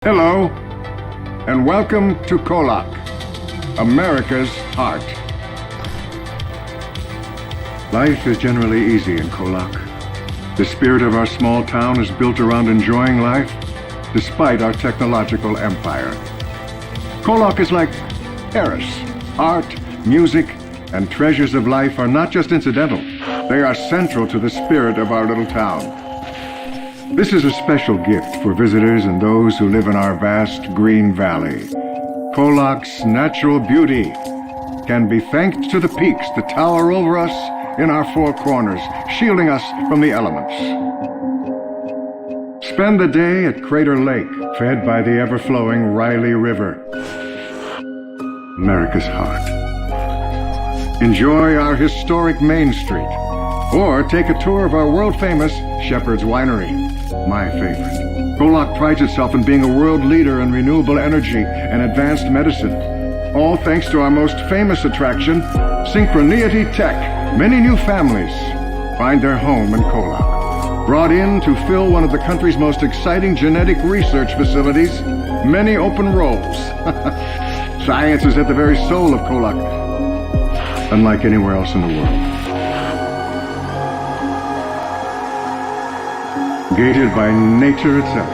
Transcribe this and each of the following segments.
Hello, and welcome to KOllOK, America's heart. Life is generally easy in KOllOK. The spirit of our small town is built around enjoying life, despite our technological empire. KOllOK is like Paris. Art, music, and treasures of life are not just incidental. They are central to the spirit of our little town. This is a special gift for visitors and those who live in our vast green valley. KOllOK's natural beauty can be thanked to the peaks that tower over us in our four corners, shielding us from the elements. Spend the day at Crater Lake, fed by the ever-flowing Riley River, America's heart. Enjoy our historic Main Street, or take a tour of our world-famous Shepherd's Winery, my favorite. KOllOK prides itself in being a world leader in renewable energy and advanced medicine. All thanks to our most famous attraction, Synchroneity Tech. Many new families find their home in KOllOK. Brought in to fill one of the country's most exciting genetic research facilities, many open roles. Science is at the very soul of KOllOK, unlike anywhere else in the world. Gated by nature itself.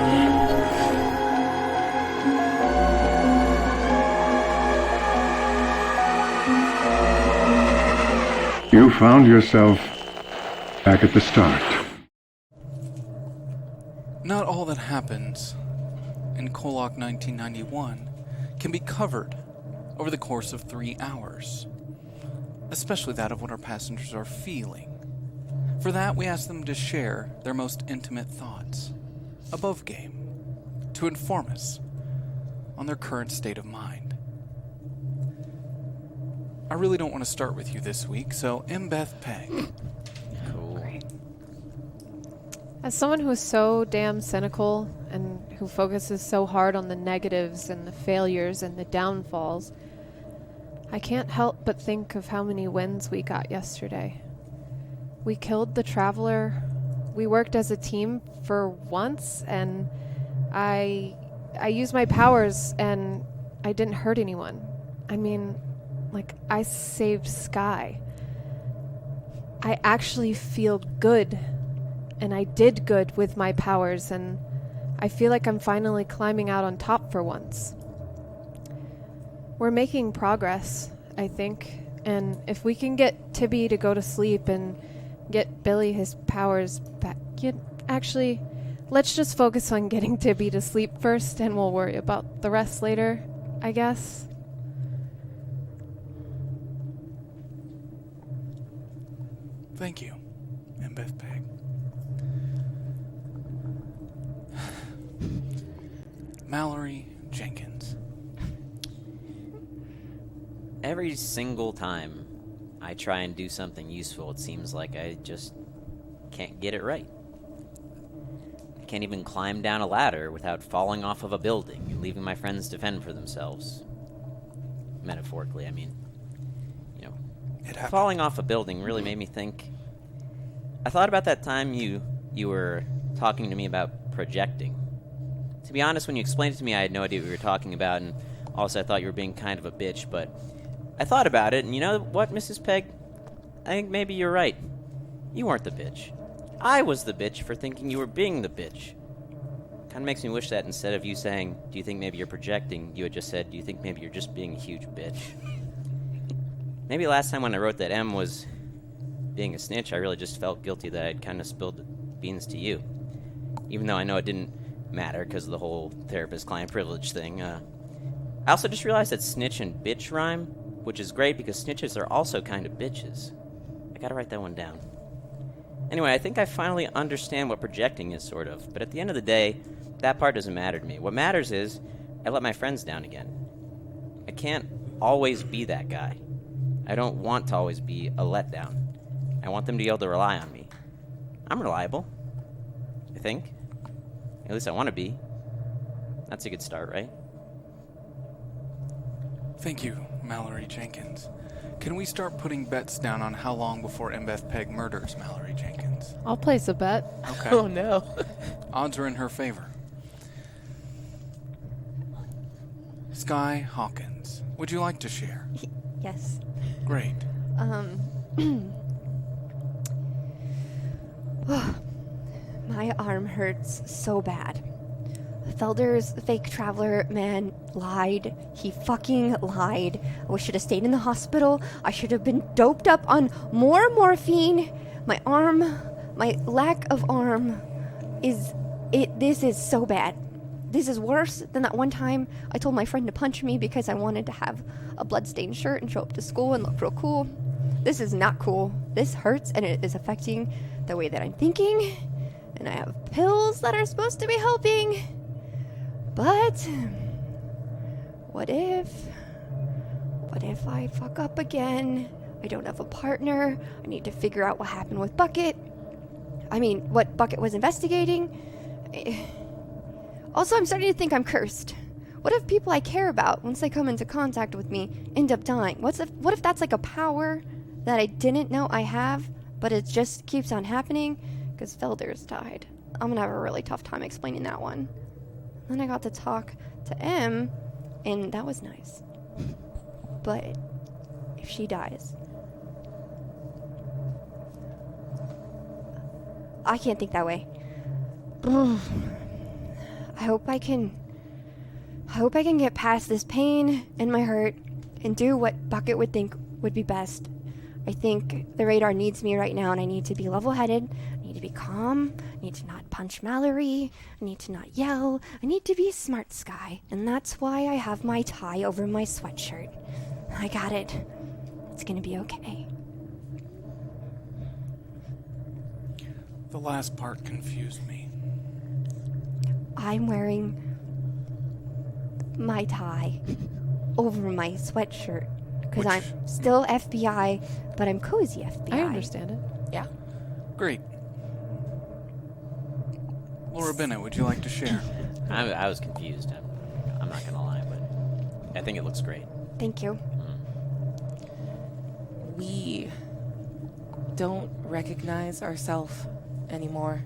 You found yourself back at the start. Not all that happens in KOllOK 1991 can be covered over the course of 3 hours, especially that of what our passengers are feeling. For that, we ask them to share their most intimate thoughts, above game, to inform us on their current state of mind. I really don't want to start with you this week, so Beth Peg. Cool. Great. As someone who is so damn cynical and who focuses so hard on the negatives and the failures and the downfalls, I can't help but think of how many wins we got yesterday. We killed the Traveler. We worked as a team for once, and I used my powers, and I didn't hurt anyone. I mean, like, I saved Skye. I actually feel good, and I did good with my powers, and I feel like I'm finally climbing out on top for once. We're making progress, I think, and if we can get Tibby to go to sleep and get Billy his powers back. Actually, let's just focus on getting Tibby to sleep first, and we'll worry about the rest later, I guess. Thank you, Beth Peg. Mallory Jenkins. Every single time I try and do something useful, it seems like I just can't get it right. I can't even climb down a ladder without falling off of a building and leaving my friends to fend for themselves. Metaphorically, I mean. You know, falling off a building really made me think. I thought about that time you were talking to me about projecting. To be honest, when you explained it to me, I had no idea what you were talking about, and also I thought you were being kind of a bitch, but I thought about it, and you know what, Mrs. Peg? I think maybe you're right. You weren't the bitch. I was the bitch for thinking you were being the bitch. Kind of makes me wish that instead of you saying, do you think maybe you're projecting, you had just said, do you think maybe you're just being a huge bitch? Maybe last time when I wrote that M was being a snitch, I really just felt guilty that I'd kind of spilled the beans to you. Even though I know it didn't matter because of the whole therapist-client privilege thing. I also just realized that snitch and bitch rhyme, which is great because snitches are also kind of bitches. I gotta write that one down. Anyway, I think I finally understand what projecting is, sort of, but at the end of the day, that part doesn't matter to me. What matters is, I let my friends down again. I can't always be that guy. I don't want to always be a letdown. I want them to be able to rely on me. I'm reliable. I think. At least I want to be. That's a good start, right? Thank you, Mallory Jenkins. Can we start putting bets down on how long before Beth Peg murders Mallory Jenkins? I'll place a bet. Okay. Oh no. Odds are in her favor. Skye Hawkins, would you like to share? Yes. Great. My arm hurts so bad. Felder's fake traveler man lied. He fucking lied. I should have stayed in the hospital. I should have been doped up on more morphine. My lack of arm this is so bad. This is worse than that one time I told my friend to punch me because I wanted to have a bloodstained shirt and show up to school and look real cool. This is not cool. This hurts and it is affecting the way that I'm thinking. And I have pills that are supposed to be helping. But what if I fuck up again? I don't have a partner. I need to figure out what happened with Bucket. I mean, what Bucket was investigating. Also, I'm starting to think I'm cursed. What if people I care about, once they come into contact with me, end up dying? What if that's like a power that I didn't know I have, but it just keeps on happening? Because Felder's died. I'm gonna have a really tough time explaining that one. Then I got to talk to M, and that was nice. But if she dies, I can't think that way. I hope I can get past this pain and my hurt and do what Bucket would think would be best. I think the radar needs me right now, and I need to be level-headed. I need to be calm. I need to not punch Mallory. I need to not yell. I need to be a smart Skye, and that's why I have my tie over my sweatshirt. I got it. It's gonna be okay. The last part confused me. I'm wearing my tie over my sweatshirt because I'm still FBI, but I'm cozy FBI. I understand it. Yeah. Great. Laura Bennett, would you like to share? I was confused. I'm not gonna lie, but I think it looks great. Thank you. We don't recognize ourselves anymore.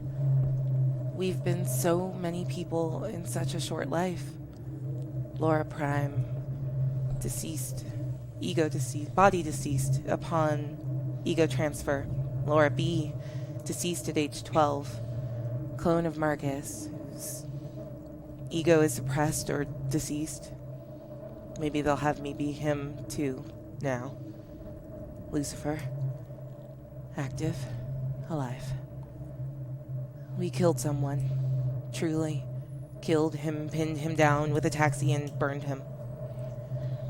We've been so many people in such a short life. Laura Prime, deceased, ego deceased, body deceased upon ego transfer. Laura B, deceased at age 12. Clone of Marcus, whose ego is suppressed or deceased. Maybe they'll have me be him too now. Lucifer, active, alive. We killed someone, truly. Killed him, pinned him down with a taxi and burned him.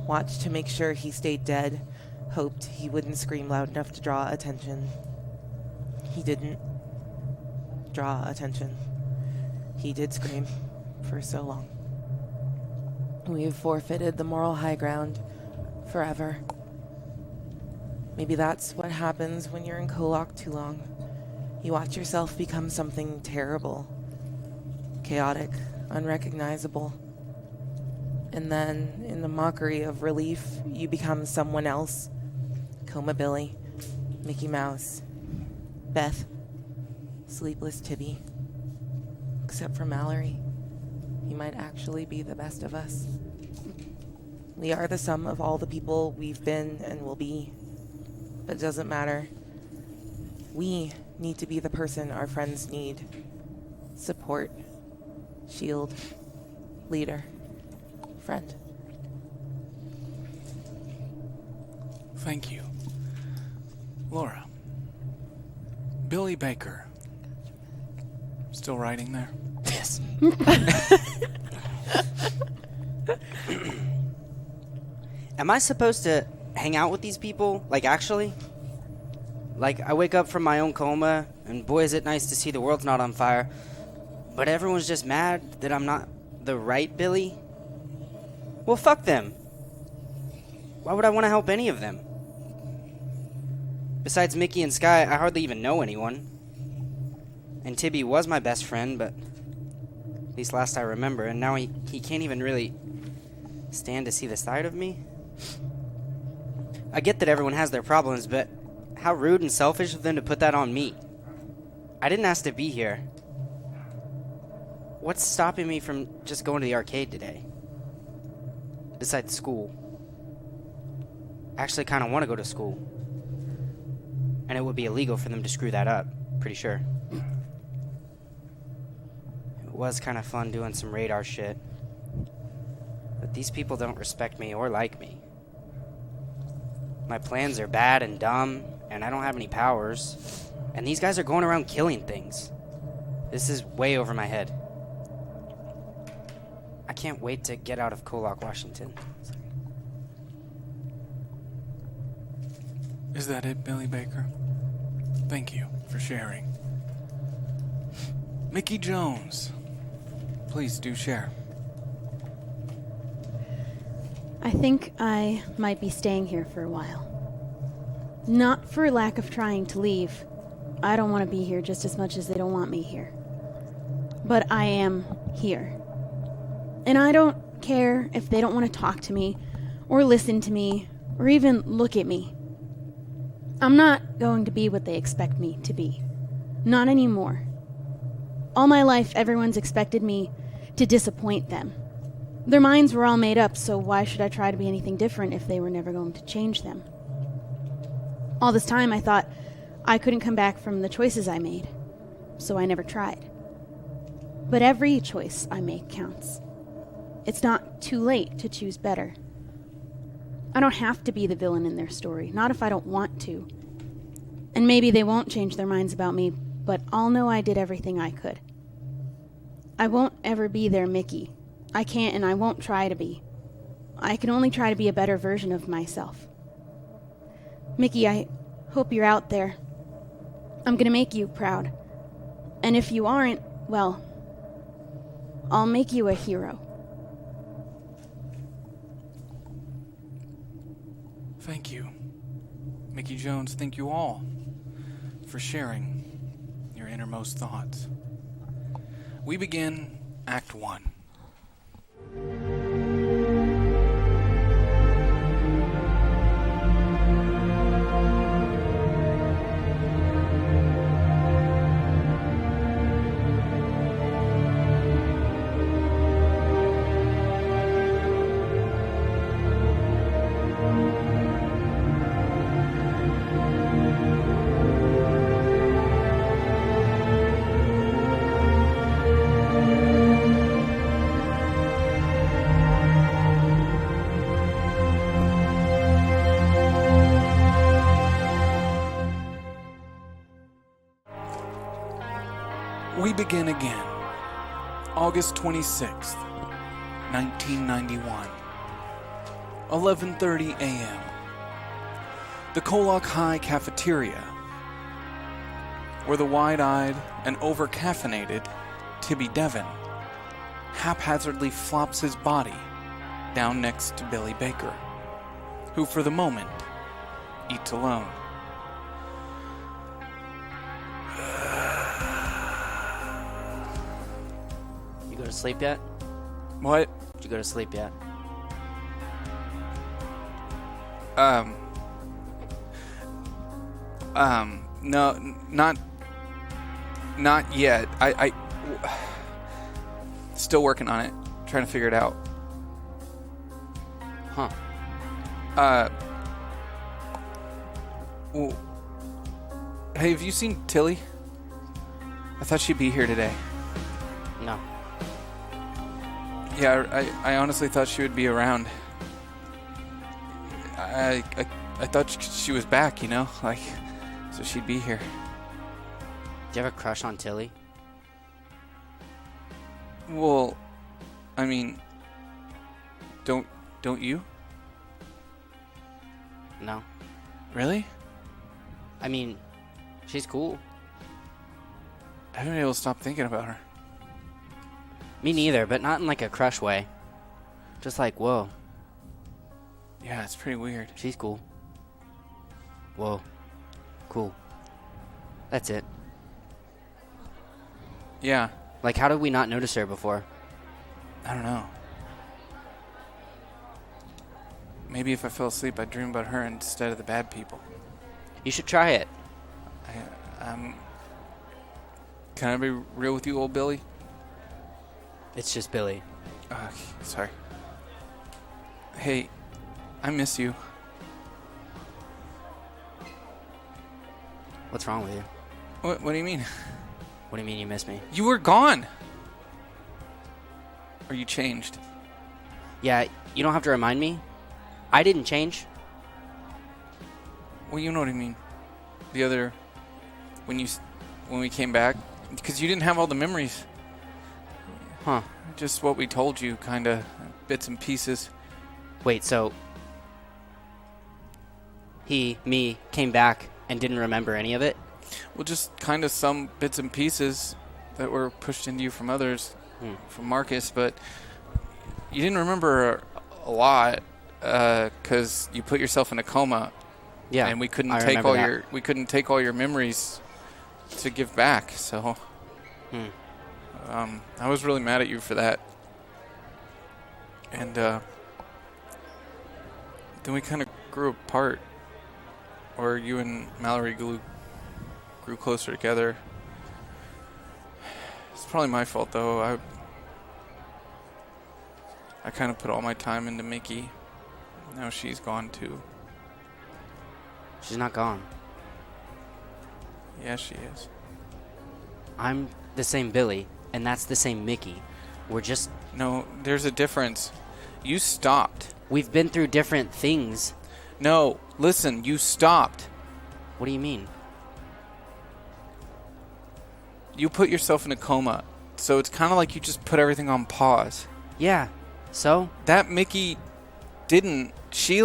Watched to make sure he stayed dead. Hoped he wouldn't scream loud enough to draw attention. He didn't draw attention. He did scream for so long. We have forfeited the moral high ground forever. Maybe that's what happens when you're in KOllOK too long. You watch yourself become something terrible, chaotic, unrecognizable. And then, in the mockery of relief, you become someone else. Coma Billy, Mickey Mouse, Beth, Sleepless Tibby. Except for Mallory, he might actually be the best of us. We are the sum of all the people we've been and will be. But it doesn't matter. We need to be the person our friends need. Support, shield, leader, friend. Thank you. Laura. Billy Baker. Still writing there? Yes. Am I supposed to hang out with these people? Like, actually? Like, I wake up from my own coma, and boy, is it nice to see the world's not on fire. But everyone's just mad that I'm not the right Billy? Well, fuck them. Why would I want to help any of them? Besides Mickey and Skye, I hardly even know anyone. And Tibby was my best friend, but at least last I remember, and now he can't even really stand to see the side of me. I get that everyone has their problems, but how rude and selfish of them to put that on me. I didn't ask to be here. What's stopping me from just going to the arcade today? Besides school. I actually kind of want to go to school. And it would be illegal for them to screw that up. Pretty sure. It was kind of fun doing some radar shit. But these people don't respect me or like me. My plans are bad and dumb, and I don't have any powers. And these guys are going around killing things. This is way over my head. I can't wait to get out of KOllOK, Washington. Is that it, Billy Baker? Thank you for sharing. Mickey Jones, please do share. I think I might be staying here for a while. Not for lack of trying to leave. I don't want to be here just as much as they don't want me here. But I am here. And I don't care if they don't want to talk to me, or listen to me, or even look at me. I'm not going to be what they expect me to be. Not anymore. All my life, everyone's expected me to disappoint them. Their minds were all made up, so why should I try to be anything different if they were never going to change them? All this time, I thought I couldn't come back from the choices I made, so I never tried. But every choice I make counts. It's not too late to choose better. I don't have to be the villain in their story, not if I don't want to. And maybe they won't change their minds about me, but I'll know I did everything I could. I won't ever be their Mickey. I can't and I won't try to be. I can only try to be a better version of myself. Mickey, I hope you're out there. I'm gonna make you proud. And if you aren't, well, I'll make you a hero. Thank you. Mickey Jones, thank you all for sharing your innermost thoughts. We begin Act 1. We begin again. August 26th, 1991. 11:30 a.m. The KOllOK High cafeteria, where the wide-eyed and over-caffeinated Tibby Devon haphazardly flops his body down next to Billy Baker, who for the moment eats alone. You go to sleep yet? What? Did you go to sleep yet? No, not yet. I still working on it, trying to figure it out. Huh. Well, hey, have you seen Tilly? I thought she'd be here today. No. Yeah, I honestly thought she would be around. I thought she was back, you know, like, so she'd be here. Do you have a crush on Tilly? Well, I mean, don't you? No. Really? I mean, she's cool. I haven't been able to stop thinking about her. Me neither, but not in like a crush way. Just like, whoa, Yeah, it's pretty weird. she's cool. Whoa, cool. That's it. Yeah, Like, how did we not notice her before? I don't know. Maybe if I fell asleep, I'd dream about her instead of the bad people. You should try it. Can I be real with you, old Billy? It's just Billy. Sorry. Hey, I miss you. What's wrong with you? What do you mean? What do you mean you miss me? You were gone. Or you changed. Yeah, you don't have to remind me. I didn't change. Well, you know what I mean. The other, when we came back, because you didn't have all the memories. Huh. Just what we told you, kind of bits and pieces. Wait, so me, came back and didn't remember any of it? Well, just kind of some bits and pieces that were pushed into you from others, from Marcus, but you didn't remember a lot because you put yourself in a coma. Yeah, and we couldn't I take remember all that. we couldn't take all your memories to give back. So, I was really mad at you for that. And then we kind of grew apart, or you and Mallory grew closer together. It's probably my fault, though. I kind of put all my time into Mickey. Now she's gone too. She's not gone. Yeah, she is. I'm the same Billy, and that's the same Mickey. We're just... No, there's a difference. You stopped. We've been through different things. No, listen, you stopped. What do you mean? You put yourself in a coma, so it's kind of like you just put everything on pause. Yeah, so? That Mickey didn't. She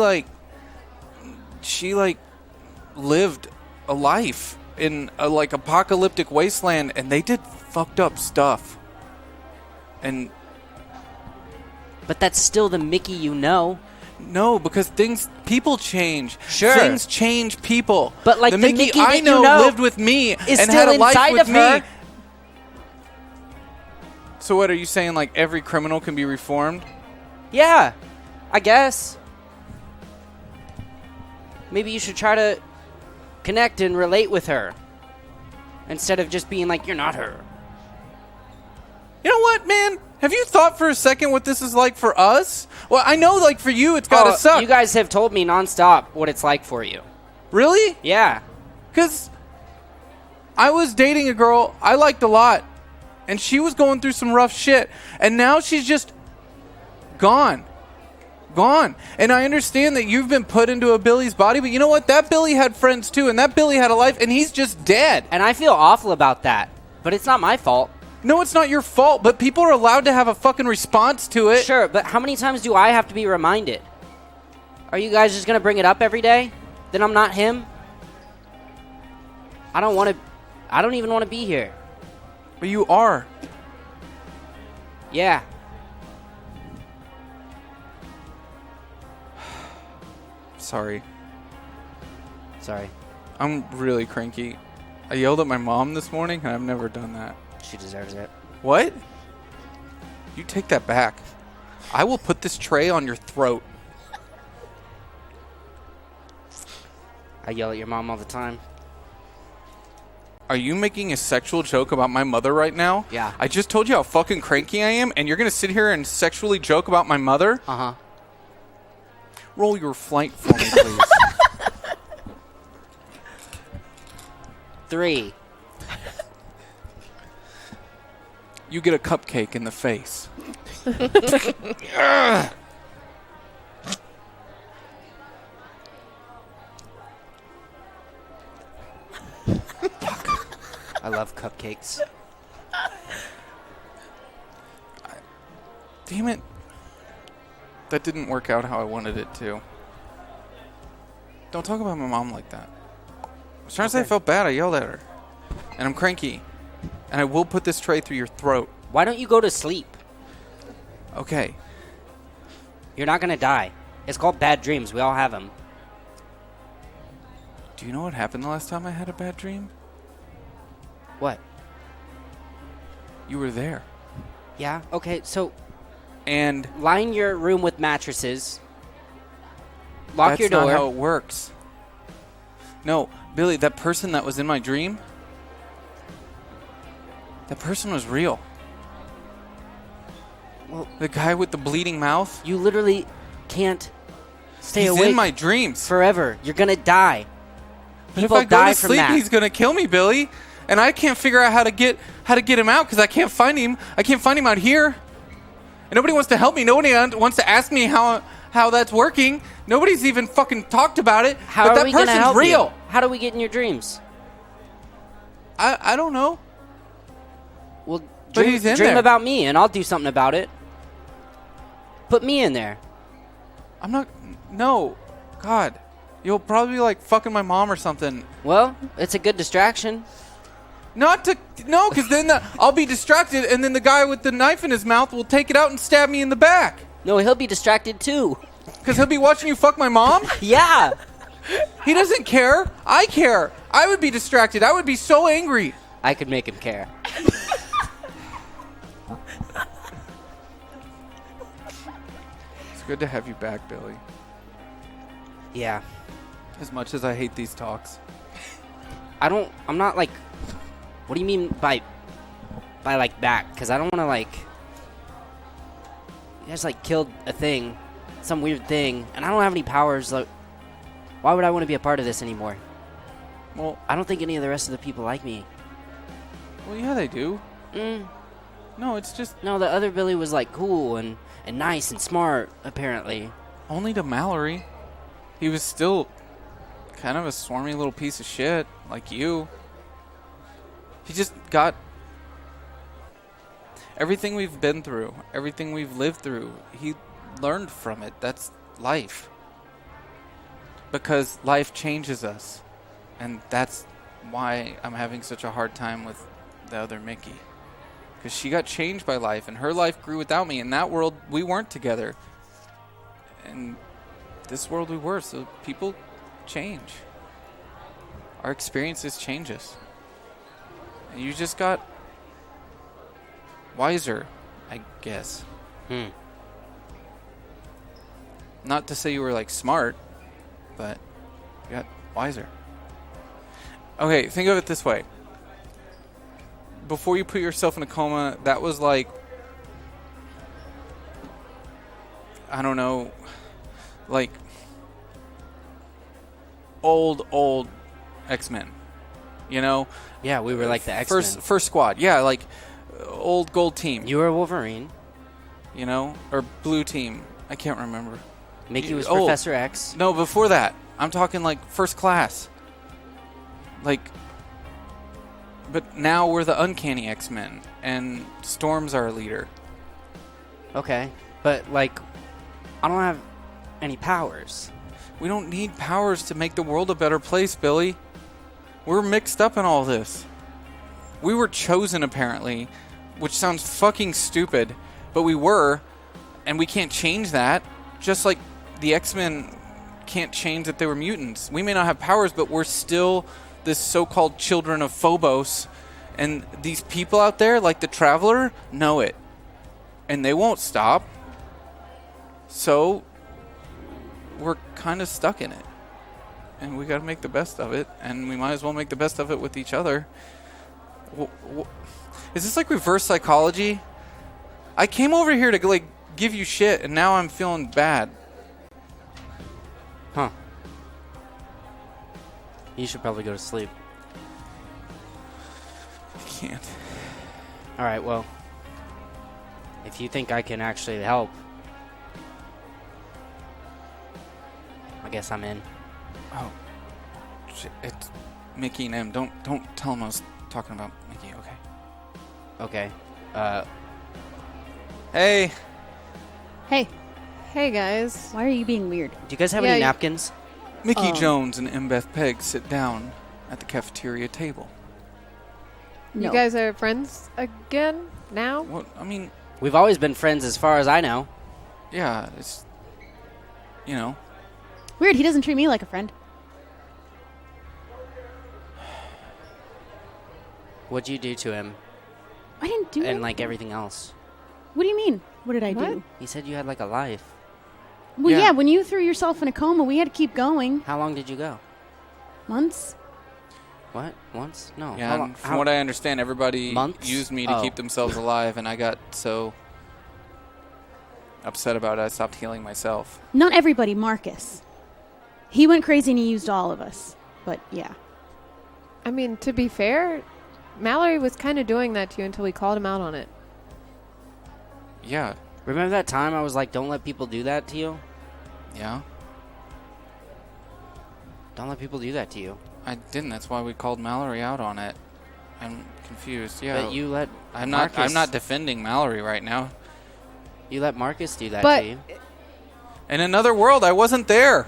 lived a life in a apocalyptic wasteland, and they did fucked up stuff. And But that's still the Mickey you know. no, because people change. Sure. Things change people. But the Mickey that I you know know lived with me is and still had a life inside with of her. me. So what are you saying? Like every criminal can be reformed? Yeah, I guess. Maybe you should try to connect and relate with her instead of just being like, you're not her. You know what, man? Have you thought for a second what this is like for us? Well, I know, like, for you, it's gotta suck. You guys have told me nonstop what it's like for you. Really? Yeah. Because I was dating a girl I liked a lot, and she was going through some rough shit, and now she's just gone. Gone. And I understand that you've been put into a Billy's body, but you know what? That Billy had friends, too, and that Billy had a life, and he's just dead. And I feel awful about that, but it's not my fault. No, it's not your fault, but people are allowed to have a fucking response to it. Sure, but how many times do I have to be reminded? Are you guys just going to bring it up every day? Then I'm not him? I don't even want to be here. But you are. Yeah. Sorry. Sorry. I'm really cranky. I yelled at my mom this morning, and I've never done that. She deserves it. What? You take that back. I will put this tray on your throat. I yell at your mom all the time. Are you making a sexual joke about my mother right now? Yeah. I just told you how fucking cranky I am, and you're going to sit here and sexually joke about my mother? Uh-huh. Roll your flight for me, please. 3. You get a cupcake in the face. I love cupcakes. Damn it. That didn't work out how I wanted it to. Don't talk about my mom like that. I was trying to say I felt bad. I yelled at her. And I'm cranky. And I will put this tray through your throat. Why don't you go to sleep? Okay. You're not going to die. It's called bad dreams. We all have them. Do you know what happened the last time I had a bad dream? What? You were there. Yeah? Okay, so And line your room with mattresses. Lock that's your door. not how it works. No, Billy, that person that was in my dream, that person was real. Well, The guy with the bleeding mouth? you literally can't stay He's awake in my dreams. forever. You're gonna die. But People if I go die to from sleep, that. he's gonna kill me, Billy. And I can't figure out how to get him out because I can't find him. I can't find him out here. And nobody wants to help me. Nobody wants to ask me how that's working. Nobody's even fucking talked about it. How but are that we gonna person's help real. you? How do we get in your dreams? I don't know. Well, But he's in dream there. about me, and I'll do something about it. Put me in there. I'm not. No. God. You'll probably be like fucking my mom or something. Well, it's a good distraction. No, because then I'll be distracted, and then the guy with the knife in his mouth will take it out and stab me in the back. No, he'll be distracted too. Because he'll be watching you fuck my mom? Yeah. He doesn't care. I care. I would be distracted. I would be so angry. I could make him care. It's good to have you back, Billy. Yeah. As much as I hate these talks. I'm not like, what do you mean by like back? Because I don't want to like, you guys like killed a thing, some weird thing, and I don't have any powers. Like, why would I want to be a part of this anymore? Well, I don't think any of the rest of the people like me. yeah, they do. No, it's just No, the other Billy was like cool and nice and smart, apparently. only to Mallory. He was still kind of a swarmy little piece of shit, like you. He just got everything we've been through, everything we've lived through. He learned from it. That's life. Because life changes us. And that's why I'm having such a hard time with the other Mickey. Because she got changed by life, and her life grew without me. In that world, we weren't together. And this world we were, so people change. Our experiences change us. And you just got wiser, I guess. Not to say you were like smart, but you got wiser. Okay, think of it this way. Before you put yourself in a coma, that was like, I don't know, like old X-Men, you know? Yeah, we were like the X-Men. First squad, yeah, like old gold team, You were Wolverine. you know? Or blue team, I can't remember. Mickey was Oh. Professor X. No, before that, I'm talking like first class. Like, but now we're the uncanny X-Men, and Storm's our leader. Okay, but like, I don't have any powers. We don't need powers to make the world a better place, Billy. We're mixed up in all this. We were chosen, apparently, which sounds fucking stupid, but we were, and we can't change that. Just like the X-Men can't change that they were mutants. We may not have powers, but we're still this so-called children of Phobos, and these people out there, like the Traveler, know it, and they won't stop. So we're kind of stuck in it, and we got to make the best of it, and we might as well make the best of it with each other. Is this like reverse psychology? I came over here to like give you shit, and now I'm feeling bad. Huh. You should probably go to sleep. I can't. Alright, well, if you think I can actually help, I guess I'm in. Oh, shit, it's Mickey and M. Don't tell him I was talking about Mickey. Okay. Okay. Hey. Hey, Hey guys. why are you being weird? Do you guys have Yeah, any you- napkins? Mickey Oh. Jones and M. Beth Peg sit down at the cafeteria table. No. You guys are friends again now? What? I mean, We've always been friends as far as I know. yeah, it's, you know. Weird, he doesn't treat me like a friend. What'd you do to him? I didn't do And it. like everything else? What do you mean? What did I What? do? He said you had like a life. Well, Yeah. yeah, when you threw yourself in a coma, we had to keep going. How long did you go? Months? What? Once? No. Yeah, How and long? from what I understand, everybody Months? used me to Oh. keep themselves alive, and I got so upset about it, I stopped healing myself. Not everybody, Marcus. He went crazy and he used all of us. But yeah. I mean, to be fair, Mallory was kind of doing that to you until we called him out on it. Yeah. Remember that time I was like, don't let people do that to you? Yeah. Don't let people do that to you. I didn't. That's why we called Mallory out on it. I'm confused. Yeah. But you let I'm Marcus, not defending Mallory right now. You let Marcus do that But- to you. In another world, I wasn't there.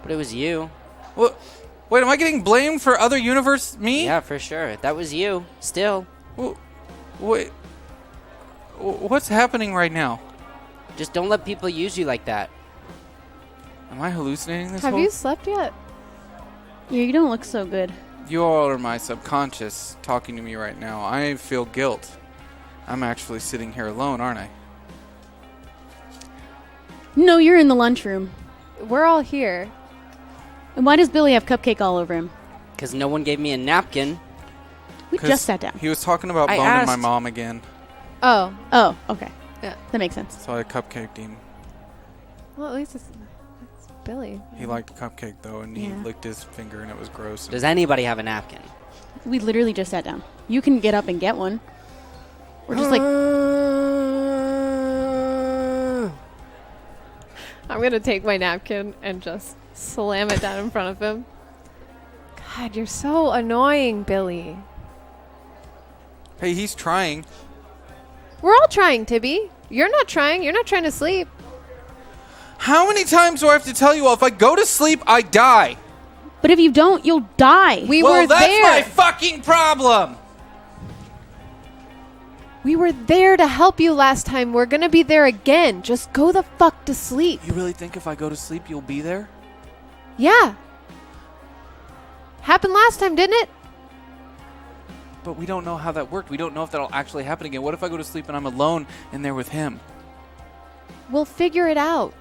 But it was you. What? Wait, am I getting blamed for other universe me? Yeah, for sure. That was you. Still. Wait. What's happening right now? Just don't let people use you like that. Am I hallucinating this Have whole... you slept yet? You don't look so good. You all are my subconscious talking to me right now. I feel guilt. I'm actually sitting here alone, aren't I? No, you're in the lunchroom. We're all here. And why does Billy have cupcake all over him? Because no one gave me a napkin. We 'Cause just sat down. He was talking about I boning my asked. mom again, Oh, Oh, okay. Yeah. That makes sense. so I cupcaked him. well, at least it's Billy. He liked cupcake though, and he Yeah. licked his finger, and it was gross. Does anybody have a napkin? We literally just sat down. You can get up and get one. We're just like, I'm going to take my napkin and just slam it down in front of him. God, you're so annoying, Billy. Hey, he's trying. We're all trying, Tibby. You're not trying. You're not trying to sleep. How many times do I have to tell you all? If I go to sleep, I die. but if you don't, you'll die. We well, were that's there. my fucking problem. We were there to help you last time. We're going to be there again. Just go the fuck to sleep. You really think if I go to sleep, you'll be there? Yeah. Happened last time, didn't it? But we don't know how that worked. We don't know if that'll actually happen again. What if I go to sleep and I'm alone in there with him? We'll figure it out.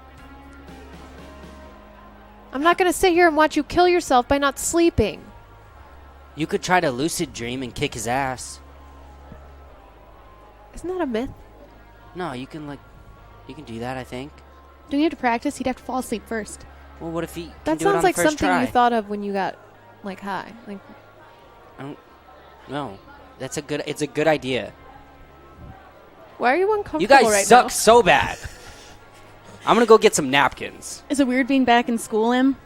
I'm not going to sit here and watch you kill yourself by not sleeping. You could try to lucid dream and kick his ass. Isn't that a myth? No, you can do that, I think. Don't you have to practice? He'd have to fall asleep first. Well, what if he can That do it on sounds like the first something try? you thought of when you got, like, high. Like, No, it's a good idea. why are you uncomfortable You guys right suck now? so bad. I'm gonna go get some napkins. Is it weird being back in school, Em?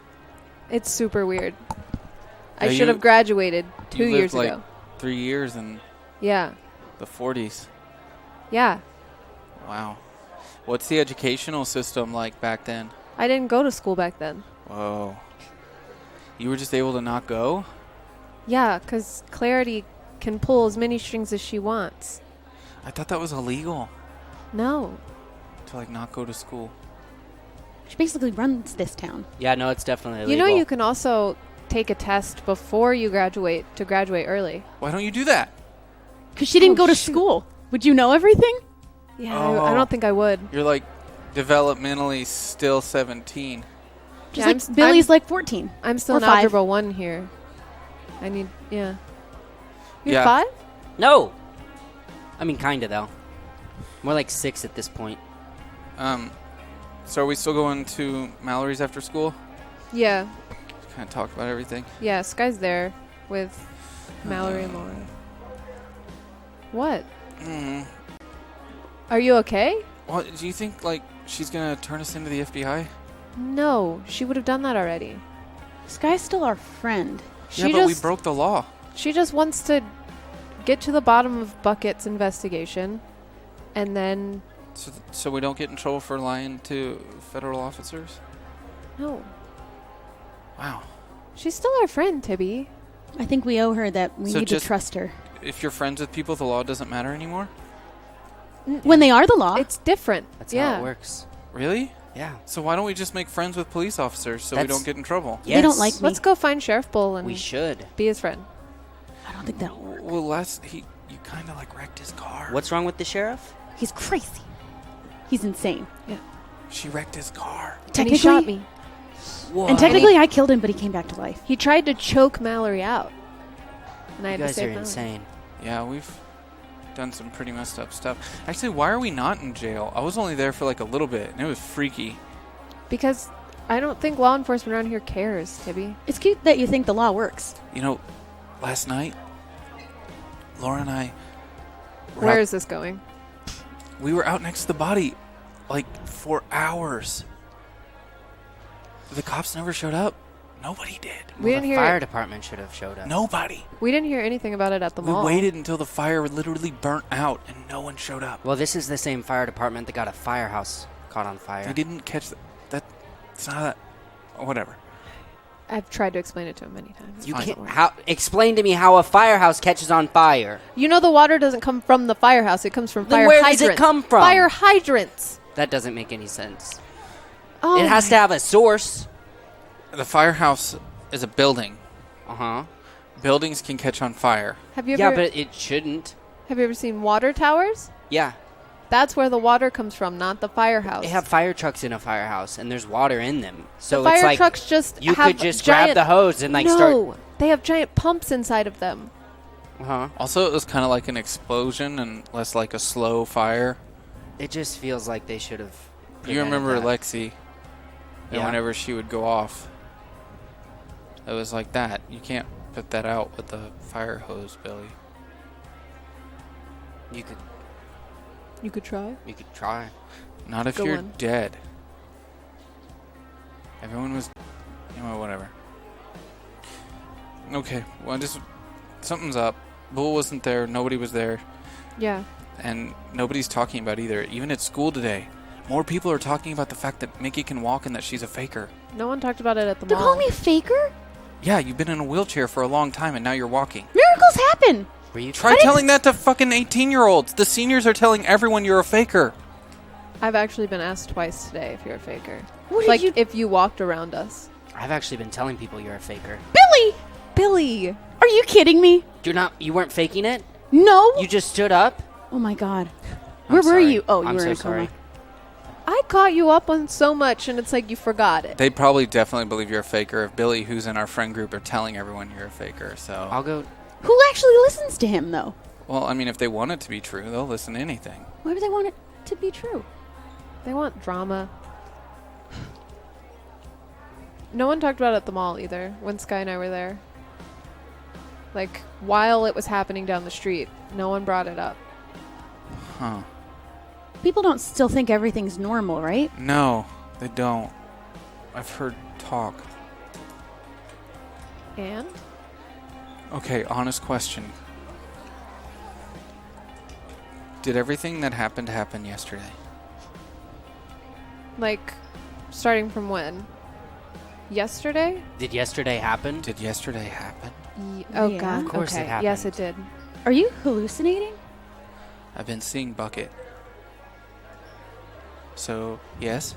It's super weird. I Yeah, should you- have graduated You 2 lived years like ago. 3 years in Yeah. the 40s. Yeah. Wow. What's the educational system like back then? I didn't go to school back then. Whoa. You were just able to not go? Yeah, because Clarity can pull as many strings as she wants. I thought that was illegal No. to like not go to school. She basically runs this town. Yeah, no, it's definitely You illegal. know you can also take a test before you graduate to graduate early. Why don't you do that? Because she didn't Oh, go to shoot. school. Would you know everything? Yeah, Oh. I don't think I would. You're like developmentally still 17. Just Yeah, like Billy's like 14. I'm still or an 5. algebra 1 here. I need, yeah. You're Yeah. 5? No. I mean, kinda though. More like 6 at this point. So are we still going to Mallory's after school? Yeah. Kind of talk about everything. Yeah, Skye's there with Mallory and Laurel. What? Mm. Are you okay? Well, do you think like she's gonna turn us into the FBI? No, she would have done that already. Skye's still our friend. Yeah, but we broke the law. She just wants to get to the bottom of Bucket's investigation, and then So we don't get in trouble for lying to federal officers? no, Wow. she's still our friend, Tibby. I think we owe her that we So need to just- trust her. If you're friends with people, the law doesn't matter anymore? When they are the law. It's different. That's yeah. how it works. Really? Yeah. So why don't we just make friends with police officers so we That's- don't get in trouble? They don't like me. Let's go find Sheriff Bull and We should. be his friend. I don't think that'll work. Well, you kind of like wrecked his car. What's wrong with the sheriff? He's crazy. He's insane. She wrecked his car. And he shot me. Whoa. And technically, I killed him, but he came back to life. He tried to choke Mallory out, and I You had to guys save are Mallory. insane. Yeah, we've done some pretty messed up stuff. Actually, why are we not in jail? I was only there for like a little bit, and it was freaky. Because I don't think law enforcement around here cares, Tibby. It's cute that you think the law works. You know, last night, Laura and I... Where is this going? We were out next to the body, like, for hours. The cops never showed up. Nobody did. We didn't the hear fire department should have showed up. Nobody. We didn't hear anything about it at the We mall. waited until the fire literally burnt out, and no one showed up. Well, this is the same fire department that got a firehouse caught on fire. They didn't catch that. It's not that. Whatever. I've tried to explain it to him many times. You It doesn't can't. work. How? Explain to me how a firehouse catches on fire. You know the water doesn't come from the firehouse. It comes from Then fire where hydrants. does it come from? Fire hydrants. That doesn't make any sense. Oh, It has to have a source. The firehouse is a building. Uh-huh. Buildings can catch on fire. Have you Yeah, ever but it shouldn't. have you ever seen water towers? Yeah. That's where the water comes from, not the firehouse. They have fire trucks in a firehouse, and there's water in them. So the it's fire like trucks just you have could just giant, grab the hose and like no, start. they have giant pumps inside of them. Uh-huh. Also, it was kind of like an explosion and less like a slow fire. It just feels like they should have. You remember that. Lexi? And Yeah. whenever she would go off, it was like that. You can't put that out with the fire hose, Billy. You could. You could try. You could try. Not if Go you're on. dead. Everyone was, whatever. Okay, well, just something's up. Bull wasn't there. Nobody was there, Yeah. and nobody's talking about either. Even at school today, more people are talking about the fact that Mickey can walk and that she's a faker. No one talked about it at the They're mall. calling me a faker? Yeah, you've been in a wheelchair for a long time, and now you're walking. Miracles happen. Were you Try telling that to fucking 18-year-olds. The seniors are telling everyone you're a faker. I've actually been asked twice today if you're a faker. What did like you... if you walked around us. I've actually been telling people you're a faker. Billy! Billy! Are you kidding me? You're not. You weren't faking it. No. You just stood up. Oh my God. I'm Where were sorry. you? Oh, you I'm were so in a coma. sorry. I caught you up on so much and it's like you forgot it. They probably definitely believe you're a faker if Billy, who's in our friend group, are telling everyone you're a faker. So, I'll go. Who actually listens to him, though? well, I mean, if they want it to be true, they'll listen to anything. Why would they want it to be true? They want drama. No one talked about it at the mall either when Skye and I were there. Like, while it was happening down the street, no one brought it up. Huh. People don't still think everything's normal, right? No, they don't. I've heard talk. And? Okay, honest question. Did everything that happened happen yesterday? Like, starting from when? Yesterday? Did yesterday happen? Did yesterday happen? Oh, Yeah. God. Of course it okay. Yes, it happened. did. Are you hallucinating? I've been seeing Bucket. So, yes?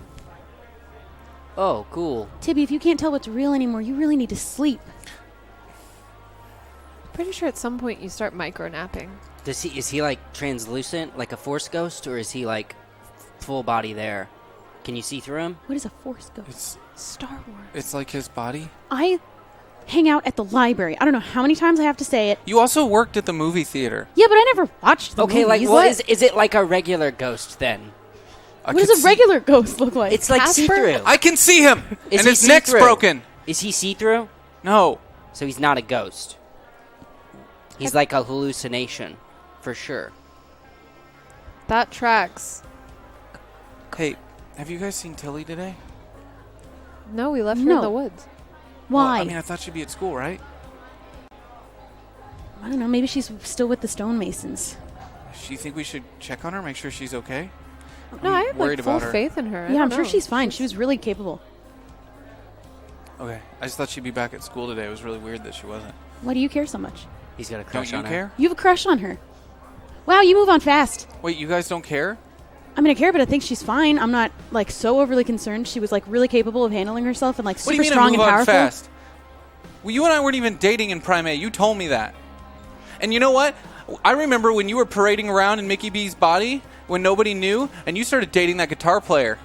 Oh, cool. Tibby, if you can't tell what's real anymore, you really need to sleep. Pretty sure at some point you start micro-napping. Is he like translucent, like a force ghost, or is he like full body there? Can you see through him? What is a force ghost? It's Star Wars. it's like his body. I hang out at the library. I don't know how many times I have to say it. You also worked at the movie theater. Yeah, but I never watched the Okay, like movies. well, is it like a regular ghost then? I What could does a see- regular ghost look like? It's like Casper? see through. I can see him! Is and he his neck's see-through? broken. Is he see through? No. So he's not a ghost. He's like a hallucination, for sure. That tracks. Hey, have you guys seen Tilly today? No, we left her No. in the woods. Why? Well, I mean, I thought she'd be at school, right? I don't know. Maybe she's still with the stonemasons. Do you think we should check on her, make sure she's okay? No, I have worried like full about her. faith in her. I Yeah, I'm don't sure know. she's fine. She was really capable. Okay. I just thought she'd be back at school today. It was really weird that she wasn't. Why do you care so much? He's got a Don't crush you on her. care? You have a crush on her. Wow, you move on fast. Wait, you guys don't care? I mean, I care, but I think she's fine. I'm not like so overly concerned. She was like really capable of handling herself and like What do super you mean strong I move and on powerful. fast? Well, you and I weren't even dating in Prime A. You told me that. And you know what? I remember when you were parading around in Mickey B's body when nobody knew, and you started dating that guitar player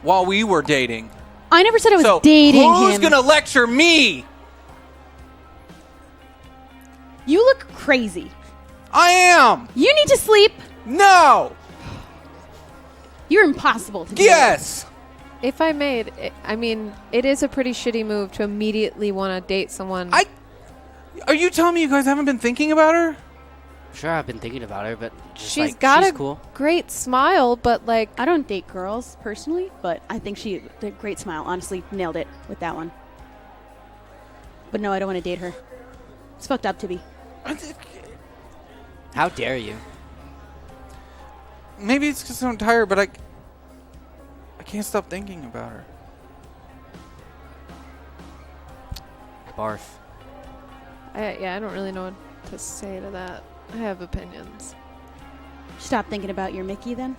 while we were dating. I never said I was So dating who's him. gonna lecture me? You look crazy. I am! You need to sleep. No! You're impossible to do. Yes! If I may, it is a pretty shitty move to immediately want to date someone. Are you telling me you guys haven't been thinking about her? Sure, I've been thinking about her, but just She's got she's a cool. great smile, but like, I don't date girls personally, but I think she did a great smile. Honestly, nailed it with that one. But no, I don't want to date her. It's fucked up to be. How dare you? Maybe it's because I'm tired, but I can't stop thinking about her. Barf. I don't really know what to say to that. I have opinions. Stop thinking about your Mickey then.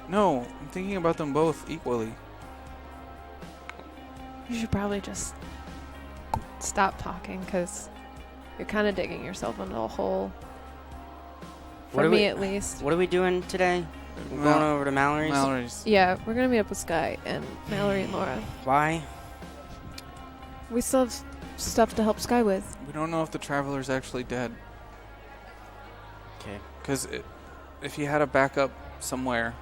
No, I'm thinking about them both equally. You should probably just stop talking, because you're kind of digging yourself into a hole. What For are me, we- at least. What are we doing today? We're going over to Mallory's? Mallory's. Yeah, we're gonna meet up with Skye and Mallory and Laura. Why? We still have stuff to help Skye with. We don't know if the Traveler's actually dead. Okay. Because if he had a backup somewhere,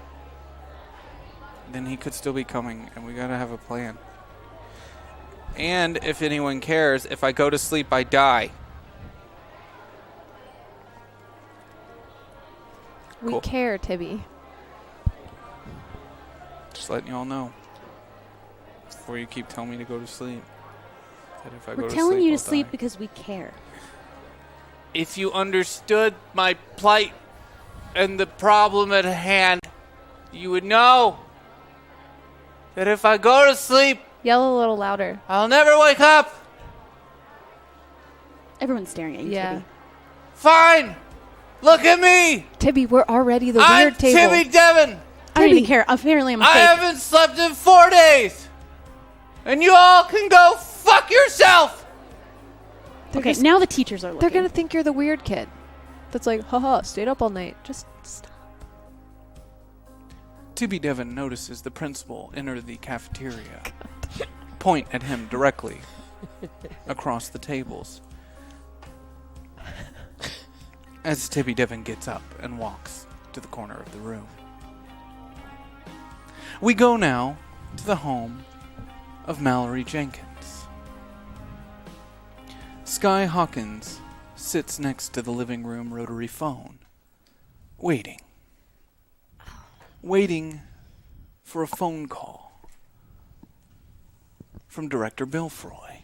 then he could still be coming, and we gotta have a plan. And if anyone cares, if I go to sleep, I die. We Cool. care, Tibby. Just letting y'all know. Before you keep telling me to go to sleep. That if I go We're to telling sleep, you I'll to sleep die. because we care. If you understood my plight and the problem at hand, you would know that if I go to sleep, Yell a little louder. I'll never wake up. Everyone's staring at you, Yeah. Tibby. Fine. Look at me. Tibby, we're already the I'm weird table. Timmy Devon. I don't even Tibby. care. Apparently I'm a I fake. haven't slept in 4 days. And you all can go fuck yourself. Okay, just- now the teachers are looking. They're gonna think you're the weird kid. That's like, haha, stayed up all night. Just stop. Tibby Devon notices the principal enter the cafeteria. Point at him directly across the tables. As Tibby Devon gets up and walks to the corner of the room. We go now to the home of Mallory Jenkins. Skye Hawkins sits next to the living room rotary phone, waiting. Waiting for a phone call from Director Belfroy.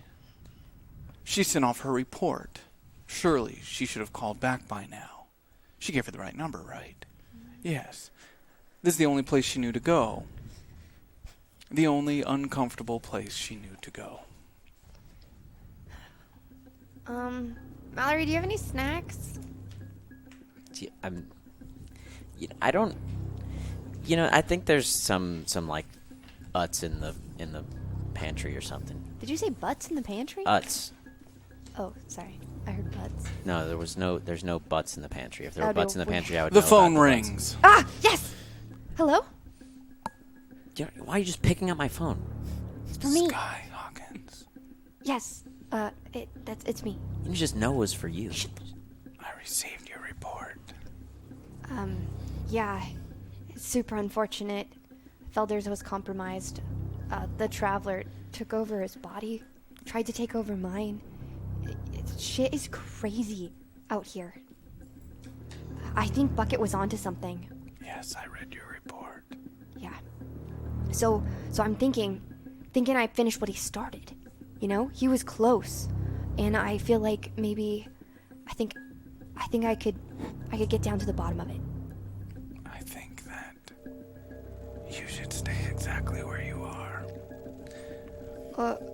She sent off her report. Surely she should have called back by now. She gave her the right number, right? Yes. This is the only place she knew to go. The only uncomfortable place she knew to go. Mallory, do you have any snacks? I don't. I think there's some like Utz in the pantry or something. Did you say butts in the pantry? Utz. Oh, sorry. I heard butts. No, there's no butts in the pantry. If there were Oh, no, butts in the wait. pantry, I would The know about phone the butts. rings. Ah, yes! Hello? Why are you just picking up my phone? It's for me. Skye Hawkins. Yes. It's me. You just know it was for you. I received your report. Yeah. It's super unfortunate. Felders was compromised. The Traveler took over his body, tried to take over mine. Shit is crazy out here. I think Bucket was onto something. Yes, I read your report. Yeah. So I'm thinking I finished what he started. He was close, and I feel like maybe, I think I could get down to the bottom of it. I think that you should stay exactly where you are.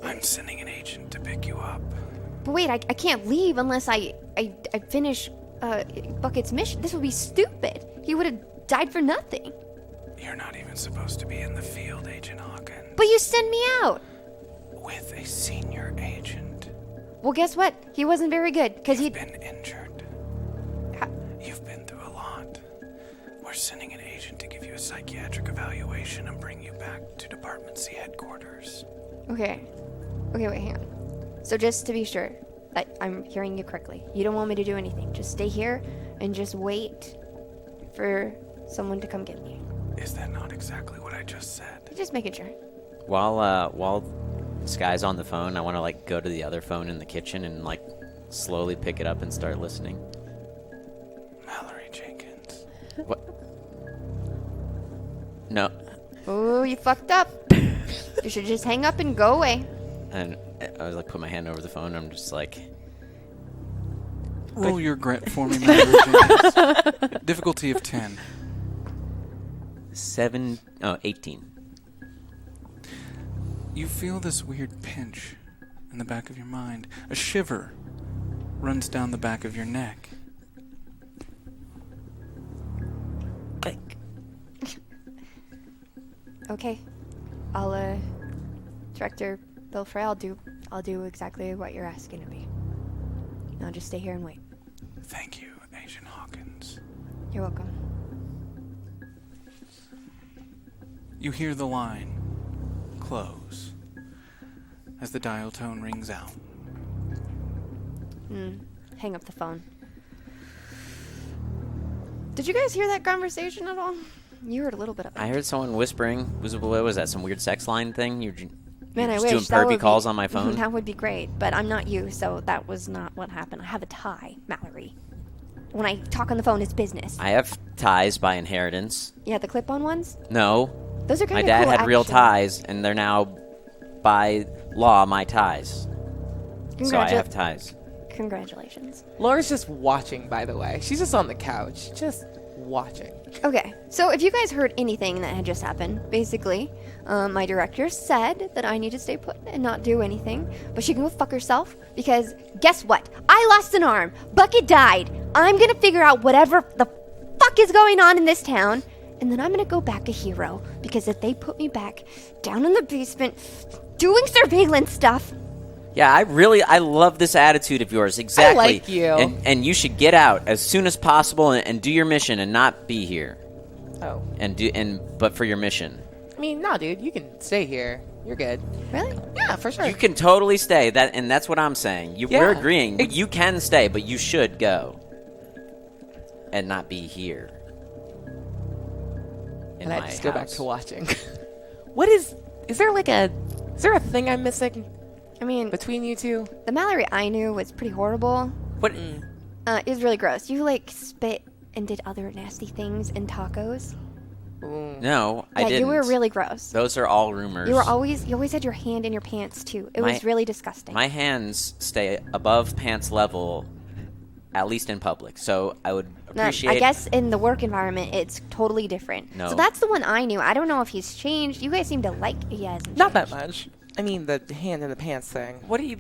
I'm sending an agent to pick you up. But wait, I can't leave unless I finish Bucket's mission. This would be stupid. He would have died for nothing. You're not even supposed to be in the field, Agent Hawkins. But you send me out. With a senior agent. Well, guess what? He wasn't very good because You've he. been injured. You've been through a lot. We're sending an agent to give you a psychiatric evaluation and bring you back to Department C headquarters. Okay, wait, hang on. So just to be sure, I'm hearing you correctly. You don't want me to do anything. Just stay here and just wait for someone to come get me. Is that not exactly what I just said? Just making sure. While Skye's on the phone, I want to like go to the other phone in the kitchen and like slowly pick it up and start listening. Mallory Jenkins. What? No. Oh, you fucked up. You should just hang up and go away. And I was like, put my hand over the phone. And I'm just like, Roll your grit for me, Mallory Jenkins. Difficulty of 10. 18. You feel this weird pinch in the back of your mind. A shiver runs down the back of your neck. Okay. Director Bill Frey, I'll do exactly what you're asking of me. I'll just stay here and wait. Thank you, Agent Hawkins. You're welcome. You hear the line close as the dial tone rings out. Hang up the phone. Did you guys hear that conversation at all? You heard a little bit of it. I heard someone whispering. Was that some weird sex line thing? You're Man, I just wish. doing That pervy would calls be, on my phone? That would be great, but I'm not you, so that was not what happened. I have a tie, Mallory. When I talk on the phone, it's business. I have ties by inheritance. Yeah, the clip-on ones? No. Those are kind My of dad cool, had real actually. ties, and they're now, by law, my ties. So I have ties. Congratulations. Laura's just watching, by the way. She's just on the couch, just watching. Okay, so if you guys heard anything that had just happened, basically, my director said that I need to stay put and not do anything, but she can go fuck herself, because guess what? I lost an arm. Bucket died. I'm gonna figure out whatever the fuck is going on in this town, and then I'm gonna go back a hero, because if they put me back down in the basement doing surveillance stuff. Yeah, I love this attitude of yours. Exactly. like you. And you should get out as soon as possible and do your mission and not be here. Oh. But for your mission. I mean, no, dude, you can stay here. You're good. Really? Yeah, for sure. You can totally stay. That's what I'm saying. We're Yeah. agreeing. You can stay, but you should go. And not be here. In and I my just go back house. to watching. Is there a thing I'm missing I mean, between you two? the Mallory I knew was pretty horrible. What? It was really gross. You, spit and did other nasty things in tacos. No, I Yeah, didn't. you were really gross. Those are all rumors. You always had your hand in your pants too. It was really disgusting. My hands stay above pants level, at least in public. So I would No, appreciate. I guess in the work environment, it's totally different. No. So that's the one I knew. I don't know if he's changed. You guys seem to like. He hasn't. Not that changed. much. I mean, the hand in the pants thing. What are you?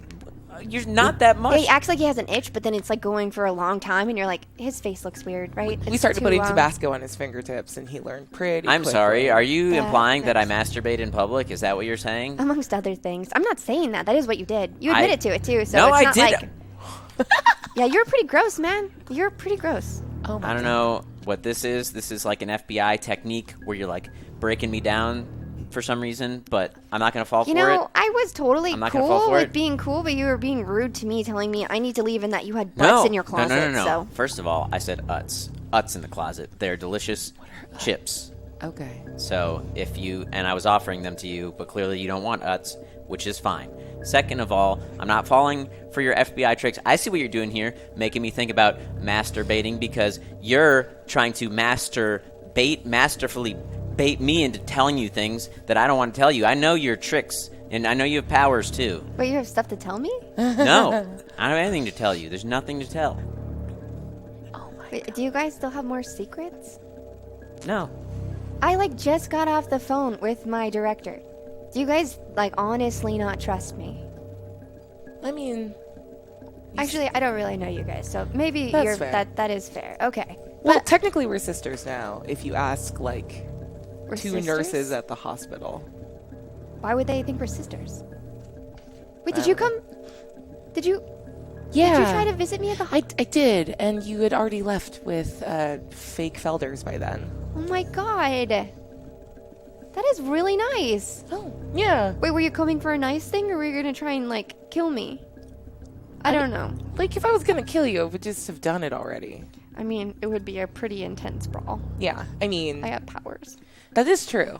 You're not that much. He acts like he has an itch, but then it's going for a long time, and you're like, his face looks weird, right? We It's started too putting long. Tabasco on his fingertips, and he learned pretty I'm quickly. sorry. Are you That- implying that I that's- masturbate in public? Is that what you're saying? Amongst other things. I'm not saying that. That is what you did. You I- admitted to it too. So No, it's I not didn't. like. Yeah, you're pretty gross, man. You're pretty gross. Oh my I don't God. know what this is. This is like an FBI technique where you're like breaking me down for some reason, but I'm not gonna fall You for know, it. I was totally I'm not gonna fall cool for with it. being cool, but you were being rude to me, telling me I need to leave and that you had butts in your closet. No. So First of all, I said Utz. Utz in the closet. They're delicious chips. Okay. So if you, and I was offering them to you, but clearly you don't want Utz, which is fine. Second of all, I'm not falling for your FBI tricks. I see what you're doing here, making me think about masturbating because you're trying to masterfully bait me into telling you things that I don't want to tell you. I know your tricks, and I know you have powers too. But you have stuff to tell me? No, I don't have anything to tell you. There's nothing to tell. Wait, do you guys still have more secrets? No. I just got off the phone with my director. Do you guys honestly not trust me? I mean, Actually, I don't really know you guys, so maybe That's you're fair. that is fair. Okay. well, But technically we're sisters now. If you ask we're two sisters? nurses at the hospital. Why would they think we're sisters? Wait, did you come? Did you? Yeah. Did you try to visit me at the I did, and you had already left with fake Felders by then. Oh my god. That is really nice. Oh, yeah. Wait, were you coming for a nice thing or were you gonna try and kill me? I don't know. Like, if I was gonna kill you, I would just have done it already. I mean, it would be a pretty intense brawl. Yeah, I mean, I have powers. that is true.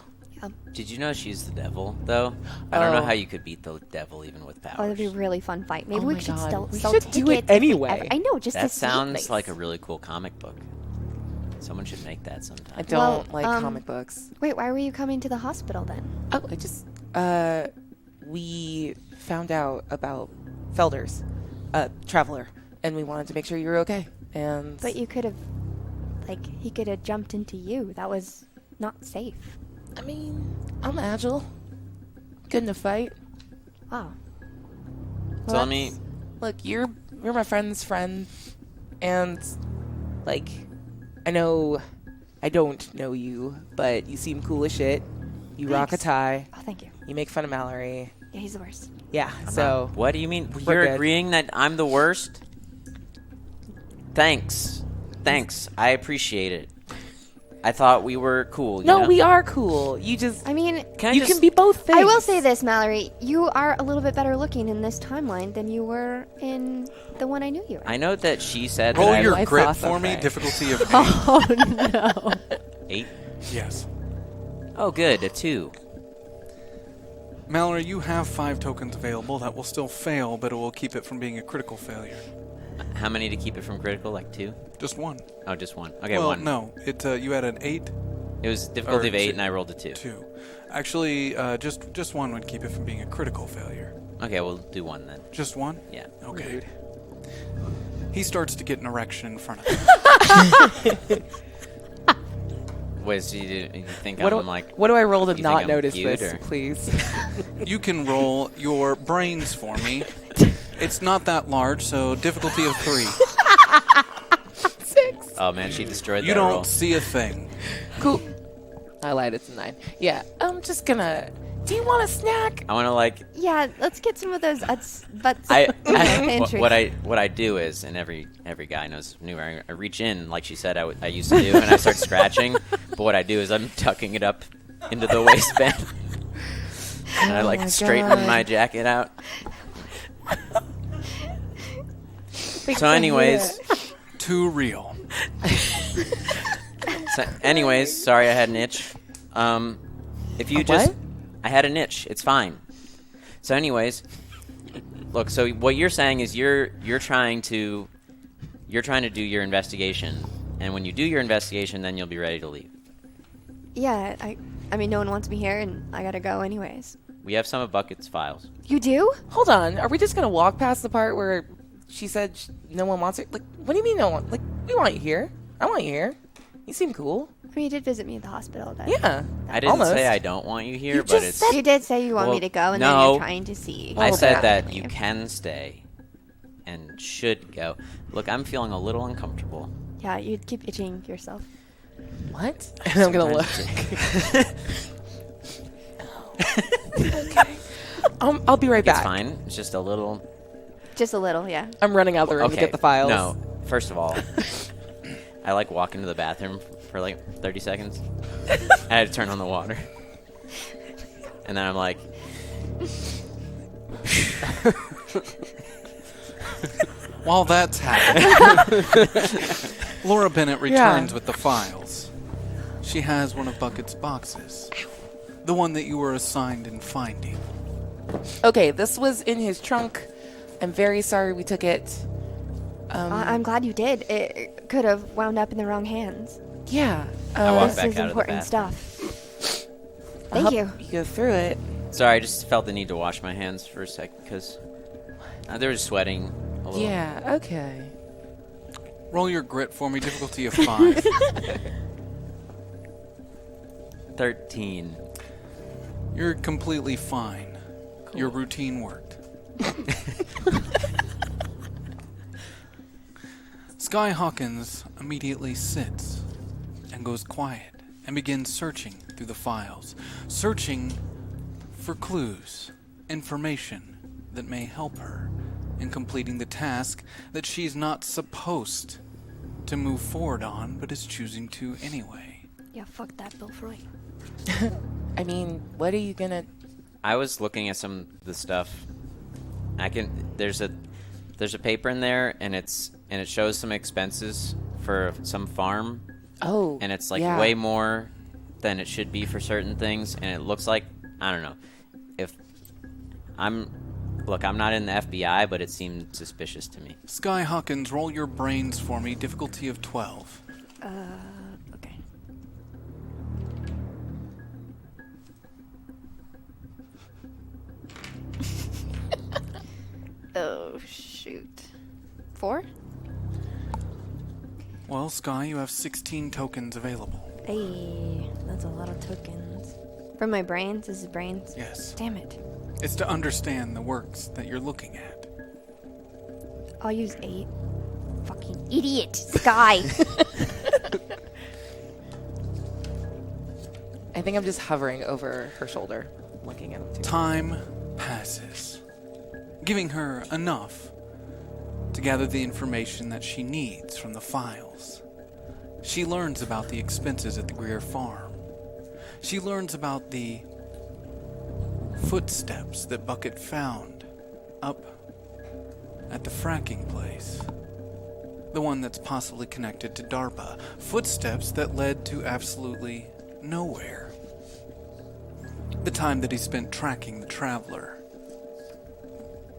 Did you know she's the devil, though? I don't know Oh. how you could beat the devil even with powers. Oh, that'd be a really fun fight. Maybe Oh we my should God. still We sell should do it tickets if we anyway. ever- I know, just to That see sounds this. like a really cool comic book. Someone should make that I sometime. don't Well, like comic books. Wait, why were you coming to the hospital then? Oh, I just, we found out about Felder's, Traveler, and we wanted to make sure you were okay. And But you could have, like, he could have jumped into you. That was not safe. I mean, I'm agile. Good in a fight. Wow. So Well, let me. Look, you're my friend's friend, and like, I know I don't know you, but you seem cool as shit. You rock a Thanks. tie. Oh, thank you. You make fun of Mallory. Yeah, he's the worst. Yeah. I'm So not- what do you mean? we're You're good. agreeing that I'm the worst? Thanks. Thanks. I appreciate it. I thought we were cool. You no, know? we are cool. You just I mean, Can I you just- can be both things. I will say this, Mallory. You are a little bit better looking in this timeline than you were in the one I knew you in. I know that she said Roll that your I grit thought for me. okay. Difficulty of 8. Oh no. 8. Yes. Oh, good. A 2. Mallory, you have 5 tokens available. That will still fail, but it will keep it from being a critical failure. How many to keep it from critical? Like 2? Just 1. Oh, just 1. Okay, well, 1. no. You had an 8, It was difficulty Or of 8, two- and I rolled a 2. 2. Actually, just 1 would keep it from being a critical failure. Okay, we'll do 1 then. Just 1? Yeah. Okay. He starts to get an erection in front of him. Wait, so you think What I'm do, like... what do I roll to you think not I'm notice cute, this, or- please? You can roll your brains for me. It's not that large, so difficulty of 3. 6. Oh, man, she destroyed You that don't roll. see a thing. Cool. I lied. It's a 9. Yeah. I'm just gonna. Do you want a snack? I want to, like... Yeah, let's get some of those butts. What I do is, and every guy knows, I reach in, like she said I used to do, and I start scratching. But what I do is I'm tucking it up into the waistband, and I like my straighten God. my jacket out. Big So, anyways, Too real. sorry I had an itch. If you A just, what? I had an itch. It's fine. So, anyways, look. So what you're saying is you're trying to do your investigation, and when you do your investigation, then you'll be ready to leave. Yeah, I mean, no one wants me here, and I gotta go anyways. We have some of Bucket's files. You do? Hold on. Are we just gonna walk past the part where she said no one wants her? Like, what do you mean no one? Like, we want you here. I want you here. You seem cool. I mean, you did visit me at the hospital. That, Yeah. I didn't Almost. say I don't want you here, You but just it's. said- You did say you want Well, me to go, and then no. you're trying to see. I Hold said on. that you can stay, and should go. Look, I'm feeling a little uncomfortable. Yeah, you'd keep itching yourself. What? And I'm gonna look. Sometimes Okay. I'll be right It's back. fine. It's just a little. Just a little, yeah. I'm running out the room Okay. to get the files. No, first of all, I like walk into the bathroom for like 30 seconds. I had to turn on the water, and then I'm like, While that's happening, Laura Bennett returns Yeah. with the files. She has one of Bucket's boxes. The one that you were assigned in finding. Okay, this was in his trunk. I'm very sorry we took it. I'm glad you did. It could have wound up in the wrong hands. Yeah. I walked This back is out of the important bathroom. stuff. I'll Thank help you. You go through it. sorry, I just felt the need to wash my hands for a sec because they were sweating a little. Yeah. Okay. Roll your grit for me, difficulty of 5. 13. You're completely fine. Your routine worked. Skye Hawkins immediately sits and goes quiet and begins searching through the files, searching for clues, information that may help her in completing the task that she's not supposed to move forward on, but is choosing to anyway. Yeah, fuck that, Bill Freud. I mean, what are you gonna? I was looking at some of the stuff. There's a There's a paper in there, and it shows some expenses for some farm, Oh. and it's like yeah. way more than it should be for certain things, and it looks like, I don't know, I'm not in the FBI, but it seemed suspicious to me. Skye Hawkins, roll your brains for me. Difficulty of 12. Okay. Oh, shoot. 4? Well, Skye, you have 16 tokens available. Hey, that's a lot of tokens. From my brains? This is brains? Yes. Damn it. It's to understand the works that you're looking at. I'll use 8. Fucking idiot, Skye. I think I'm just hovering over her shoulder, looking at him too. Time passes, giving her enough to gather the information that she needs from the files. She learns about the expenses at the Greer farm. She learns about the footsteps that Bucket found up at the fracking place. The one that's possibly connected to DARPA. Footsteps that led to absolutely nowhere. The time that he spent tracking the Traveler.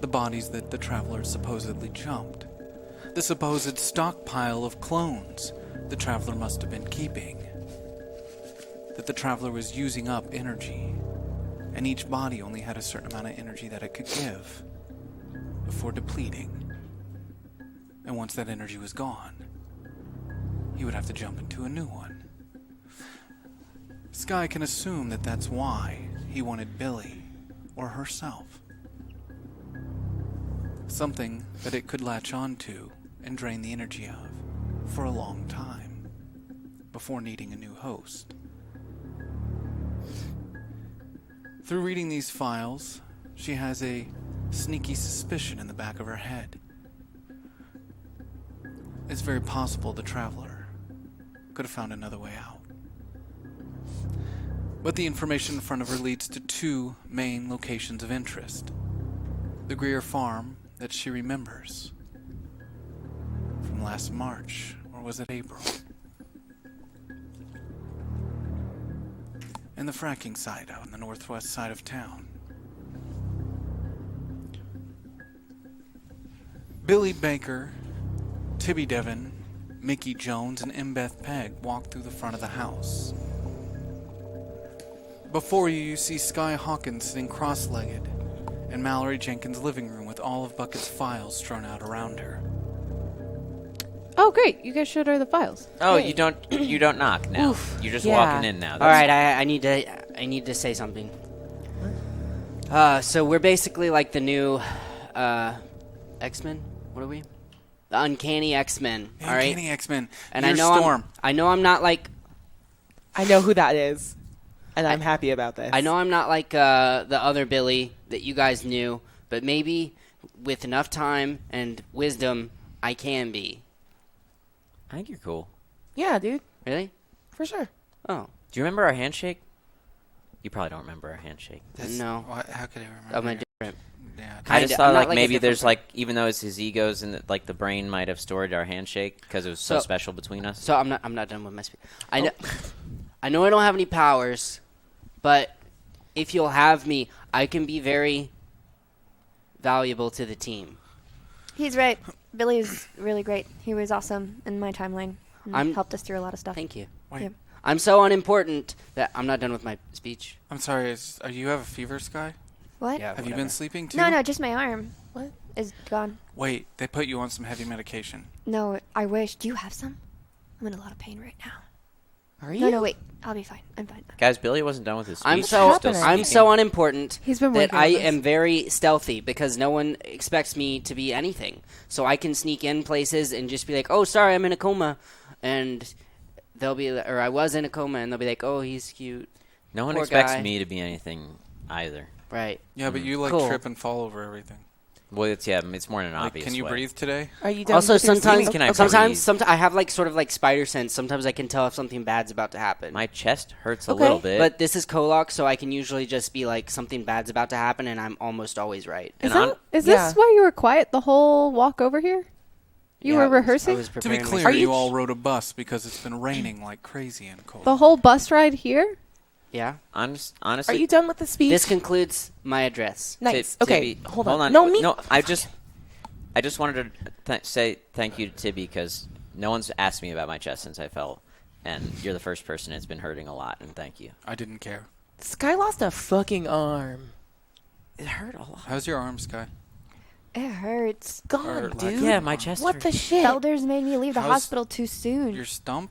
The bodies that the Traveler supposedly jumped. The supposed stockpile of clones the Traveler must have been keeping. That the Traveler was using up energy, and each body only had a certain amount of energy that it could give before depleting. And once that energy was gone, he would have to jump into a new one. Skye can assume that that's why he wanted Billy or herself. Something that it could latch onto and drain the energy of for a long time before needing a new host. Through reading these files, she has a sneaky suspicion in the back of her head. It's very possible the Traveler could have found another way out. But the information in front of her leads to 2 main locations of interest. The Greer farm that she remembers from last March, or was it April? And the fracking site out on the northwest side of town. Billy Baker, Tibby Devon, Mickey Jones, and Mbeth Pegg walk through the front of the house. Before you see Skye Hawkins sitting cross-legged in Mallory Jenkins' living room with all of Bucket's files strewn out around her. Oh, great. You guys showed her the files. Oh, Yay. you don't knock now. Oof, You're just yeah. walking in now. All right, I need to say something. So we're basically like the new X-Men. What are we? The Uncanny X-Men. The all right. Uncanny X-Men. And You're I know Storm. I know I'm not like I know who that is, and I'm happy about this. I know I'm not like the other Billy that you guys knew, but maybe with enough time and wisdom, I can be. I think you're cool. Yeah, dude, Really? for sure. Oh, Do you remember our handshake? You probably don't remember our handshake. no. How could I remember? I'm a different. Yeah, I just Kinda. thought I'm not like like a maybe different there's person. like, even though it's his egos and like the brain might have stored our handshake because it was so So- special between us. So I'm not done with my speech. I know I don't have any powers, but if you'll have me, I can be very valuable to the team. He's right. Billy's really great. He was awesome in my timeline. And helped us through a lot of stuff. Thank you. Wait. Yep. I'm so unimportant that I'm not done with my speech. I'm sorry. You have a fever, Skye? What? Yeah. Have you whatever. been sleeping too? No, just my arm. What? Is gone. Wait, they put you on some heavy medication. No, I wish. Do you have some? I'm in a lot of pain right now. Are you? No, wait. I'll be fine. I'm fine. Guys, Billy wasn't done with his speech. I'm He's so still I'm speaking. so unimportant He's been that working on I this. am very stealthy because no one expects me to be anything. So I can sneak in places and just be like, "Oh, sorry, I'm in a coma," and they'll be, or I was in a coma, and they'll be like, "Oh, he's cute." No one Poor expects guy. me to be anything either. Right. Yeah, but you like Cool. trip and fall over everything. Well, it's more in an Like, obvious can you way. breathe today? Are you done? Also, with your sometimes, sleep? Can I sometimes, breathe? I have like sort of like spider sense. Sometimes I can tell if something bad's about to happen. My chest hurts a Okay. little bit. But this is KOllOK, so I can usually just be like, something bad's about to happen, and I'm almost always right. and Is Yeah. this why you were quiet the whole walk over here? You Yeah, were I was rehearsing? To be preparing clear, myself. you all rode a bus because it's been raining like crazy in Kolok. The whole bus ride here? Yeah. honestly, Are you done with the speech? This concludes my address. Nice. Ti- Okay, Tibby, hold on. No, me. No, I just wanted to say thank you to Tibby because no one's asked me about my chest since I fell, and you're the first person it's been hurting a lot, and thank you. I didn't care. Skye lost a fucking arm. It hurt a lot. How's your arm, Skye? It hurts. God, Or lack dude. of Yeah, my chest What hurts. the shit? Elders made me leave the How's hospital too soon. Your stump?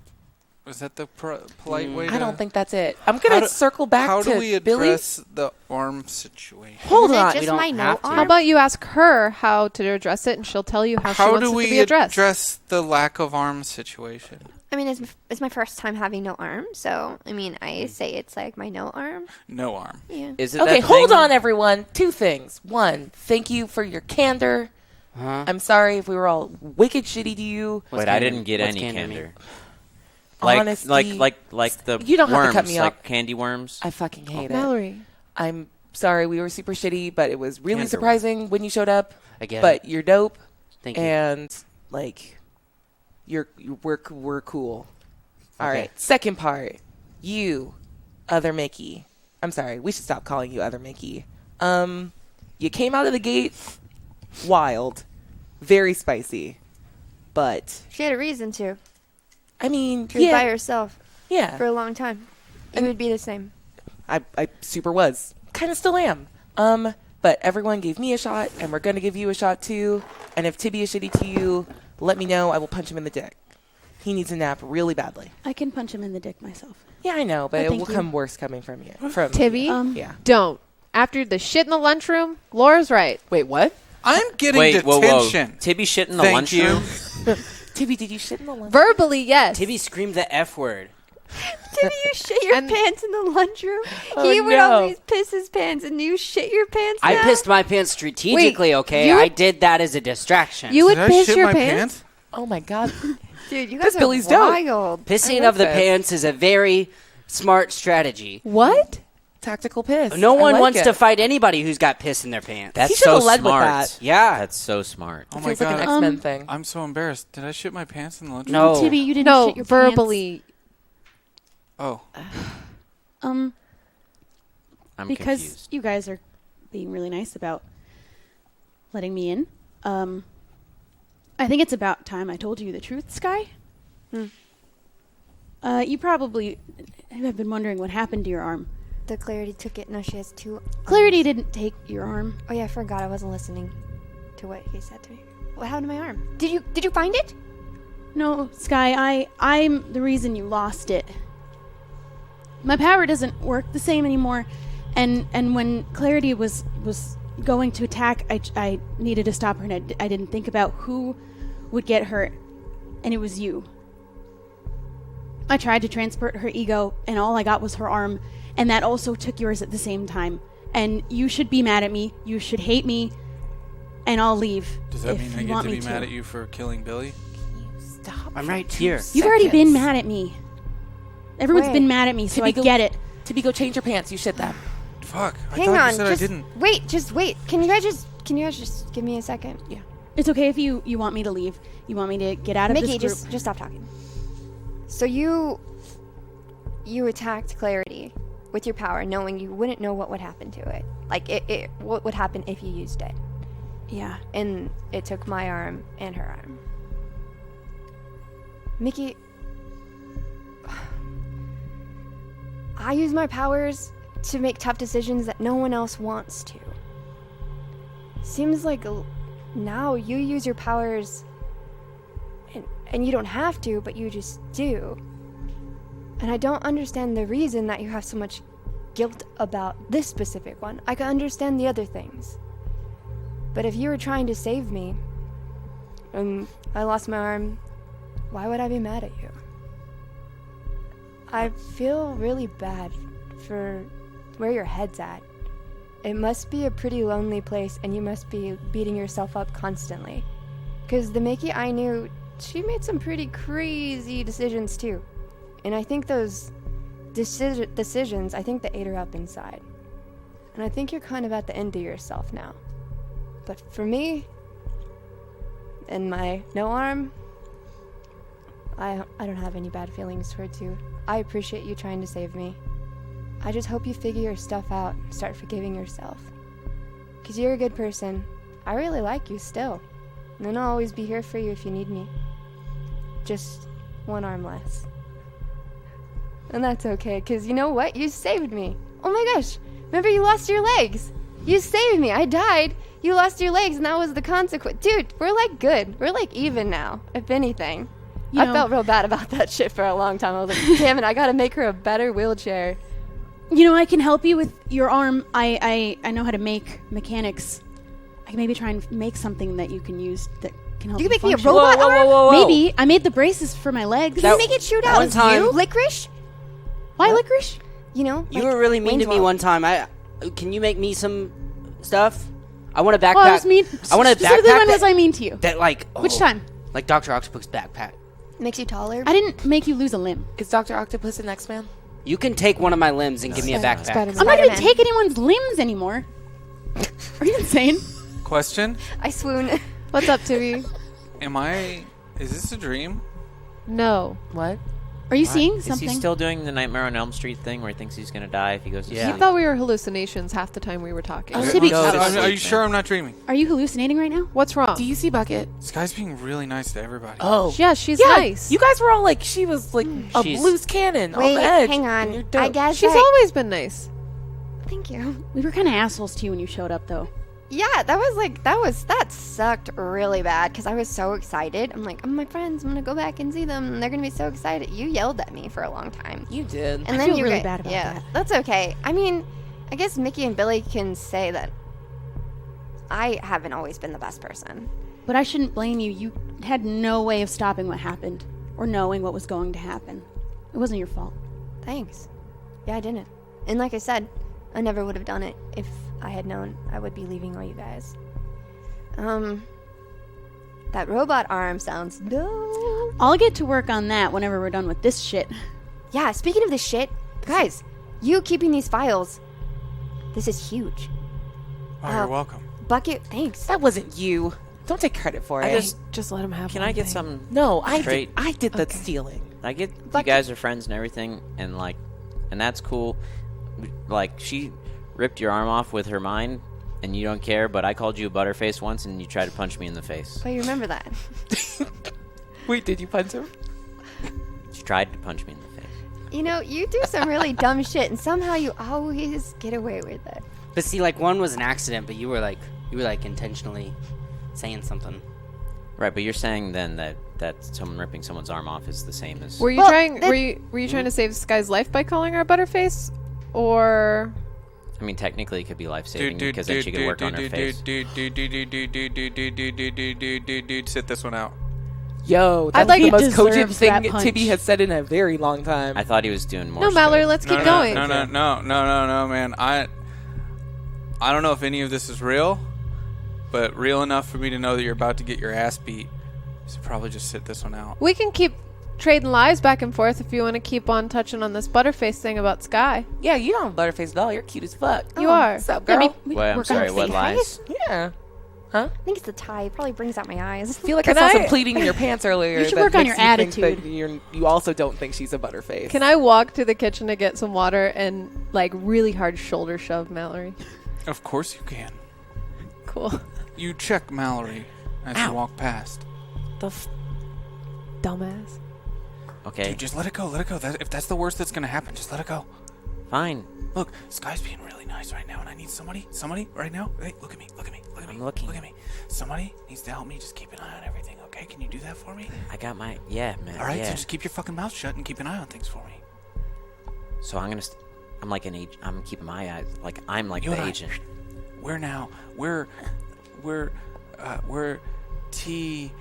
Was that the polite way to... I don't think that's it. I'm gonna circle back How to do we Billy. address the arm situation? Hold Isn't it on. just We don't my no have to. arm? How about you ask her how to address it, and she'll tell you how she How wants do it to we be addressed. address the lack of arm situation? I mean, it's my first time having no arm, so I mean, I say it's like my no arm. No arm. Yeah. Is it Okay, that hold thing- on, everyone. Two things. One, thank you for your candor. Huh? I'm sorry if we were all wicked shitty to you. What's Wait, I candor- didn't get what's any candor candor. mean? Honesty. Like the You don't have to worms, cut me like up. candy worms. I fucking hate it. Mallory. I'm sorry we were super shitty, but it was really Candor. surprising when you showed up. I get But it. you're dope, Thank you. and like, we're cool. All Okay. right. Second part, you, other Mickey. I'm sorry. We should stop calling you other Mickey. You came out of the gate wild, very spicy, but She had a reason to. I mean, She was by yeah, herself yeah. for a long time. You would be the same. I super was. Kind of still am. But everyone gave me a shot, and we're going to give you a shot too. And if Tibby is shitty to you, let me know. I will punch him in the dick. He needs a nap really badly. I can punch him in the dick myself. Yeah, I know, but Oh, it thank will you. come worse coming from you. From Tibby, Yeah. don't. After the shit in the lunchroom, Laura's right. Wait, what? I'm getting Wait, whoa, detention. whoa. Tibby shit in the Thank lunchroom? you. Tibby, did you shit in the lunch? Verbally, yes. Tibby screamed the F word. Did you shit your And- pants in the lunchroom? Oh, He would no. always piss his pants, and you shit your pants. I now? pissed my pants strategically, okay? you I would- did that as a distraction. You would Did I piss shit your my pants? Oh my god. Dude, you This guys are Billy's dope. wild. Pissing I of the like this. pants is a very smart strategy. What? Tactical piss. No I one like wants it. to fight anybody who's got piss in their pants. That's He should've so led with smart. that. Yeah. That's so smart. Oh my Feels like an god. X-Men thing. I'm so embarrassed. Did I shit my pants in the lunchroom? No. Tibby, you didn't No, shit your verbally. Oh. pants. I'm Because confused. you guys are being really nice about letting me in. I think it's about time I told you the truth, Skye. You probably have been wondering what happened to your arm. The Clarity took it. Now she has two. Clarity didn't take your arm. Oh yeah, I forgot. I wasn't listening to what he said to me. What happened to my arm? Did you find it? No, Skye, I'm the reason you lost it. My power doesn't work the same anymore, and when Clarity was going to attack, I needed to stop her, and I didn't think about who would get hurt, and it was you. I tried to transport her ego, and all I got was her arm, and that also took yours at the same time. And you should be mad at me. You should hate me, and I'll leave. Does that if mean I you get want to me be mad at you for killing Billy? Stop. I'm right here. You've already been mad at me. Everyone's Wait. been mad at me, so I get it. Tibby, go change your pants. You shit them. Fuck. I Hang thought on. you said just I didn't. wait. Just wait. Can you guys just give me a second? Yeah. It's okay if you want me to leave. You want me to get out of Mickey, this group. just stop talking. So you attacked Clarity with your power, knowing you wouldn't know what would happen to it. Like what would happen if you used it? Yeah. And it took my arm and her arm. Mickey, I use my powers to make tough decisions that no one else wants to. Seems like now you use your powers and you don't have to, but you just do. And I don't understand the reason that you have so much guilt about this specific one. I can understand the other things. But if you were trying to save me, and I lost my arm, why would I be mad at you? I feel really bad for where your head's at. it must be a pretty lonely place, and you must be beating yourself up constantly. Because the Mickey I knew, she made some pretty crazy decisions too. And I think those decisions, I think they ate her up inside. And I think you're kind of at the end of yourself now. But for me, and my no arm, I don't have any bad feelings towards you. I appreciate you trying to save me. I just hope you figure your stuff out and start forgiving yourself. Because you're a good person. I really like you still. And I'll always be here for you if you need me. Just one arm less. And that's okay, because you know what? You saved me. Oh my gosh. Remember you lost your legs? You saved me. I died. You lost your legs, and that was the consequence. Dude, we're like good. We're like even now, if anything. You I know- felt real bad about that shit for a long time. I was like, damn it, I gotta make her a better wheelchair. You know, I can help you with your arm. I know how to make mechanics. I can maybe try and make something that you can use that can help You can make me a function. robot arm? Maybe. I made the braces for my legs. Can you make it shoot out? one time- You? Licorice? Why licorice? You know? You like were really mean to me Wayne's one time. Can you make me some stuff? I want a backpack. Oh, I was mean. I want a Specifically, backpack when was that, I mean to you? that like Which oh, time? like Dr. Octopus backpack. World. Makes you taller? I didn't make you lose a limb. Is Dr. Octopus an X-Man? You can take one of my limbs and give me a backpack. Spider-Man. I'm not going to Spider-Man. take anyone's limbs anymore. Are you insane? Question: I swoon. What's up, Tibby? Is this a dream? No. What? Are you What? seeing Is something? he still doing the Nightmare on Elm Street thing where he thinks he's gonna die if he goes to Yeah. He thought we were hallucinations half the time we were talking. Oh, sleep? Tibby, Go to Are sleep, you sure man. I'm not dreaming? Are you hallucinating right now? What's wrong? Do you see Bucket? This guy's being really nice to everybody. Oh. Yeah, she's Yeah, nice. you guys were all like, she was like a She's- loose cannon on Wait, the edge. hang and you're on. dope. I guess She's always been nice. Thank you. We were kind of assholes to you when you showed up, though. Yeah, that sucked really bad because I was so excited. I'm like, my friends, I'm gonna go back and see them, and they're gonna be so excited. You yelled at me for a long time, You did. and I then feel you really got- bad about yeah, that. that's okay. I mean, I guess Mickey and Billy can say that I haven't always been the best person. But I shouldn't blame you. You had no way of stopping what happened or knowing what was going to happen. It wasn't your fault. Thanks. Yeah, I didn't. And like I said, I never would have done it if I had known I would be leaving all you guys. That robot arm sounds dope. I'll get to work on that whenever we're done with this shit. Yeah, speaking of this shit, guys, you keeping these files, this is huge. Oh, you're welcome. Bucket, thanks. That wasn't you. Don't take credit for I it. just let him have can I get some? no, I Straight. did the stealing. I get you Bucket. guys are friends and everything, and that's cool. Like she ripped your arm off with her mind, and you don't care. But I called you a butterface once, and you tried to punch me in the face. Oh, you remember that? Wait, did you punch him? She tried to punch me in the face. You know, you do some really dumb shit, and somehow you always get away with it. But see, like one was an accident, but you were like intentionally saying something. Right, but you're saying then that someone ripping someone's arm off is the same as. Were you Well, trying? that- Were you trying to save Skye's life by calling her a butterface, or? I mean, technically, it could be life saving because then she could work on her face. Dude, sit this one out. Yo, I'd that's like- the It most cogent deserves thing that punch. Tibby has said in a very long time. I thought he was doing more. No, Mallory, let's keep going. No, man. I don't know if any of this is real, but real enough for me to know that you're about to get your ass beat. So probably just sit this one out. We can keep trading lies back and forth if you want to keep on touching on this butterface thing about Skye. Yeah, you don't have Butterface at all. You're cute as fuck. You are. What's up, Yeah, girl? we Wait, I'm work on sorry. our What face. lies? Yeah. Huh? I think it's the tie. It probably brings out my eyes. I feel like Can I saw I- some pleating in your pants earlier. You should that work on makes your you think attitude. that you also don't think she's a Butterface. Can I walk to the kitchen to get some water and like really hard shoulder shove Mallory? Of course you can. Cool. You check Mallory as Ow. you walk past. Dumbass. Okay, Dude, just let it go. Let it go. If that's the worst that's gonna happen, just let it go. fine. Look, Skye's being really nice right now, and I need somebody right now. Hey, look at me. I'm looking. Look at me. Somebody needs to help me. Just keep an eye on everything, okay? Can you do that for me? I got man. All right, yeah. so just keep your fucking mouth shut and keep an eye on things for me. So I'm gonna. I'm like an agent. I'm keeping my eyes. Like I'm like You the and I- agent. We're TMI.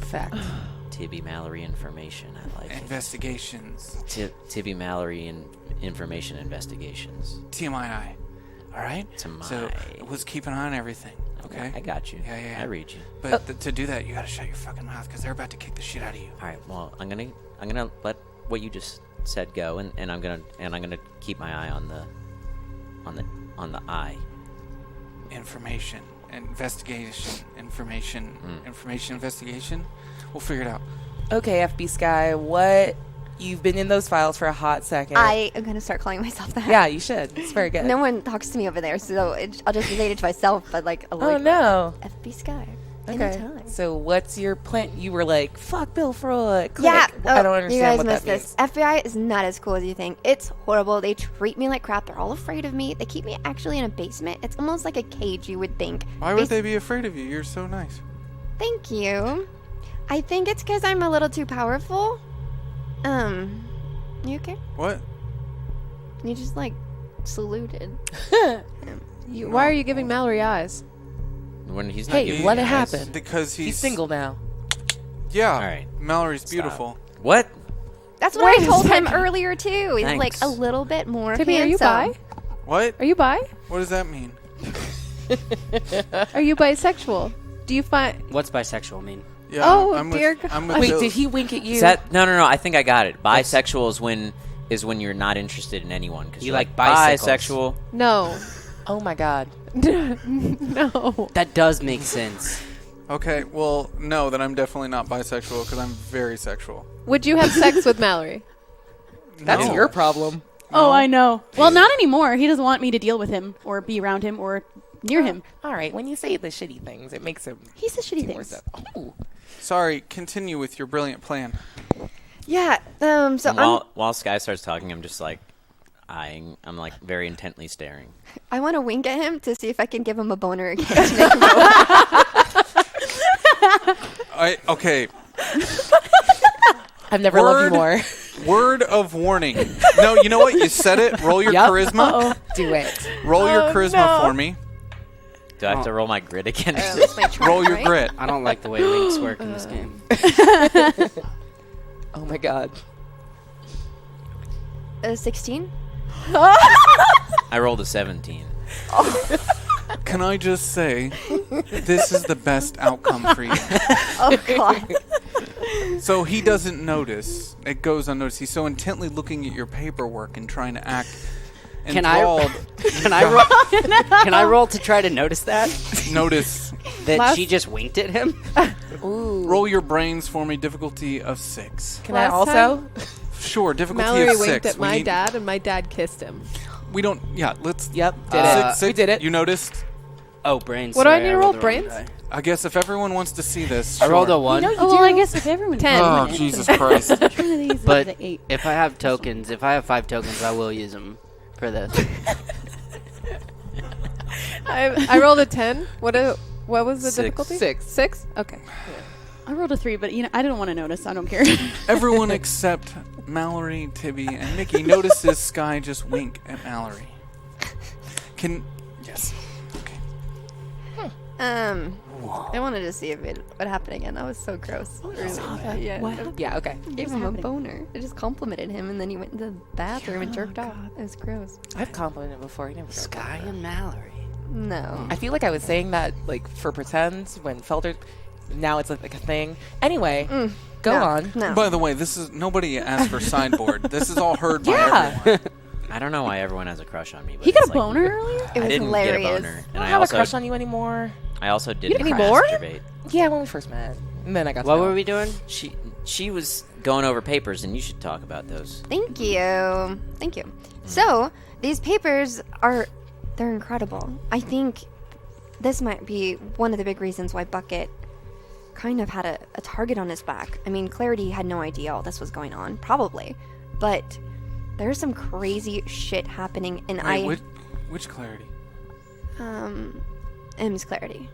Fact. Tibby Mallory information. I like Investigations. it. Tibby Mallory information investigations. TMII. All right? So TMI. let's keep an eye on everything, okay? I got you. Yeah. I read you. But to do that, you gotta shut your fucking mouth because they're about to kick the shit out of you. All right. Well, I'm gonna let what you just said go, and I'm gonna keep my eye on the eye. Information, investigation, information, investigation. We'll figure it out. Okay, FB Skye, what? You've been in those files for a hot second. I am gonna start calling myself that. Yeah, you should. It's very good. No one talks to me over there, so I'll just relate it to myself. But like, Oh no. FB Skye. Okay. Anytime. So what's your plan? You were like, "Fuck Bill Freud." Click. Yeah, I don't you understand guys what missed that means. this. FBI is not as cool as you think. It's horrible. They treat me like crap. They're all afraid of me. They keep me actually in a basement. It's almost like a cage, you would think. Why would they be afraid of you? You're so nice. Thank you. I think it's because I'm a little too powerful. You okay? What? You just like saluted. Why are you giving Mallory eyes? When he's not Hey, giving let you it eyes. happen. Because He's single now. Yeah. All right. Mallory's Stop. beautiful. What? That's what I told him earlier too. He's like Thanks. a little bit more Tibby, are you handsome. bi? What? Are you bi? What does that mean? Are you bisexual? Do you find... What's bisexual mean? Yeah, Oh, I'm dear with, I'm with Wait, Bill. did he wink at you? Is that no? I think I got it. Bisexual is when you're not interested in anyone because You you're like bisexual. No. Oh my god. No. That does make sense. Okay, well, no, then I'm definitely not bisexual because I'm very sexual. Would you have sex with Mallory? That's No. your problem. Oh, I know. Well, not anymore. He doesn't want me to deal with him or be around him or near him. All right, when you say the shitty things, it makes him He says shitty do more things. stuff. Oh. Sorry, continue with your brilliant plan. Yeah. So And while Skye starts talking, I'm just like eyeing. I'm like very intently staring. I want to wink at him to see if I can give him a boner again. To make him go. Okay, I've never loved you Word. more. word of warning. No, you know what? You said it. Roll your Yup. charisma. Do it. Roll your charisma for me. Do I have to roll my grit again? That's my turn, Roll your right? grit. I don't like the way links work in this game. Oh my god. 16. I rolled a 17. Can I just say, this is the best outcome for you. Oh god. So he doesn't notice. It goes unnoticed. He's so intently looking at your paperwork and trying to act Can I- enthralled. Can I roll? Can I roll to try to notice that Notice. that she just winked at him? Ooh. Roll your brains for me. Difficulty of 6. Can I Last also? Sure. Difficulty Mallory of 6. winked at We my need- dad, and my dad kissed him. We don't. Yeah. Let's. Yep. Did it. Six, We did it. You noticed. Oh, brains. What do I sorry, need to roll? rolled the wrong Brains? die. I guess if everyone wants to see this, I rolled sure. a 1. Oh, well, I guess if everyone 10. Oh, Jesus Christ. Which one of these is But the 8? if I have tokens, if I have 5 tokens, I will use them for this. I rolled a 10. What was the 6. difficulty? 6. 6? Okay. I rolled a 3, but I didn't want to notice. I don't care. Everyone except Mallory, Tibby, and Nikki notices Skye just wink at Mallory. Yes. Okay. I wanted to see if it would happen again. That was so gross. Really. Yeah. What? Yeah, okay. I gave him a boner. I just complimented him, and then he went into the bathroom and jerked off. It was gross. I've complimented before. You never got Skye that. and Mallory. No. I feel like I was saying that like for pretend when Felder. Now it's like a thing. Anyway, go No. on. No. By the way, this is nobody asked for sideboard. This is all heard by Yeah. everyone. I don't know why everyone has a crush on me. But He got it's a like- boner earlier? It I was didn't hilarious. get a boner, I and don't I have also a crush on you anymore. didn't any more? masturbate. Yeah, when we first met, and then I got. What to know. were we doing? She was going over papers, and you should talk about those. Thank you. Thank you. So, these papers they're incredible. I think this might be one of the big reasons why Bucket kind of had a target on his back. I mean, Clarity had no idea all this was going on, probably. But there's some crazy shit happening, and Wait, which Clarity? M's Clarity.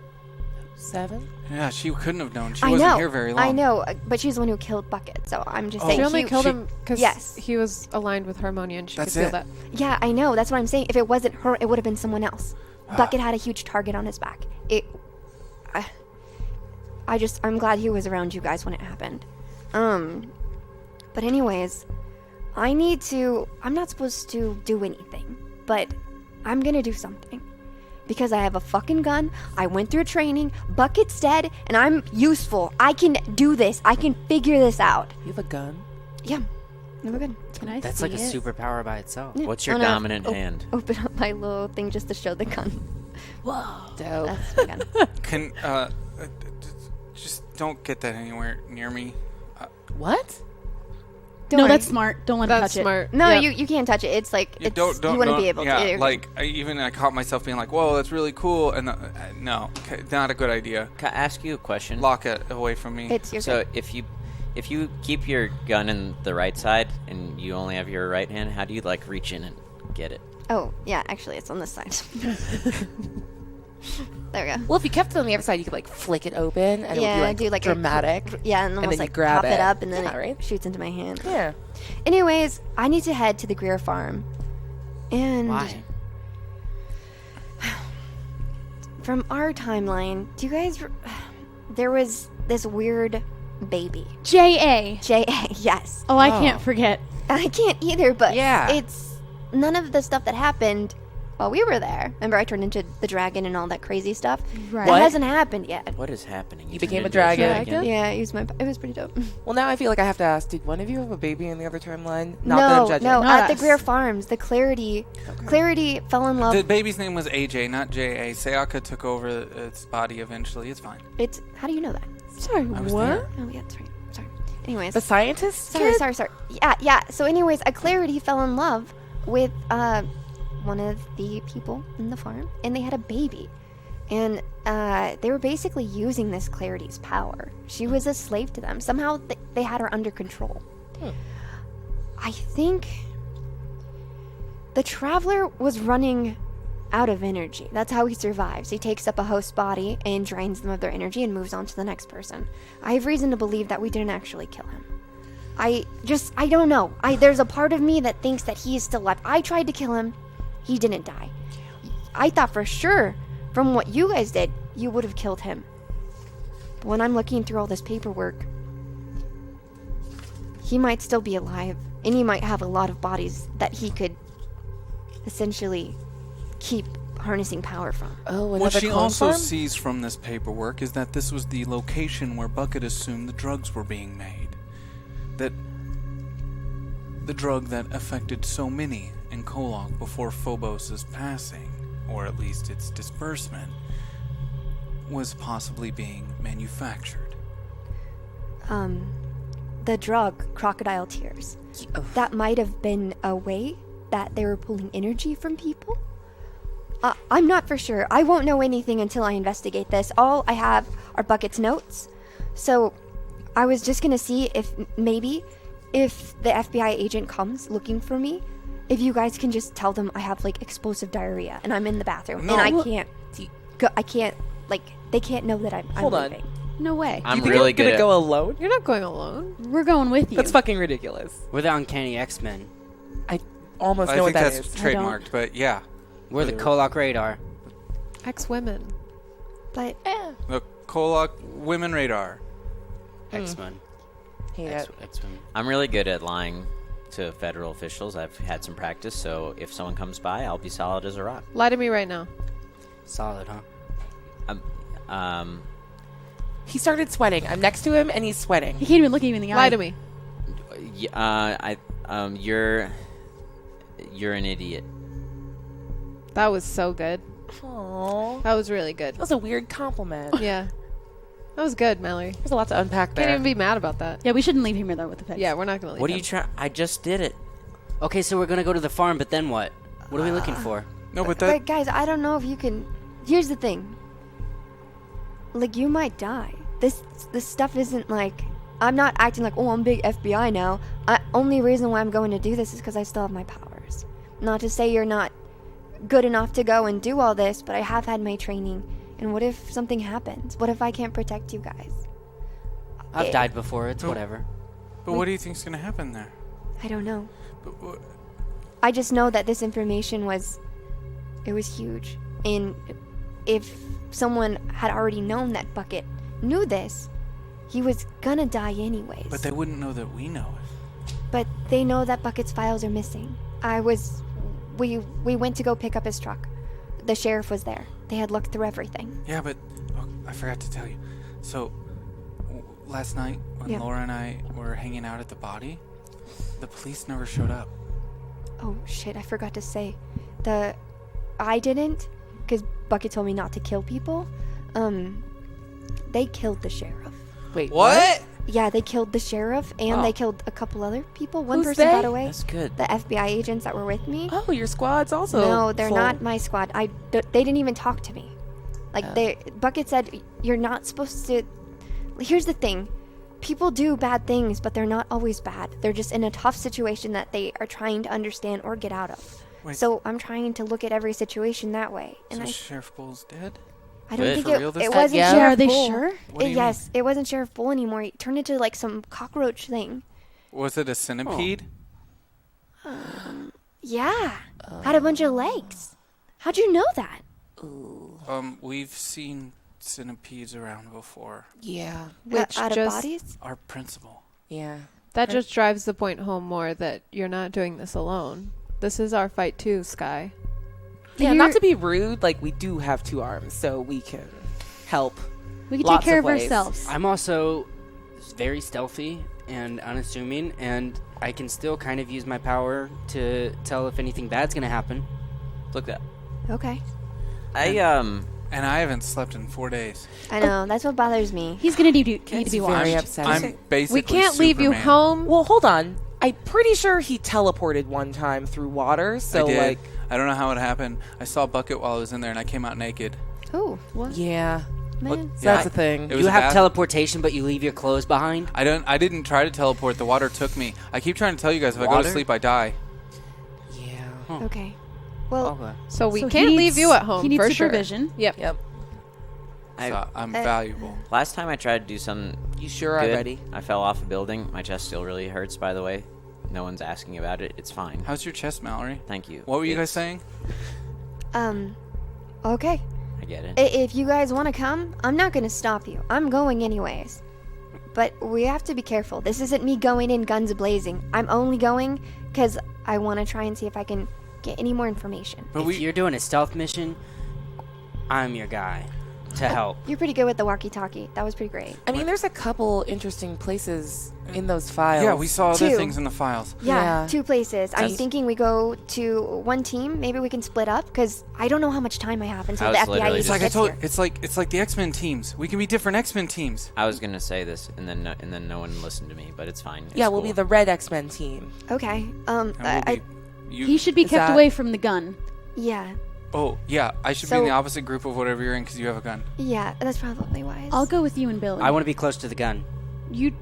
7? Yeah, she couldn't have known. She I wasn't know. here very long. I know, but she's the one who killed Bucket, so I'm just saying. She only he- killed him because Yes. he was aligned with Harmonia, and she That's could feel it. that. Yeah, I know. That's what I'm saying. If it wasn't her, it would have been someone else. Bucket had a huge target on his back. I'm glad he was around you guys when it happened. But anyways, I'm not supposed to do anything, but I'm gonna do something. Because I have a fucking gun, I went through training, Bucket's dead, and I'm useful. I can do this. I can figure this out. You have a gun? Yeah, we're good. Can I That's see like a it? superpower by itself. Yeah. What's your I'm gonna dominant hand? Open up my little thing just to show the gun. Dope. That's my gun. Can just don't get that anywhere near me. What? Don't No, worry. that's smart. Don't let him That's touch smart. No, Yep. you can't touch it. It's like, You you wouldn't be able yeah, to. like I caught myself being like, "Whoa, that's really cool," and no, not a good idea. Can I ask you a question? Lock it away from me. It's your So gun. if you keep your gun in the right side and you only have your right hand, how do you like reach in and get it? Oh, yeah, actually, it's on this side. There we go. Well, if you kept it on the other side, you could like flick it open and it Yeah, would be like do like dramatic. and almost then you like grab pop it it. up, and then Yeah, it right? shoots into my hand. Yeah. Anyways, I need to head to the Greer farm. And Why? from our timeline, do you guys there was this weird baby. J.A. J.A. Yes. Oh, I can't forget. I can't either, but Yeah. it's none of the stuff that happened while we were there. Remember I turned into the dragon and all that crazy stuff? Right. That What? hasn't happened yet. What is happening? You turned became a into dragon? Yeah, it was pretty dope. Well, now I feel like I have to ask, did one of you have a baby in the other timeline? Not that I'm No, judging. no, Not at the us. Greer Farms, the Clarity fell in love. The baby's name was AJ, not JA. Sayaka took over its body eventually. It's fine. It's how do you know that? Sorry, I was what? there. Oh yeah, that's right. Sorry. Anyways, The scientist? sorry. Yeah. So anyways, a Clarity fell in love with one of the people in the farm, and they had a baby. And they were basically using this Clarity's power. She was a slave to them. Somehow they had her under control. I think the Traveler was running out of energy. That's how he survives. He takes up a host body and drains them of their energy and moves on to the next person. I have reason to believe that we didn't actually kill him. I don't know. There's a part of me that thinks that he is still alive. I tried to kill him. He didn't die. I thought for sure, from what you guys did, you would have killed him. But when I'm looking through all this paperwork, he might still be alive, and he might have a lot of bodies that he could essentially keep harnessing power from. Oh, What another she clone also farm? sees from this paperwork is that this was the location where Bucket assumed the drugs were being made. That the drug that affected so many in KOllOK before Phobos' passing, or at least its disbursement, was possibly being manufactured. The drug, crocodile tears. That might have been a way that they were pulling energy from people. I'm not for sure. I won't know anything until I investigate this. All I have are Bucket's notes. So I was just gonna see if maybe if the FBI agent comes looking for me, if you guys can just tell them I have like explosive diarrhea and I'm in the bathroom No. and I can't like they can't know that I'm Hold on. leaving. No way. I'm You think really I'm good gonna at go alone? You're not going alone. We're going with you. That's fucking ridiculous. We're the Uncanny X-Men. I almost I know think what that that's is. trademarked, but yeah. We're the KOllOK radar. Ex-women. But The KOllOK Women Radar. X-Men. Hate it. X-Men. I'm really good at lying to federal officials. I've had some practice, so if someone comes by, I'll be solid as a rock. Lie to me right now. Solid, huh? He started sweating. I'm next to him and he's sweating. He can't even look you in the eye. Lie to me. You're an idiot. That was so good. Aww. That was really good. That was a weird compliment. Yeah. That was good, Mallory. There's a lot to unpack there. Can't even be mad about that. Yeah, we shouldn't leave him here though with the pigs. Yeah, we're not gonna leave. What are him. you trying? I just did it. Okay, so we're gonna go to the farm, but then what? What are we looking for? No, but But guys, I don't know if you can. Here's the thing. Like, you might die. This stuff isn't like. I'm not acting like, oh, I'm big FBI now. Only reason why I'm going to do this is because I still have my powers. Not to say you're not good enough to go and do all this, but I have had my training. And what if something happens? What if I can't protect you guys? I've died before. It's whatever. But what do you think's gonna happen there? I don't know. But what- I just know that this information was huge. And if someone had already known that Bucket knew this, He was gonna die anyways. But they wouldn't know that we know it. But they know that Bucket's files are missing. We went to go pick up his truck. The sheriff was there. They had looked through everything. Yeah, but I forgot to tell you. So, last night when Yeah. Laura and I were hanging out at the body, the police never showed up. Oh shit, I forgot to say. I didn't, because Bucket told me not to kill people. They killed the sheriff. Wait, What? Yeah, they killed the sheriff, and Oh. they killed a couple other people. One Who's person they? got away. That's good. The FBI agents that were with me. Oh, your squad's also. No, they're full. not my squad. They didn't even talk to me. Like, Bucket said, you're not supposed to... Here's the thing. People do bad things, but they're not always bad. They're just in a tough situation that they are trying to understand or get out of. Wait. So I'm trying to look at every situation that way. And So I Sheriff Bull's dead? don't Good. think For real this it time? wasn't Yeah. Sheriff Are they Bull. sure? What do you Yes, it wasn't Sheriff Bull anymore. It turned into like some cockroach thing. Was it a centipede? Yeah, had a bunch of legs. How'd you know that? We've seen centipedes around before. Yeah. Which Out of just bodies? Our principal. Yeah. that just drives the point home more that you're not doing this alone. This is our fight too, Skye. Yeah, You're- not to be rude, like, we do have 2 arms, so we can help. We can Lots take care of of ways. ourselves. I'm also very stealthy and unassuming, and I can still kind of use my power to tell if anything bad's gonna happen. Look that. Okay. And I haven't slept in 4 days. I know, that's what bothers me. He's gonna need to be Very washed. upsetting. I'm basically We can't leave you Superman. home. Well, hold on. I'm pretty sure he teleported one time through water, so I did. like, I don't know how it happened. I saw a bucket while I was in there, and I came out naked. Oh, what? yeah, Man. so that's a thing. It was You a have bath- teleportation, but you leave your clothes behind? I didn't try to teleport. The water took me. I keep trying to tell you guys, if I go to Water? sleep, I die. Yeah. Okay. Well, Okay. So we So he can't leave needs- you at home He needs for supervision. sure. Yep. Yep. So I'm valuable. Last time I tried to do something You sure good, are ready? I fell off a building. My chest still really hurts, by the way. No one's asking about it. It's fine. How's your chest, Mallory? Thank you. What were you guys It's- saying? okay. I get it. If you guys want to come, I'm not going to stop you. I'm going anyways. But we have to be careful. This isn't me going in guns blazing. I'm only going because I want to try and see if I can get any more information. But If you're doing a stealth mission, I'm your guy to help. You're pretty good with the walkie-talkie. That was pretty great. I mean, there's a couple interesting places in those files. Yeah, we saw other Two. things in the files. Yeah, Yeah. 2 places. I'm That's- thinking we go to one team. Maybe we can split up because I don't know how much time I have until I the was FBI literally agent It's like I gets told. here. It's like the X-Men teams. We can be different X-Men teams. I was gonna say this, and then no one listened to me, but it's fine. It's Yeah, we'll be cool. the Red X-Men team. Okay. And we'll be, you, He should be Is kept that- away from the gun. yeah. Oh yeah, I should be in So- the opposite group of whatever you're in because you have a gun. Yeah, that's probably wise. I'll go with you and Billy. I want to be close to the gun.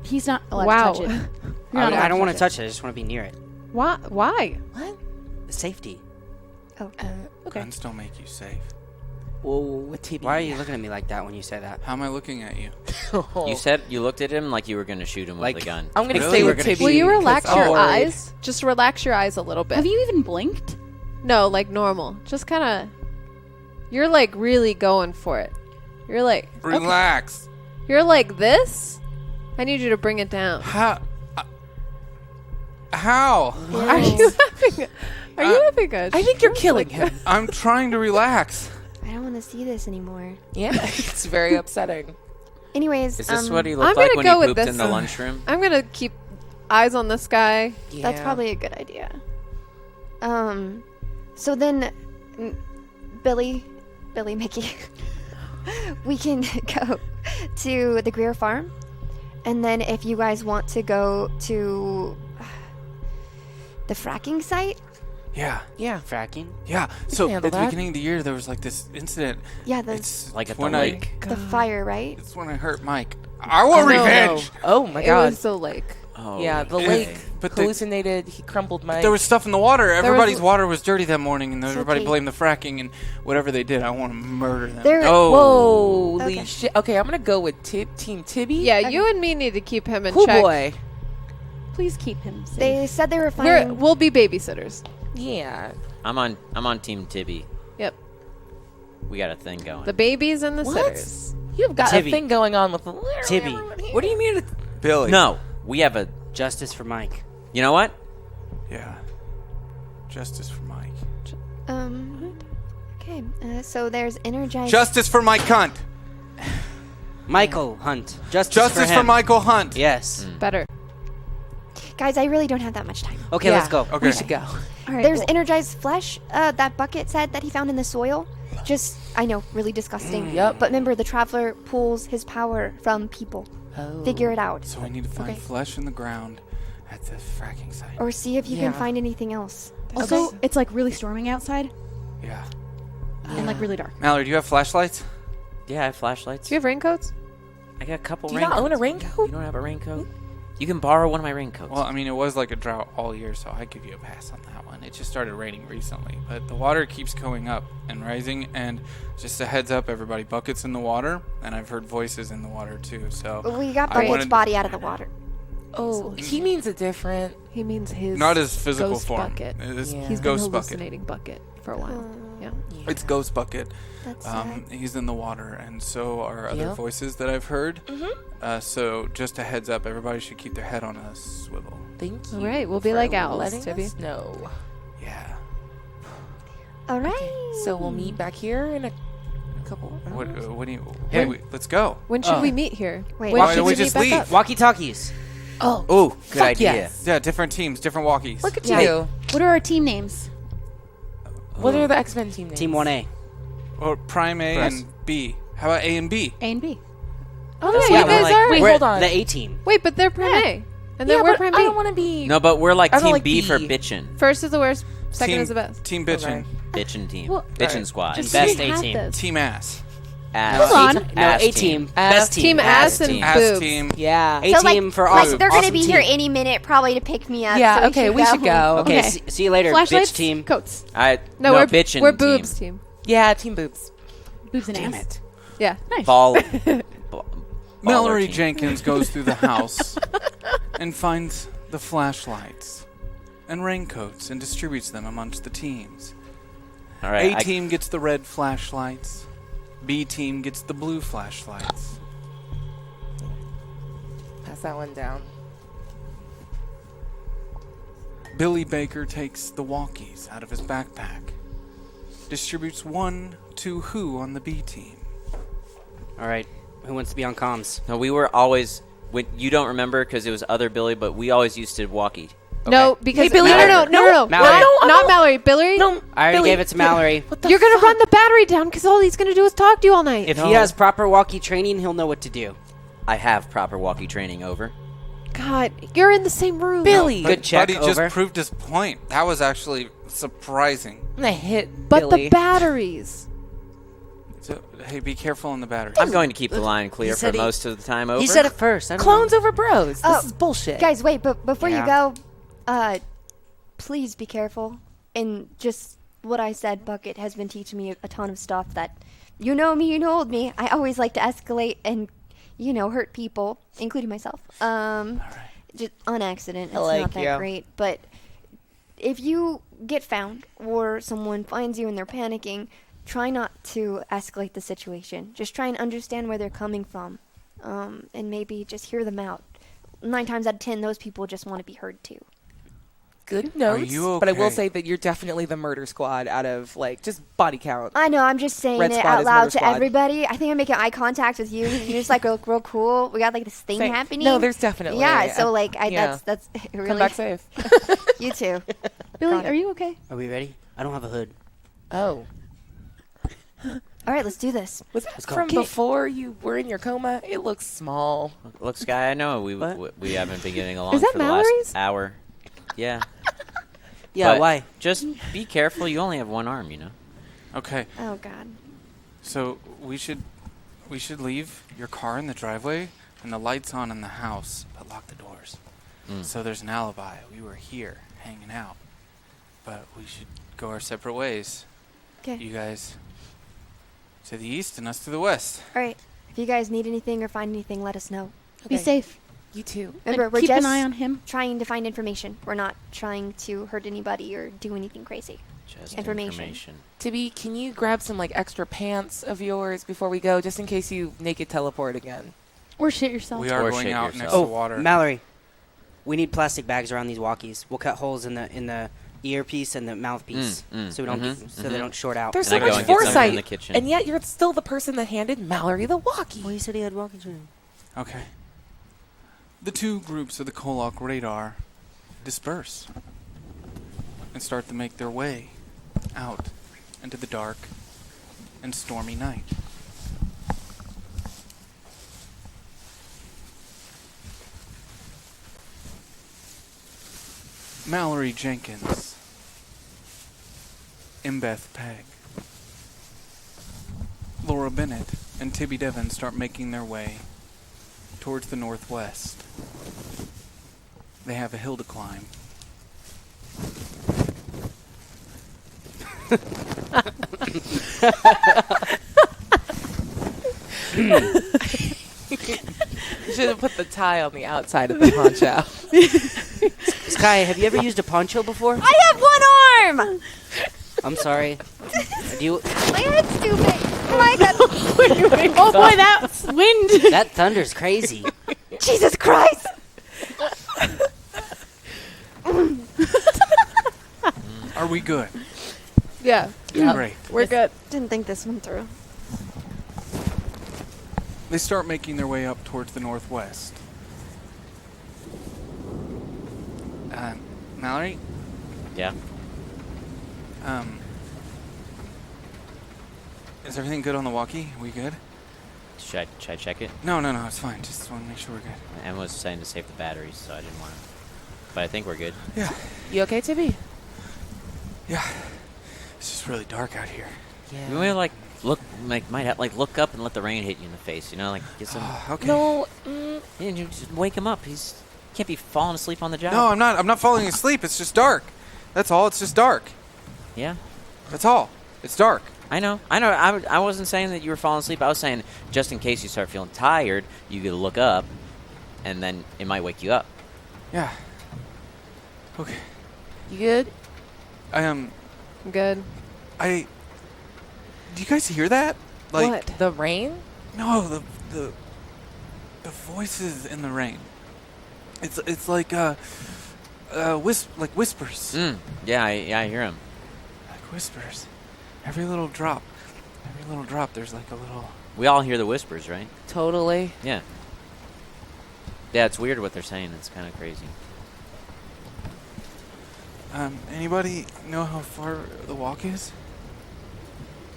He's not allowed Wow. to touch it. You're not allowed I don't want to it. touch it. I just want to be near it. Why? Why? What? The safety. Okay. Guns don't make you safe. Whoa, what TV? Why are you looking at me like that when you say that? How am I looking at you? You said you looked at him like you were gonna shoot him Like- with a gun. I'm gonna Really? stay We're with gonna Tibby. Will you 'cause relax I'm your worried. eyes? Just relax your eyes a little bit. Have you even blinked? No, like normal. Just kind of. You're like really going for it. You're like. okay. Relax. You're like this. I need you to bring it down. How? How? Are you having? Are you having a? I think you're stroke? killing him. I'm trying to relax. I don't want to see this anymore. Yeah, it's very upsetting. Anyways, Is this what he I'm looked like gonna when go he with pooped this. in the lunchroom? I'm gonna keep eyes on this guy. that's probably a good idea. So then, Billy, Mickey, we can go to the Greer farm, and then if you guys want to go to the fracking site, Yeah. Yeah. Fracking? Yeah. So handle at the that. beginning of the year, there was like this incident. yeah, the It's Like at the when lake. the fire, right? It's when I hurt Mike. I want no. revenge. Oh my It god. was the lake. Oh, Yeah, the Okay. lake But the- hallucinated. He crumpled my. There was stuff in the water. Everybody's was- water was dirty that morning, and everybody okay. blamed the fracking and whatever they did. I want to murder them. There, Holy Okay. shit. Okay, I'm gonna go with Team Tibby. Yeah, you and me need to keep him in Oh check. boy. Please keep him safe. they said they were finding. We'll be babysitters. Yeah. I'm on Team Tibby. Yep. We got a thing going. The babies and the What? sitters. You've got Tibby. a thing going on with literally Tibby, everyone here. what do you mean? Billy. No, we have a. Justice for Mike. You know what? Yeah. Justice for Mike. Okay, so there's energized. Justice for Mike Hunt. Michael Hunt. Justice for him. Michael Hunt. Yes. Better. Guys, I really don't have that much time. Okay, let's go. Okay. We should go. All right. There's energized flesh. That Bucket said that he found in the soil. Just, I know, really disgusting. Yep. But remember, the Traveler pulls his power from people. Oh. Figure it out. So I need to find Okay. flesh in the ground at the fracking site. Or see if you Yeah. can find anything else. Also, it's like really storming outside Yeah. and like really dark. Mallory, do you have flashlights? Yeah, I have flashlights. Do you have raincoats? I got a couple Do you not raincoats. own a raincoat? You don't have a raincoat? You can borrow one of my raincoats. Well, I mean, it was like a drought all year, so I give you a pass on that one. It just started raining recently, but the water keeps going up and rising. And just a heads up, everybody, buckets in the water, and I've heard voices in the water too. So We got I Bucket's wanted- body out of the water. Oh, he means a different. He means his not his physical ghost form. bucket. It's Yeah. He's been ghost bucket. hallucinating bucket for a while. Yeah. It's ghost bucket. That's He's in the water, and so are other Yep. voices that I've heard. So just a heads up, everybody should keep their head on a swivel. Thank you. All right, we'll be for like owls, letting Tibby. us know. Yeah. all right. So we'll meet back here in a couple. What do you? Here. Wait, let's go. When should we meet here? Wait, when why should don't we meet just back leave? up? Walkie-talkies. Oh, Ooh, good fuck idea. yes. Yeah, different teams, different walkies. Look at Yeah. you. What are our team names? What are the X-Men team names? Team 1A. Or Prime A Press. and B. How about A and B? A and B. Oh, That's yeah, what you we're guys like. are. Wait, We're hold on. the A team. Wait, but they're Prime A. And then Yeah, we're but Prime I B. don't want to be. No, but we're like I don't Team like B for B. bitchin'. First is the worst, second Team, is the best. Team bitchin'. Bitchin' team. Well, Bitchin' alright. squad. Just Best we A have team. this. Team ass. Ass. Hold on. No, Ass A team. Ass Best team. Team ass and Ass boobs. team. Yeah. A team for like awesome. they're gonna awesome be team. here any minute, probably to pick me up. Yeah, so okay, we should go. Okay, Okay. see you later, Flashlights, bitch team. coats. No, we're bitchin' we're team. boobs team. Yeah, team boobs. Boobs and Damn ass. it. Yeah. Nice. Ball. Mallory team. Jenkins goes through the house and finds the flashlights and raincoats and distributes them amongst the teams. All right. A team gets the red flashlights. B team gets the blue flashlights. Pass that one down. Billy Baker takes the walkies out of his backpack. Distributes one to who on the B team? All right, who wants to be on comms? No, we were always. When you don't remember because it was other Billy, but we always used to walkie. No, because Billy, no, Mallory. not Mallory. Billy, No, I already Billy, gave it to Mallory. What the you're gonna fuck? run the battery down because all he's gonna do is talk to you all night. If he has proper walkie training, he'll know what to do. I have proper walkie training over. God, you're in the same room. Billy. Good check, Buddy over. just proved his point. That was actually surprising. I'm gonna hit But Billy. the batteries. So, hey, be careful on the battery. I'm going to keep the line clear for said he- most of the time over. He said it first. I don't Clones know. over bros. Oh, This is bullshit. Guys, wait, but before you Yeah. go, please be careful. And just what I said, Bucket has been teaching me a ton of stuff that, you know me, you know old me. I always like to escalate and, hurt people, including myself. Just on accident. It's like not that you. great. But if you get found or someone finds you and they're panicking, try not to escalate the situation. Just try and understand where they're coming from. And maybe just hear them out. 9 times out of 10, those people just want to be heard too. Good notes. you But I will okay? say that you're definitely the murder squad out of, just body count. I know, I'm just saying Red it Squad out is loud Murder to Squad. everybody. I think I'm making eye contact with you. You're just real cool. We got this thing Thanks. happening. No, there's definitely. Yeah, so yeah. that's really Come back safe. You too. Billy, Got it. are you okay? Are we ready? I don't have a hood. Oh. All right, let's do this. Was that go. from Get it. before you were in your coma? It looks small. Look, Skye, I know we haven't been getting along Is that for the Mallory's? last hour. Yeah. Yeah, But why? Just be careful. You only have one arm, you know. Okay, Oh God. so we should leave your car in the driveway and the lights on in the house, but lock the doors. So there's an alibi. We were here hanging out, but we should go our separate ways. Okay. You guys to the east and us to the west. All right. If you guys need anything or find anything, let us know. Be Okay. safe. You too. Remember, And we're keep just an eye on him. trying to find information. We're not trying to hurt anybody or do anything crazy. Just Information. Tibby, can you grab some like extra pants of yours before we go, just in case you naked teleport again? Or shit yourself. We are Or going shit out yourself. next to water. Mallory, we need plastic bags around these walkies. We'll cut holes in the earpiece and the mouthpiece so we don't so they don't short out. There's And so I go much and get something in foresight, the kitchen. and yet you're still the person that handed Mallory the walkie. Well, he said he had walkies with him. Okay. The two groups of the KOllOK radar disperse and start to make their way out into the dark and stormy night. Mallory Jenkins, Imbeth Pegg, Laura Bennett, and Tibby Devon start making their way towards the northwest. They have a hill to climb. You should have put the tie on the outside of the poncho. Skye, have you ever used a poncho before? I have one arm! I'm sorry. Do you? My head's too big. My God. Oh boy, that's wind. That thunder's crazy. Jesus Christ! Are we good? Yeah, Great. we're good. Didn't think this one through. They start making their way up towards the northwest. Mallory? Yeah. Is everything good on the walkie? Are we good? Should I check it? No, it's fine. Just want to make sure we're good. Emma was saying to save the batteries, so I didn't want to. But I think we're good. Yeah. You okay, Tibby? Yeah. It's just really dark out here. We might like look look up and let the rain hit you in the face. You know, like get some. Okay. No. Yeah, you just wake him up. He can't be falling asleep on the job. No, I'm not. I'm not falling asleep. It's just dark. That's all. It's just dark. Yeah. That's all. It's dark. I know. I wasn't saying that you were falling asleep. I was saying just in case you start feeling tired, you could look up, and then it might wake you up. Yeah. Okay. You good? I'm good. Do you guys hear that? Like, What? The rain? No, the voices in the rain. It's like whispers. Yeah, I hear him. Like whispers. Every little drop, there's like a little. We all hear the whispers, right? Totally. Yeah. Yeah, it's weird what they're saying. It's kind of crazy. Anybody know how far the walk is?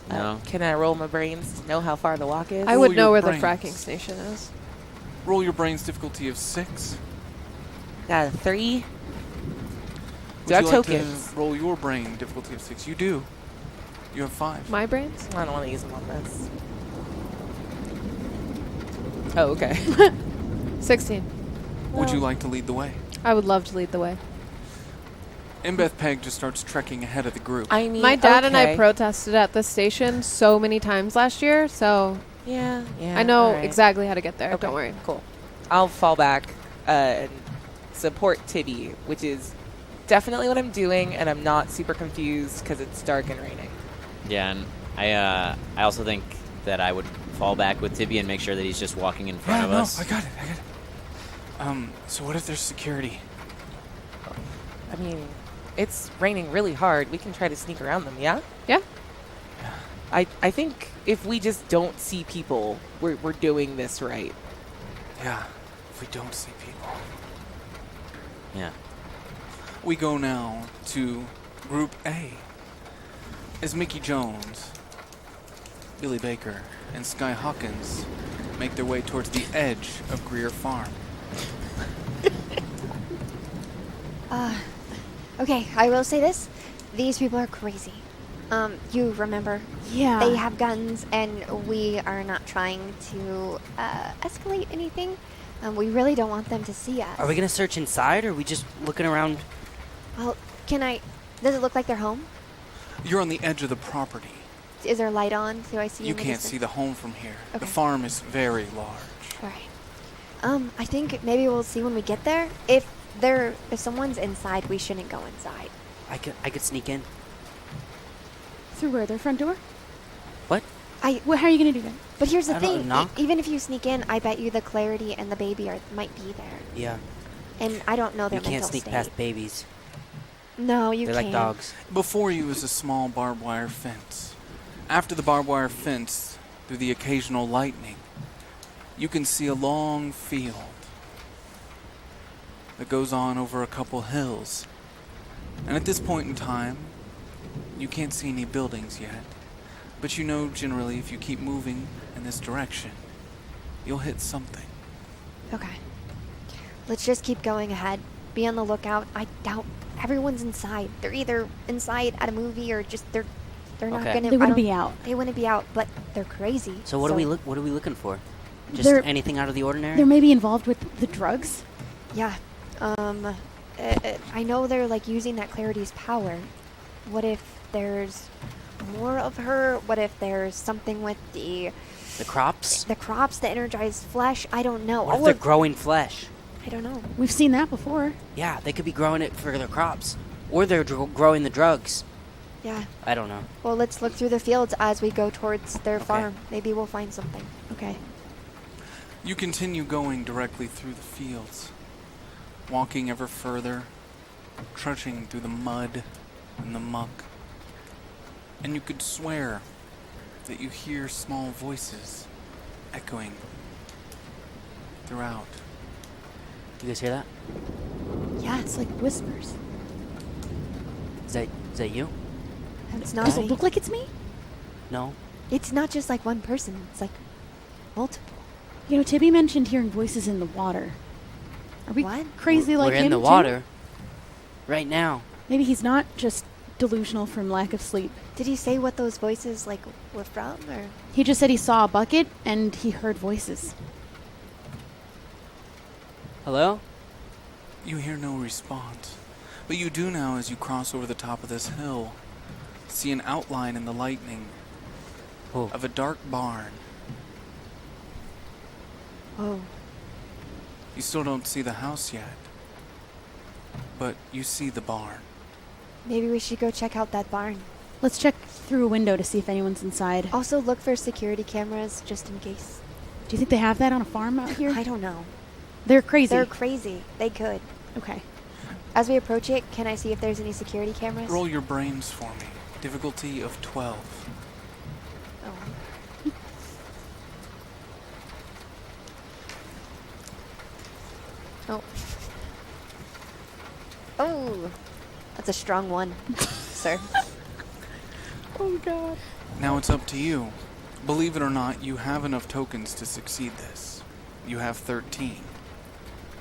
No. Can I roll my brains to know how far the walk is? I Roll would know your where brains. the fracking station is. Roll your brain's difficulty of 6. Got a 3. Would Do I have you like tokens? to roll your brain difficulty of 6? You do. You have 5. My brains? I don't want to use them on this. Oh, okay. 16. Would you like to lead the way? I would love to lead the way. Imbeth Peg just starts trekking ahead of the group. I mean, My dad and I okay. protested at the station so many times last year, so Yeah. I know alright. exactly how to get there. Okay, Don't worry. Cool. I'll fall back and support Tibby, which is definitely what I'm doing, and I'm not super confused because it's dark and raining. Yeah, and I also think that I would fall back with Tibby and make sure that he's just walking in front of us. I got it. So what if there's security? I mean, it's raining really hard. We can try to sneak around them, yeah? Yeah? I think if we just don't see people, we're doing this right. Yeah, if we don't see people. Yeah. We go now to Group A. As Mickey Jones, Billy Baker, and Skye Hawkins make their way towards the edge of Greer Farm. Okay, I will say this. These people are crazy. You remember? Yeah. They have guns, and we are not trying to escalate anything. We really don't want them to see us. Are we gonna search inside, or are we just looking around? Well, does it look like they're home? You're on the edge of the property. Is there light on? Do I see You in the can't distance? see the home from here. The Okay. farm is very large. All right. I think maybe we'll see when we get there. If someone's inside, we shouldn't go inside. I could sneak in. Through where? Their front door? What? Well, how are you gonna do that? But here's the I don't thing. know. Even if you sneak in, I bet you the Clarity and the baby might be there. Yeah. And I don't know their You can't mental sneak state. past babies. No, you They're can't. like dogs. Before you is a small barbed wire fence. After the barbed wire fence, through the occasional lightning, you can see a long field that goes on over a couple hills. And at this point in time, you can't see any buildings yet. But you know generally if you keep moving in this direction, you'll hit something. Okay. Let's just keep going ahead. Be on the lookout. I doubt everyone's inside. They're either inside at a movie or just they're not Okay. gonna. They I wouldn't don't- be out. They wouldn't be out, but they're crazy. So what are we looking for? Just They're- anything out of the ordinary? They're maybe involved with the drugs. Yeah. I know they're like using that Clarity's power. What if there's more of her? What if there's something with the crops? crops, the energized flesh? I don't know. What if All they're of- growing flesh? I don't know. We've seen that before. Yeah, they could be growing it for their crops. Or they're growing the drugs. Yeah. I don't know. Well, let's look through the fields as we go towards their Okay. farm. Maybe we'll find something. Okay. You continue going directly through the fields, walking ever further, trudging through the mud and the muck. And you could swear that you hear small voices echoing throughout. You guys hear that? Yeah, It's like whispers. Is that you? it's not. Does it me. look like it's me? No? It's not just like one person. It's like multiple. You know, Tibby mentioned hearing voices in the water. Are we What? crazy like We're him in the too? water. Right now. Maybe he's not just delusional from lack of sleep. Did he say what those voices like were from, or? He just said he saw a bucket and he heard voices. Hello? You hear no response, but you do now as you cross over the top of this hill, see an outline in the lightning Oh. of a dark barn. Oh, You still don't see the house yet, but you see the barn. maybe we should go check out that barn. Let's check through a window to see if anyone's inside. Also, look for security cameras just in case. Do you think they have that on a farm out here? I don't know. They're crazy. They're crazy. They could. Okay. As we approach it, can I see if there's any security cameras? Roll your brains for me. Difficulty of 12. Oh. Oh. Oh. That's a strong one, sir. Oh, God. Now it's up to you. Believe it or not, you have enough tokens to succeed this. You have 13.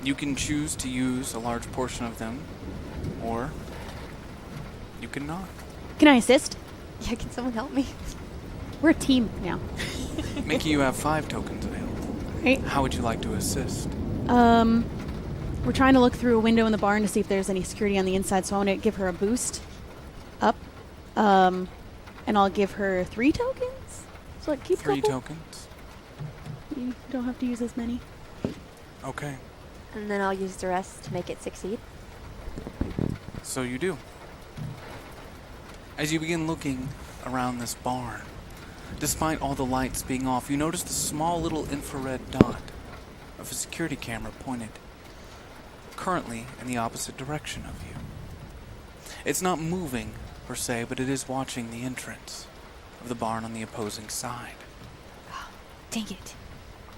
You can choose to use a large portion of them, or you can not. Can I assist? Yeah, can someone help me? We're a team now. Mickey, you have 5 tokens available. Right? How would you like to assist? We're trying to look through a window in the barn to see if there's any security on the inside, so I want to give her a boost up. And I'll give her 3 tokens. So like keep 3 couple. tokens. You don't have to use as many. Okay, And then I'll use the rest to make it succeed. so you do. As you begin looking around this barn, despite all the lights being off, you notice the small little infrared dot of a security camera pointed currently in the opposite direction of you. It's not moving, per se, but it is watching the entrance of the barn on the opposing side. Dang it.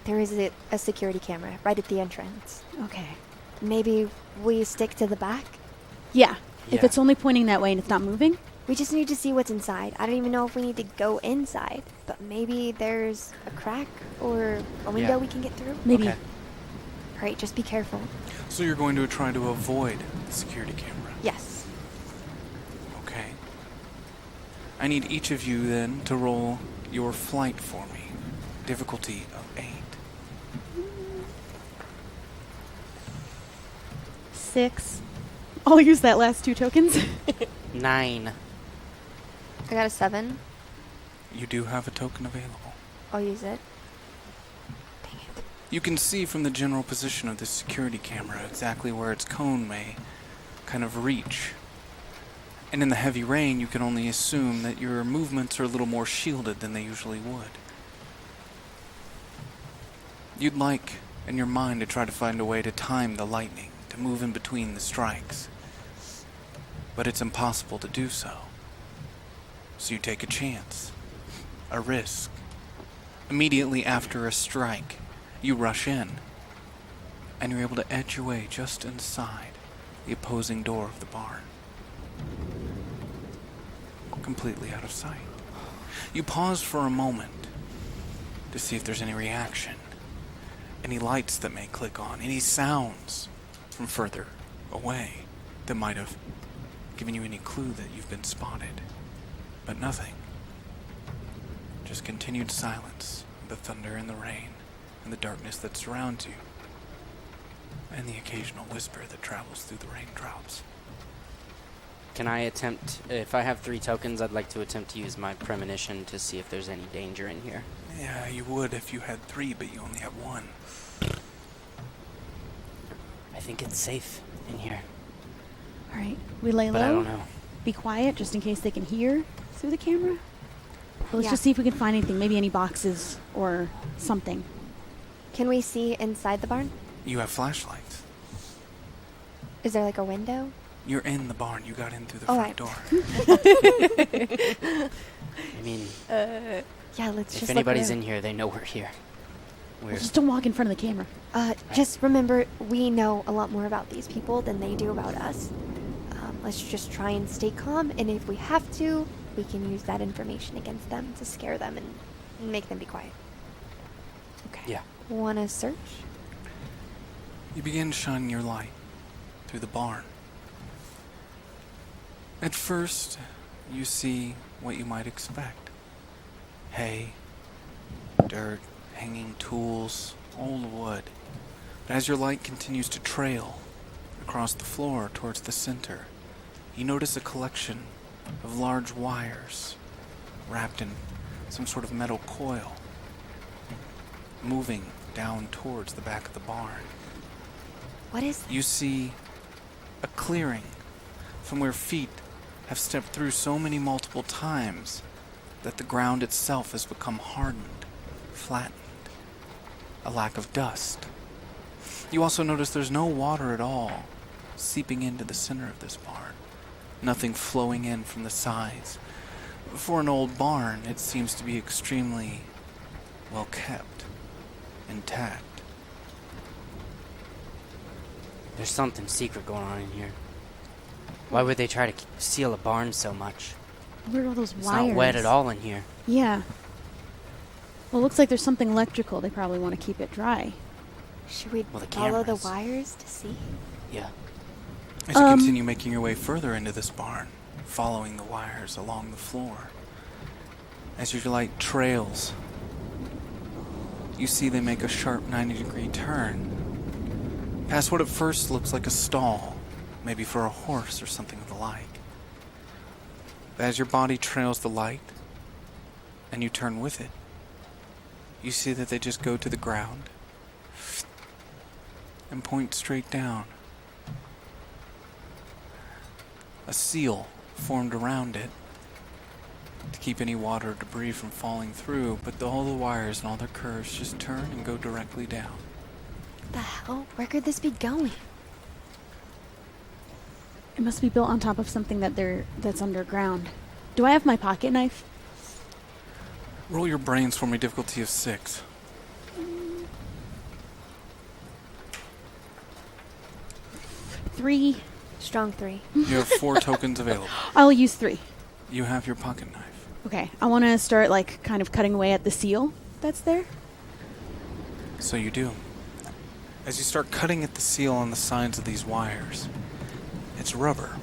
There is a security camera right at the entrance. Okay. Maybe we stick to the back? Yeah. If Yeah. it's only pointing that way and it's not moving, We just need to see what's inside. I don't even know if we need to go inside, but maybe there's a crack or a window Yeah. we can get through. maybe. Okay. All right, just be careful. So you're going to try to avoid the security camera. Yes. Okay. I need each of you then to roll your flight for me. Difficulty of 8. 6. I'll use that last 2 tokens. 9. I got a 7. You do have a token available. I'll use it. Dang it. You can see from the general position of this security camera exactly where its cone may kind of reach. And in the heavy rain, you can only assume that your movements are a little more shielded than they usually would. You'd like, in your mind, to try to find a way to time the lightning, to move in between the strikes. But it's impossible to do so. So you take a chance, a risk. Immediately after a strike, you rush in, and you're able to edge your way just inside the opposing door of the barn. Completely out of sight. You pause for a moment to see if there's any reaction, any lights that may click on, any sounds from further away that might have given you any clue that you've been spotted. But nothing. Just continued silence, the thunder and the rain, and the darkness that surrounds you, and the occasional whisper that travels through the raindrops. Can I attempt, if I have 3 tokens, I'd like to attempt to use my premonition to see if there's any danger in here. Yeah, you would if you had 3, but you only have 1. I think it's safe in here, All right, we lay but I low. don't know. Be quiet, just in case they can hear through the camera. Let's Yeah. just see if we can find anything. Maybe any boxes or something. Can we see inside the barn? You have flashlights. Is there like a window? You're in the barn. You got in through the Oh, front door. I mean, Yeah, let's if just anybody's look in here, they know we're here. We're Just don't walk in front of the camera. Just remember, we know a lot more about these people than they do about us. Let's just try and stay calm, and if we have to, we can use that information against them to scare them and make them be quiet. Okay. Yeah. Wanna search? You begin shining your light through the barn. At first, you see what you might expect. Hay, dirt, hanging tools, old wood. But as your light continues to trail across the floor towards the center, you notice a collection of large wires wrapped in some sort of metal coil, moving down towards the back of the barn. What is You see a clearing from where feet have stepped through so many multiple times that the ground itself has become hardened, flattened, a lack of dust. You also notice there's no water at all seeping into the center of this barn, nothing flowing in from the sides. For an old barn, it seems to be extremely well kept, intact. There's something secret going on in here. Why would they try to seal a barn so much? Where are all those It's wires? not wet at all in here. Yeah. Well, it looks like there's something electrical. They probably want to keep it dry. Should we Well, the follow the cameras. wires to see? Yeah. As you continue making your way further into this barn, following the wires along the floor, as your light trails, you see they make a sharp 90-degree turn, past what at first looks like a stall, maybe for a horse or something of the like. But as your body trails the light, and you turn with it, you see that they just go to the ground and point straight down. A seal formed around it to keep any water or debris from falling through, but all the wires and all their curves just turn and go directly down. What the hell? Where could this be going? It must be built on top of something that's underground. Do I have my pocket knife? Roll your brains for me, difficulty of 6. Three. Strong 3. You have 4 tokens available. I'll use 3. You have your pocket knife. Okay. I want to start like kind of cutting away at the seal that's there. So you do. As you start cutting at the seal on the sides of these wires, it's rubber.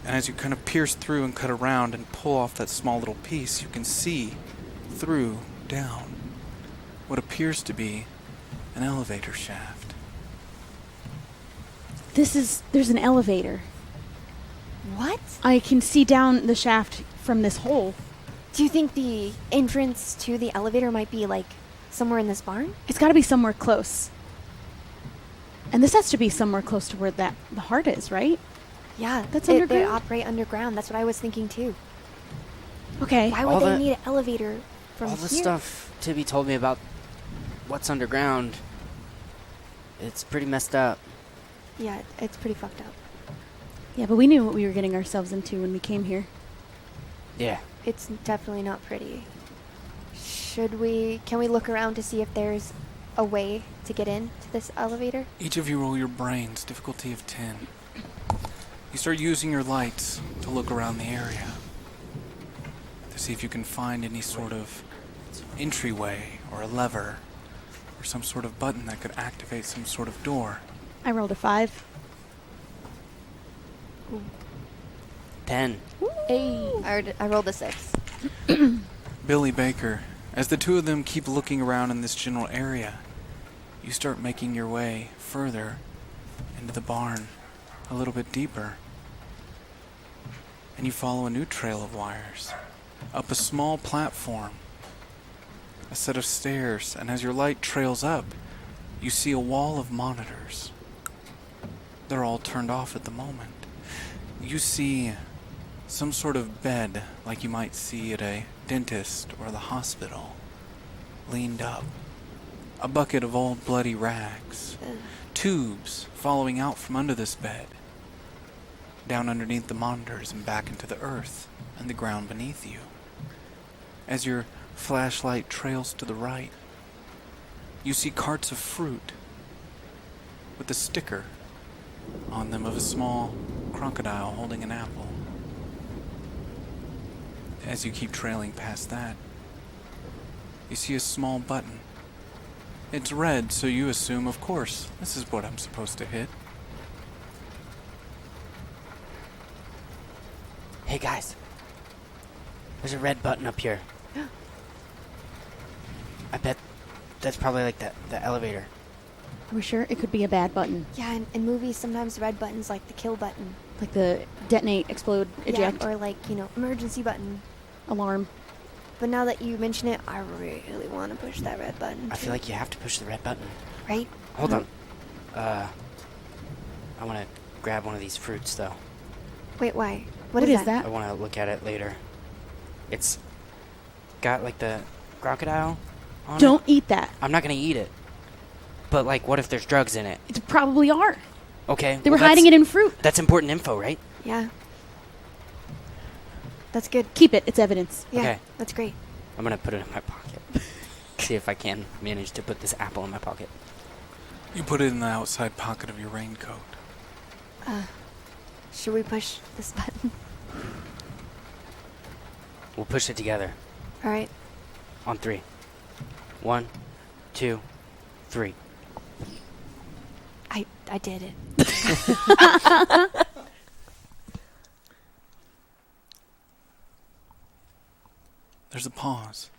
And as you kind of pierce through and cut around and pull off that small little piece, you can see through, down, what appears to be an elevator shaft. There's an elevator. What? I can see down the shaft from this hole. Do you think the entrance to the elevator might be like somewhere in this barn? It's got to be somewhere close. And this has to be somewhere close to where the heart is, right? Yeah, That's they underground? operate underground. That's what I was thinking too. Okay. Why All would they the- need an elevator from All the here? stuff Tibby told me about what's underground, it's pretty messed up. Yeah, it's pretty fucked up. Yeah, but we knew what we were getting ourselves into when we came here. Yeah. It's definitely not pretty. Can we look around to see if there's a way to get in to this elevator? Each of you roll your brains, difficulty of 10. You start using your lights to look around the area to see if you can find any sort of entryway or a lever or some sort of button that could activate some sort of door. I rolled a 5. 10. I rolled a 6. Billy Baker, as the two of them keep looking around in this general area, you start making your way further into the barn, a little bit deeper. And you follow a new trail of wires, up a small platform, a set of stairs, and as your light trails up, you see a wall of monitors. They're all turned off at the moment. You see some sort of bed like you might see at a dentist or the hospital, leaned up. A bucket of old bloody rags. Tubes following out from under this bed, down underneath the monitors and back into the earth and the ground beneath you. As your flashlight trails to the right, you see carts of fruit with a sticker on them of a small crocodile holding an apple. As you keep trailing past that, you see a small button. It's red, so you assume, of course, this is what I'm supposed to hit. Hey guys, there's a red button up here. I bet that's probably like the elevator. Are we sure? It could be a bad button. Yeah, in movies, sometimes red buttons like the kill button. Like the detonate, explode, eject, Yeah, or like, emergency button. alarm. But now that you mention it, I really want to push that red button. I feel like you have to push the red button. Right? Hold on. I want to grab one of these fruits though. Wait, why? What is that? I want to look at it later. It's got like the crocodile on it. Don't eat that. I'm not going to eat it. But like, what if there's drugs in it? It probably are. Okay. They were hiding it in fruit. That's important info, right? Yeah. That's good. Keep it. It's evidence. Yeah, Okay. that's great. I'm going to put it in my pocket. See if I can manage to put this apple in my pocket. You put it in the outside pocket of your raincoat. Should we push this button? We'll push it together. All right. On 3. 1, 2, 3. I did it. There's a pause.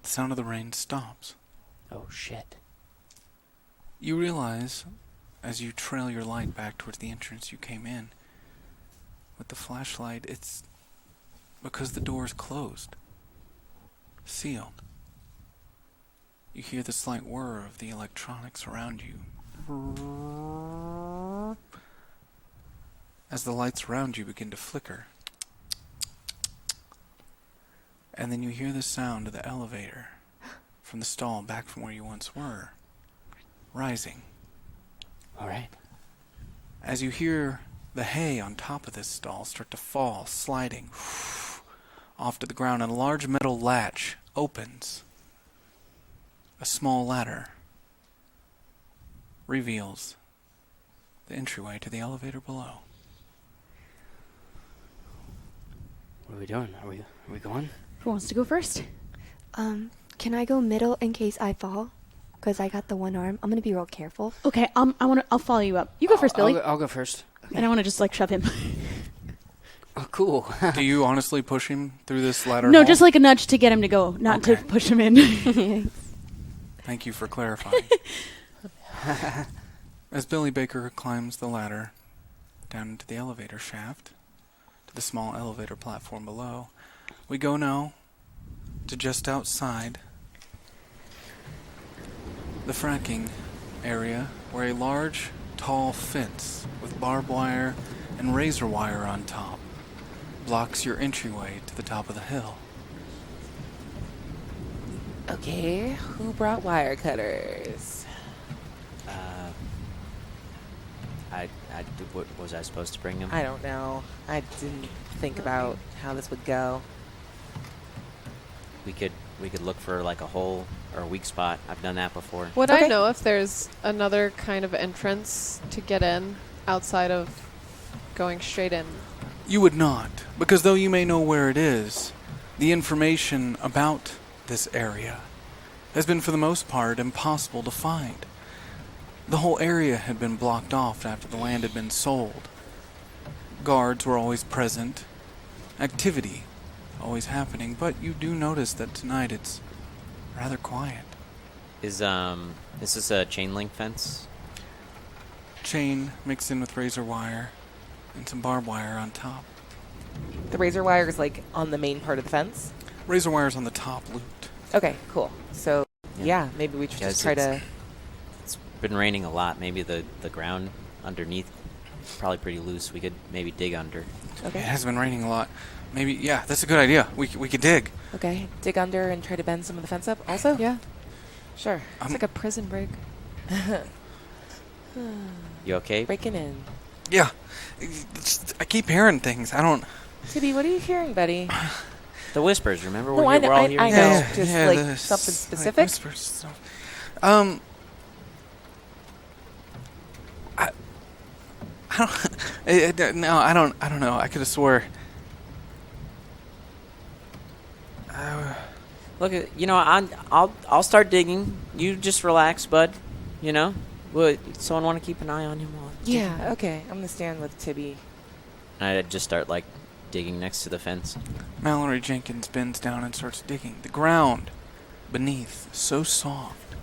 The sound of the rain stops. Oh shit. You realize, as you trail your light back towards the entrance you came in, with the flashlight, it's because the door is closed. Sealed. You hear the slight whir of the electronics around you. As the lights around you begin to flicker. And then you hear the sound of the elevator from the stall back from where you once were, rising. Alright. As you hear the hay on top of this stall start to fall, sliding off to the ground, and a large metal latch opens. A small ladder reveals the entryway to the elevator below. What are we doing? Are we going? Who wants to go first? Can I go middle in case I fall? Because I got the one arm. I'm gonna be real careful. Okay, I'll follow you up. You go first, Billy. I'll go first. And I want to just like shove him. Oh, cool. Do you honestly push him through this ladder? No, hall? just like a nudge to get him to go, not to Okay. push him in. Thank you for clarifying. As Billy Baker climbs the ladder down into the elevator shaft to the small elevator platform below, we go now to just outside the fracking area where a large tall fence with barbed wire and razor wire on top blocks your entryway to the top of the hill. Okay, who brought wire cutters? What was I supposed to bring him? I don't know. I didn't think about how this would go. We could look for like a hole or a weak spot. I've done that before. Would Okay. I know if there's another kind of entrance to get in outside of going straight in? You would not, because though you may know where it is, the information about this area has been for the most part impossible to find. The whole area had been blocked off after the land had been sold. Guards were always present, activity always happening, but you do notice that tonight it's rather quiet. Is this a chain link fence? Chain mixed in with razor wire and some barbed wire on top. The razor wire is like on the main part of the fence? Razor wire's on the top looped. Okay, cool. So, yeah, maybe we should Yeah, just try to... It's been raining a lot. Maybe the ground underneath is probably pretty loose. We could maybe dig under. It Okay, has been raining a lot. Maybe, yeah, that's a good idea. We could dig. okay. Dig under and try to bend some of the fence up also? Yeah, Sure. it's like a prison break. You okay? Breaking in. Yeah. I keep hearing things. I don't... Tibby, what are you hearing, buddy? The whispers. Remember No, we're I know- all I hearing know. this? Just, like, the something like specific? whispers stuff. I don't... no, I don't know. I could have swore... Look, I'll start digging. You just relax, bud. You know, would someone want to keep an eye on him while? Yeah, okay. I'm gonna stand with Tibby. I'd just start like digging next to the fence. Mallory Jenkins bends down and starts digging. The ground beneath, so soft.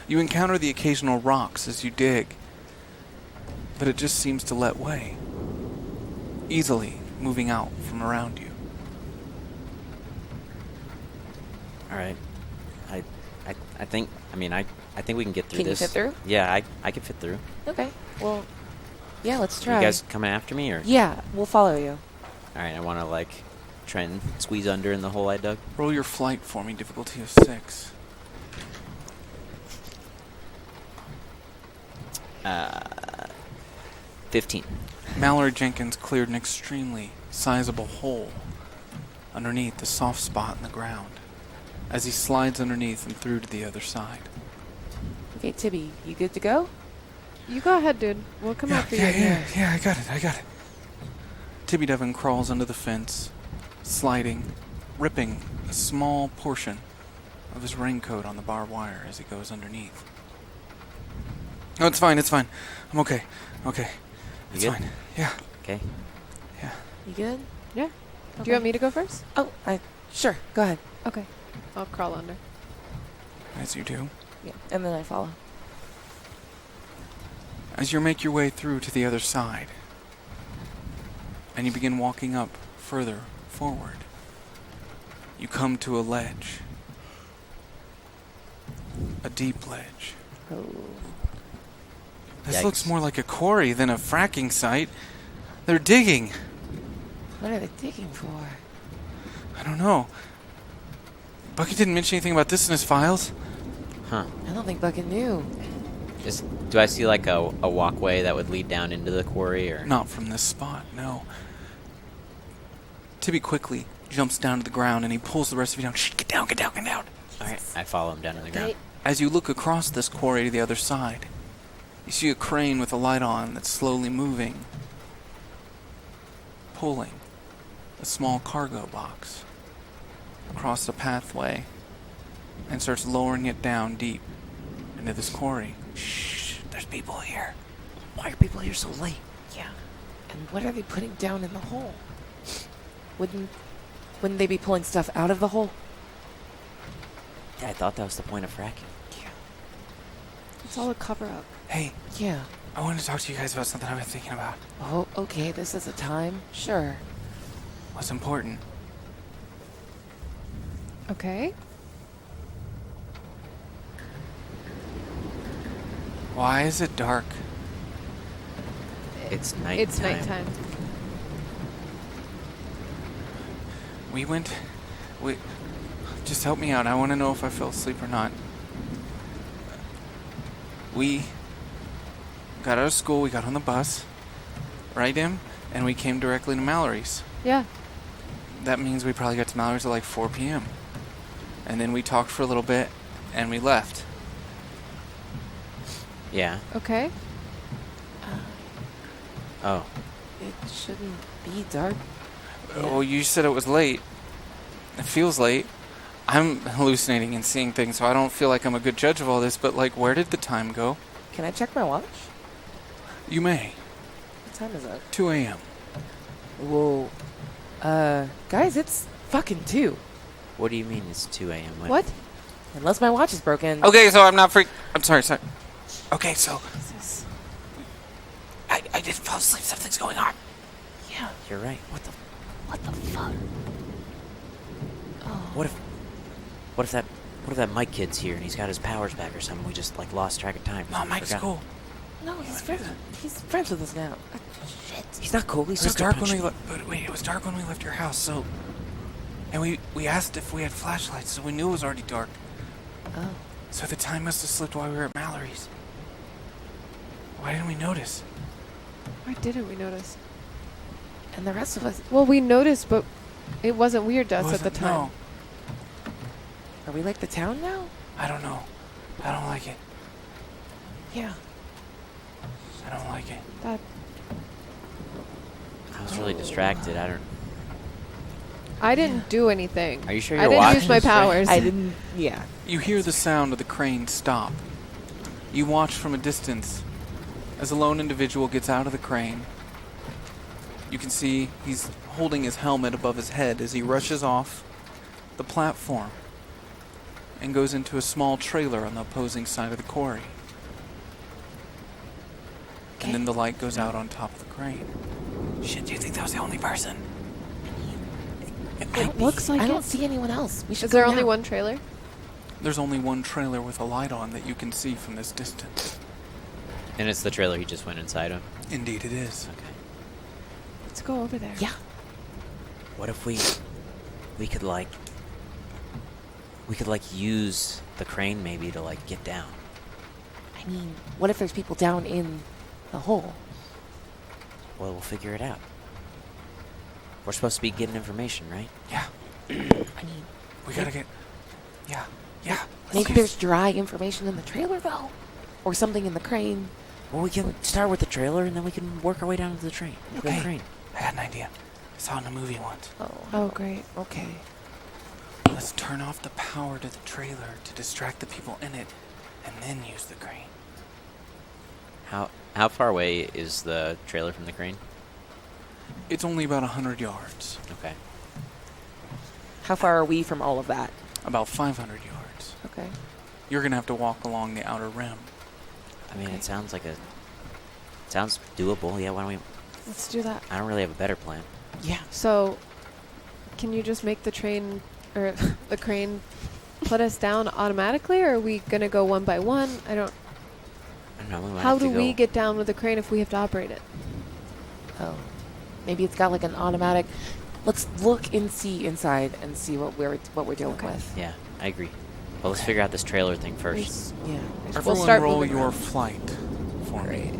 You encounter the occasional rocks as you dig, but it just seems to let way, easily moving out from around you. All right, I think I think we can get through Can you this. fit through? Yeah, I can fit through. Okay. Well, yeah, let's try. You guys coming after me or? Yeah, we'll follow you. All right, I want to like try and squeeze under in the hole I dug. Roll your flight for me, difficulty of 6. 15. Mallory Jenkins cleared an extremely sizable hole underneath the soft spot in the ground as he slides underneath and through to the other side. Okay, Tibby, you good to go? You go ahead, dude. We'll come after you. Yeah, I got it. Tibby Devon crawls under the fence, sliding, ripping a small portion of his raincoat on the barbed wire as he goes underneath. No, it's fine. I'm okay. You It's good? fine. Yeah. Okay. Yeah. You good? Yeah. Do you want me to go first? Oh, sure. Go ahead. Okay. I'll crawl under. As you do. Yeah, and then I follow. As you make your way through to the other side, and you begin walking up further forward, you come to a ledge. A deep ledge. Oh. This looks Yikes. more like a quarry than a fracking site. They're digging. What are they digging for? I don't know. Bucky didn't mention anything about this in his files. Huh. I don't think Bucket knew. Do I see like a walkway that would lead down into the quarry or? Not from this spot, no. Tibby quickly jumps down to the ground and he pulls the rest of you down. Shh, get down. All right, I follow him down to the ground. As you look across this quarry to the other side, you see a crane with a light on that's slowly moving, pulling a small cargo box across the pathway and starts lowering it down deep into this quarry. Shh, there's people here. Why are people here so late? Yeah. And what are they putting down in the hole? Wouldn't they be pulling stuff out of the hole? Yeah, I thought that was the point of fracking. Yeah. It's all a cover-up. Hey, Yeah. I wanted to talk to you guys about something I've been thinking about. Oh, okay. This is a time. Sure. What's important? Okay. Why is it dark It's nighttime. It's nighttime. Just help me out. I want to know if I fell asleep or not. We got out of school, we got on the bus, right, Em? And we came directly to Mallory's. Yeah. That means we probably got to Mallory's at like 4 p.m. And then we talked for a little bit, and we left. Yeah. Okay. Oh. It shouldn't be dark. Well, you said it was late. It feels late. I'm hallucinating and seeing things, so I don't feel like I'm a good judge of all this, but, like, where did the time go? Can I check my watch? You may. What time is it? 2 a.m. Whoa. Guys, it's fucking 2. What do you mean it's 2 a.m.? What? Unless my watch is broken. Okay, so I'm not I'm sorry. Okay, so I didn't fall asleep. Something's going on. Yeah. You're right. What the fuck? Oh. What if that Mike kid's here and he's got his powers back or something? We just like lost track of time. No, Mike's cool. No, he's friends with us now. Shit. He's not cool. He's It was sucker dark when we punching. but wait, it was dark when we left your house. So, and we asked if we had flashlights, so we knew it was already dark. Oh. So the time must have slipped while we were at Mallory's. Why didn't we notice? Why didn't we notice? And the rest of us, Well, we noticed, but it wasn't weird to us at Wasn't- the time. No, are we like the town now? I don't know. I don't like it. Yeah. I don't like it. That I was really distracted. I didn't do anything. Are you sure I your didn't watch use my is right? powers. I didn't. Yeah. You hear the sound of the crane stop. You watch from a distance as a lone individual gets out of the crane. You can see he's holding his helmet above his head as he rushes off the platform and goes into a small trailer on the opposing side of the quarry. And then the light goes out on top of the crane. Shit, do you think that was the only person? It looks like I it. don't see anyone else. We should Is there go only now. one trailer? There's only one trailer with a light on that you can see from this distance. And it's the trailer he just went inside of. Indeed it is. Okay. Let's go over there. Yeah. What if we could use the crane maybe to like get down? I mean, what if there's people down in the hole? Well, we'll figure it out. We're supposed to be getting information, right? Yeah, I mean, we gotta get... Yeah. maybe Okay. there's dry information in the trailer though, or something in the crane. Well, we can start with the trailer and then we can work our way down to the train. Okay. The train. I had an idea. I saw it in a movie once. Oh, great. Okay. Let's turn off the power to the trailer to distract the people in it, and then use the crane. How far away is the trailer from the crane? It's only about 100 yards. Okay. How far are we from all of that? About 500 yards. Okay. You're gonna have to walk along the outer rim. I mean, it sounds doable. Yeah, why don't we... Let's do that. I don't really have a better plan. Yeah. So, can you just make the train or the crane put us down automatically, or are we gonna go one by one? I don't. I don't know. We might How have to do we go- get down with the crane if we have to operate it? Oh. Maybe it's got like an automatic. Let's look and see inside and see what we're dealing Okay. with. Yeah, I agree. But let's figure out this trailer thing first. Yeah. Everyone start roll moving your around. flight for me.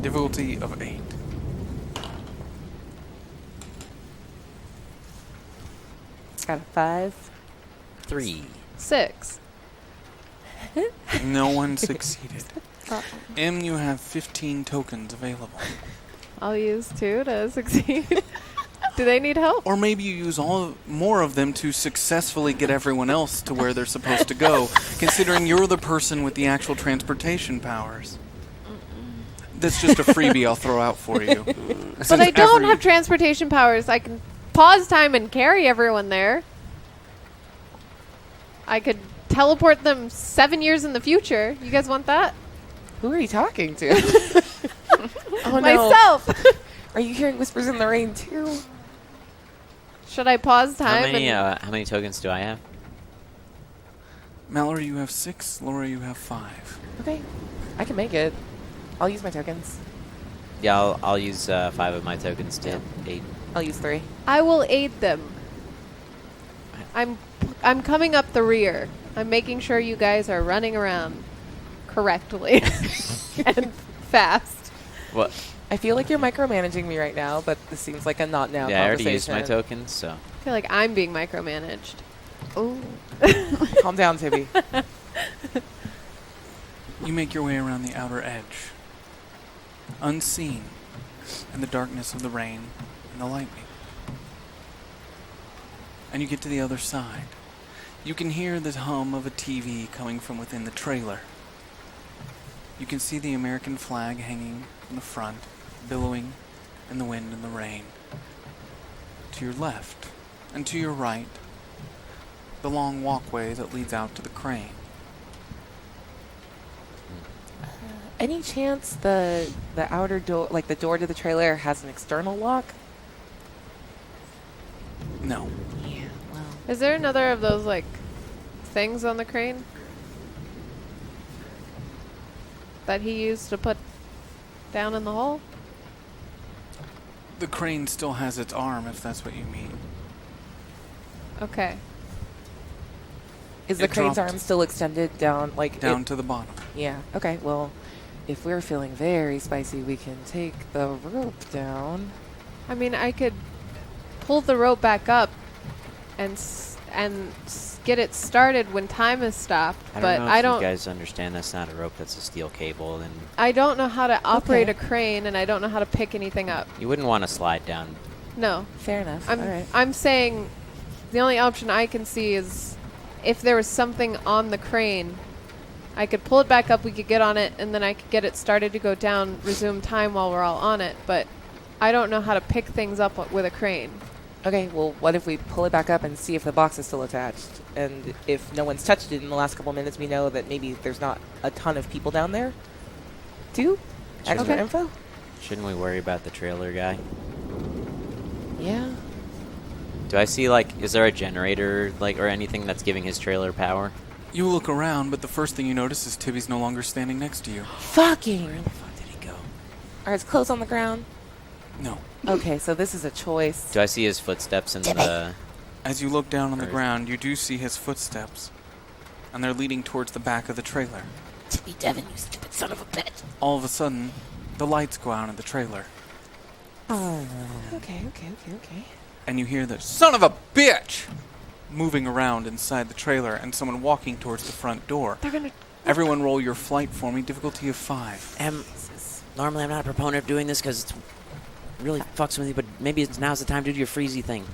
Difficulty of 8. Got a 5. 3. 6. No one succeeded. Uh, M, you have 15 tokens available. I'll use 2 to succeed. Do they need help? Or maybe you use more of them to successfully get everyone else to where they're supposed to go, considering you're the person with the actual transportation powers. That's just a freebie I'll throw out for you. But I don't have transportation powers. I can pause time and carry everyone there. I could teleport them 7 years in the future. You guys want that? Who are you talking to? Oh no. Myself! Are you hearing whispers in the rain too? Should I pause How time? many, and how many tokens do I have? Mallory, you have 6. Laura, you have 5. Okay. I can make it. I'll use my tokens. Yeah, I'll use 5 of my tokens to aid. I'll use 3. I will aid them. I'm coming up the rear. I'm making sure you guys are running around correctly and fast. What? I feel like you're micromanaging me right now, but this seems like a not now Yeah, I already conversation. used my tokens, so. I feel like I'm being micromanaged. Oh. Calm down, Tibby. You make your way around the outer edge, unseen in the darkness of the rain and the lightning. And you get to the other side. You can hear the hum of a TV coming from within the trailer. You can see the American flag hanging in the front, billowing in the wind and the rain. To your left and to your right, the long walkway that leads out to the crane. Any chance the outer door, like the door to the trailer, has an external lock? No. Yeah, well. Is there another of those, like, things on the crane that he used to put down in the hole? The crane still has its arm, if that's what you mean. Okay. Is the It crane's dropped arm still extended down, like Down it- to the bottom. Yeah. Okay. Well, if we're feeling very spicy, we can take the rope down. I mean, I could pull the rope back up and get it started when time has stopped, I don't but know I if don't. you guys understand that's not a rope, that's a steel cable, and I don't know how to operate Okay. a crane, and I don't know how to pick anything up. you wouldn't want to slide down. No, Fair enough. I'm All right. I'm saying the only option I can see is if there was something on the crane, I could pull it back up, we could get on it, and then I could get it started to go down, resume time while we're all on it. But I don't know how to pick things up with a crane. Okay. Well, what if we pull it back up and see if the box is still attached? And if no one's touched it in the last couple minutes, we know that maybe there's not a ton of people down there. Extra Okay. info? Shouldn't we worry about the trailer guy? Yeah. Do I see, like, is there a generator, like, or anything that's giving his trailer power? You look around, but the first thing you notice is Tibby's no longer standing next to you. Fucking. Where the fuck did he go? Are his clothes on the ground? No. Okay, so this is a choice. Do I see his footsteps in the... As you look down on the Earth. ground, you do see his footsteps, and they're leading towards the back of the trailer. Tippy Devin, you stupid son of a bitch. All of a sudden, the lights go out in the trailer, Okay. and you hear the son of a bitch moving around inside the trailer and someone walking towards the front door. They're gonna. Everyone roll your flight for me, difficulty of 5. Normally I'm not a proponent of doing this because it really fucks with you, but maybe now's the time to do your freezy thing.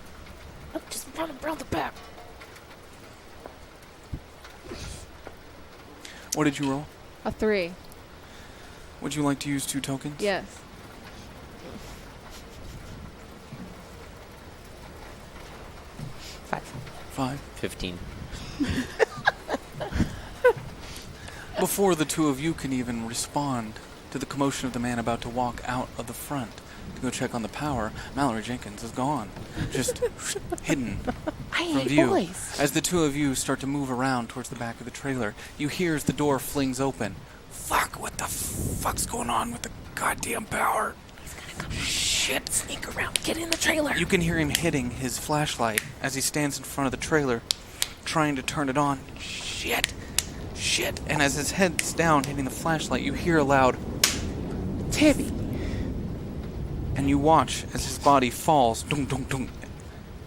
Just run around the back. What did you roll? A 3. Would you like to use 2 tokens? Yes. Five. 15. Before the two of you can even respond to the commotion of the man about to walk out of the front to go check on the power, Mallory Jenkins is gone. Just hidden I from hate view. boys. As the two of you start to move around towards the back of the trailer, you hear as the door flings open. Fuck, what the fuck's going on with the goddamn power? Shit. Sneak around, get in the trailer. You can hear him hitting his flashlight as he stands in front of the trailer, trying to turn it on. Shit. And as his head's down, hitting the flashlight, you hear a loud, Tibby. and you watch as his body falls dunk, dunk, dunk,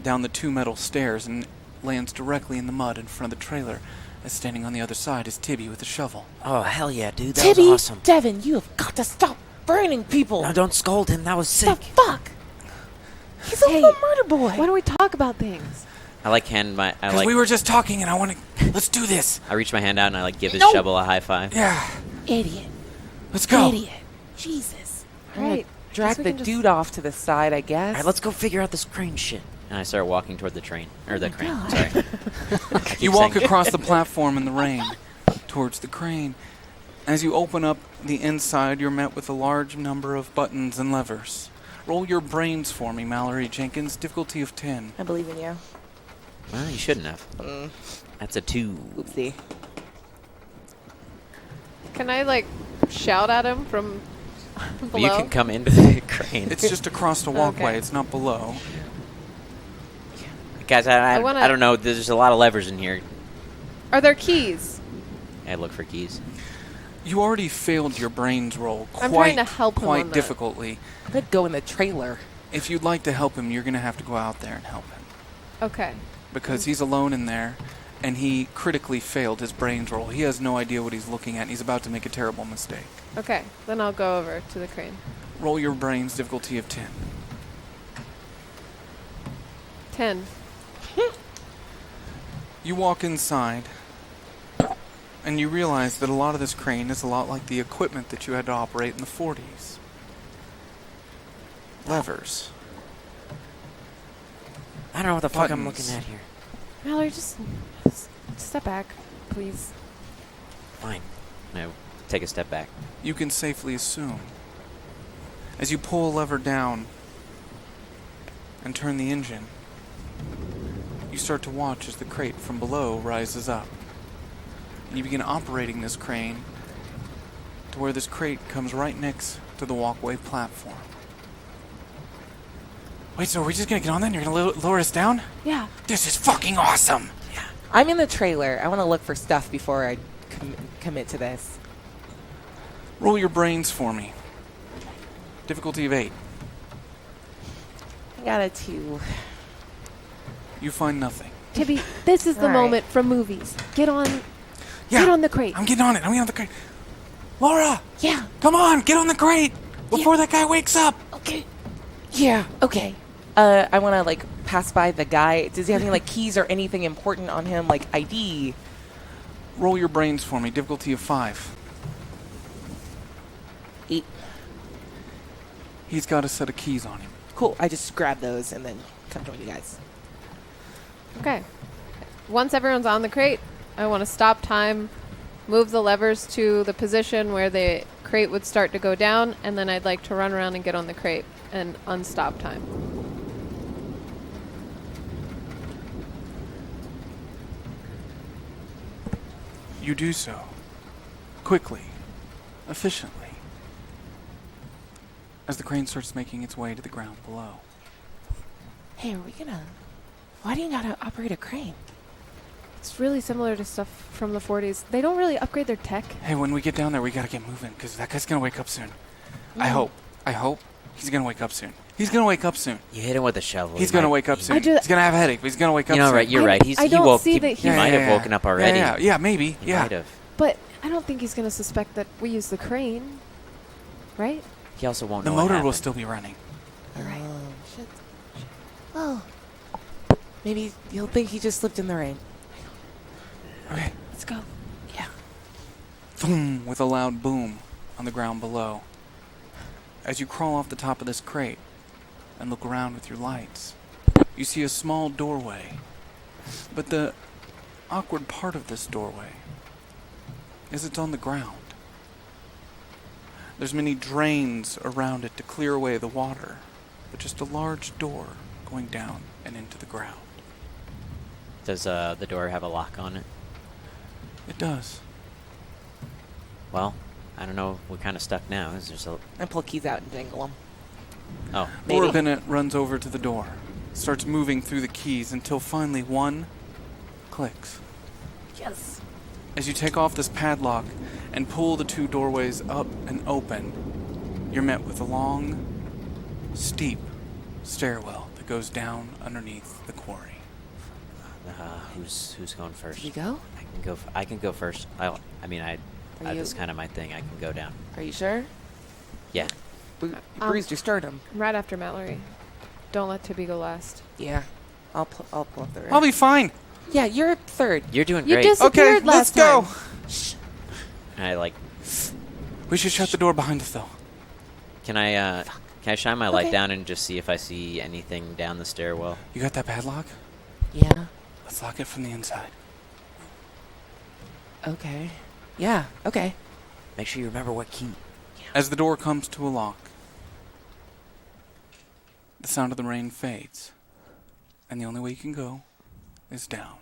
down the 2 metal stairs and lands directly in the mud in front of the trailer. As standing on the other side is Tibby with a shovel. Oh, hell yeah, dude. That Tibby, was awesome. Devin, you have got to stop burning people. No, don't scold him. That was The sick. fuck? He's a little murder boy. Why don't we talk about things? I like hand my... I Because like... we were just talking and I want to... Let's do this. I reach my hand out and I like give his No. shovel a high five. Yeah. Idiot. Let's go. Idiot. Jesus. Right. Drag Guess we the can just- dude off to the side, I guess. All right, let's go figure out this crane shit. And I start walking toward the train. Or the crane, God. sorry. You walk across the platform in the rain towards the crane. As you open up the inside, you're met with a large number of buttons and levers. Roll your brains for me, Mallory Jenkins. Difficulty of 10. I believe in you. Well, you shouldn't have. That's a 2. Oopsie. Can I, like, shout at him from Below? You can come into the crane. It's just across the walkway. Okay. It's not below. Guys, I wanna- I don't know. There's a lot of levers in here. Are there keys? I look for keys. You already failed your brains roll I'm trying to help him quite on that. difficultly. I'd go in the trailer. If you'd like to help him, you're going to have to go out there and help him. Okay. Because he's alone in there, and he critically failed his brains roll. He has no idea what he's looking at, and he's about to make a terrible mistake. Okay. Then I'll go over to the crane. Roll your brains, difficulty of 10. 10. You walk inside, and you realize that a lot of this crane is a lot like the equipment that you had to operate in the 40s. Levers. I don't know what the fuck I'm Buttons. looking at here. Mallory, just step back, please. Fine. No, take a step back. You can safely assume, as you pull a lever down and turn the engine, you start to watch as the crate from below rises up. And you begin operating this crane to where this crate comes right next to the walkway platform. Wait, so are we just gonna get on there and you're gonna lower us down? Yeah. This is fucking awesome! I'm in the trailer. I want to look for stuff before I commit to this. Roll your brains for me. Difficulty of 8. I got a 2. You find nothing. Tibby, this is the All right. moment from movies. Get on Yeah, Get on the crate. I'm getting on it. I'm getting on the crate. Laura! Yeah. Come on, get on the crate! Before that guy wakes up! Okay. Yeah. Okay. I want to like pass by the guy. Does he have any like keys or anything important on him, like ID? Roll your brains for me. Difficulty of 5. 8. He's got a set of keys on him. Cool. I just grab those and then come join you guys. Okay. Once everyone's on the crate, I want to stop time, move the levers to the position where the crate would start to go down, and then I'd like to run around and get on the crate and unstop time. You do so. Quickly. Efficiently. As the crane starts making its way to the ground below. Hey, are we gonna? Why do you gotta operate a crane? It's really similar to stuff from the 40s. They don't really upgrade their tech. Hey, when we get down there, we gotta get moving, because that guy's gonna wake up soon. I hope he's gonna wake up soon. He's gonna wake up soon. You hit him with a shovel. He's he gonna might- wake up he- soon. I do- He's gonna have a headache, but he's gonna wake up You know, soon. right? You're I- right. He's, I he don't woke. see He, that he he's- might have woken up already. Yeah, maybe. He Yeah. might have. But I don't think he's going to suspect that we use the crane, right? He also won't The know what motor will happened. still be running. All right. Shit. Oh. Maybe he'll think he just slipped in the rain. Okay. Let's go. Yeah. Boom, with a loud boom on the ground below. As you crawl off the top of this crate and look around with your lights, you see a small doorway. But the awkward part of this doorway is it's on the ground. There's many drains around it to clear away the water, but just a large door going down and into the ground. Does the door have a lock on it? It does. Well, I don't know. We're kind of stuck now. Is there so? And pull keys out and dangle them. Oh, Laura Maybe. Bennett runs over to the door, starts moving through the keys until finally one clicks. Yes. As you take off this padlock and pull the two doorways up and open, you're met with a long, steep stairwell that goes down underneath the quarry. who's going first? Did you go? I can go first. Are That's you- kind of my thing. I can go down. Are you sure? Yeah. You bruised your sternum. Right after Mallory. Don't let Tibby go last. Yeah. I'll pull up the rail. I'll be fine. Yeah, you're third. You're doing You great. disappeared Okay, let's last go. time. And I We should shut the door behind us, though. Can I shine my light Okay. down and just see if I see anything down the stairwell? You got that padlock? Yeah. Let's lock it from the inside. Okay. Yeah. Okay. Make sure you remember what key. As the door comes to a lock, the sound of the rain fades, and the only way you can go is down.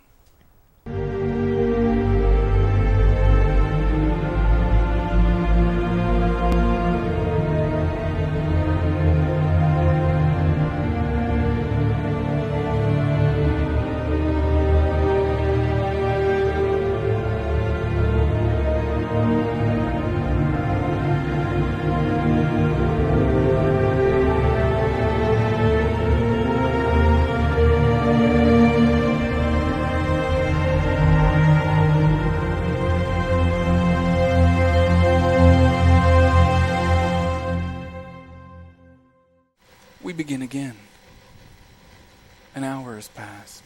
begin again. An hour has passed.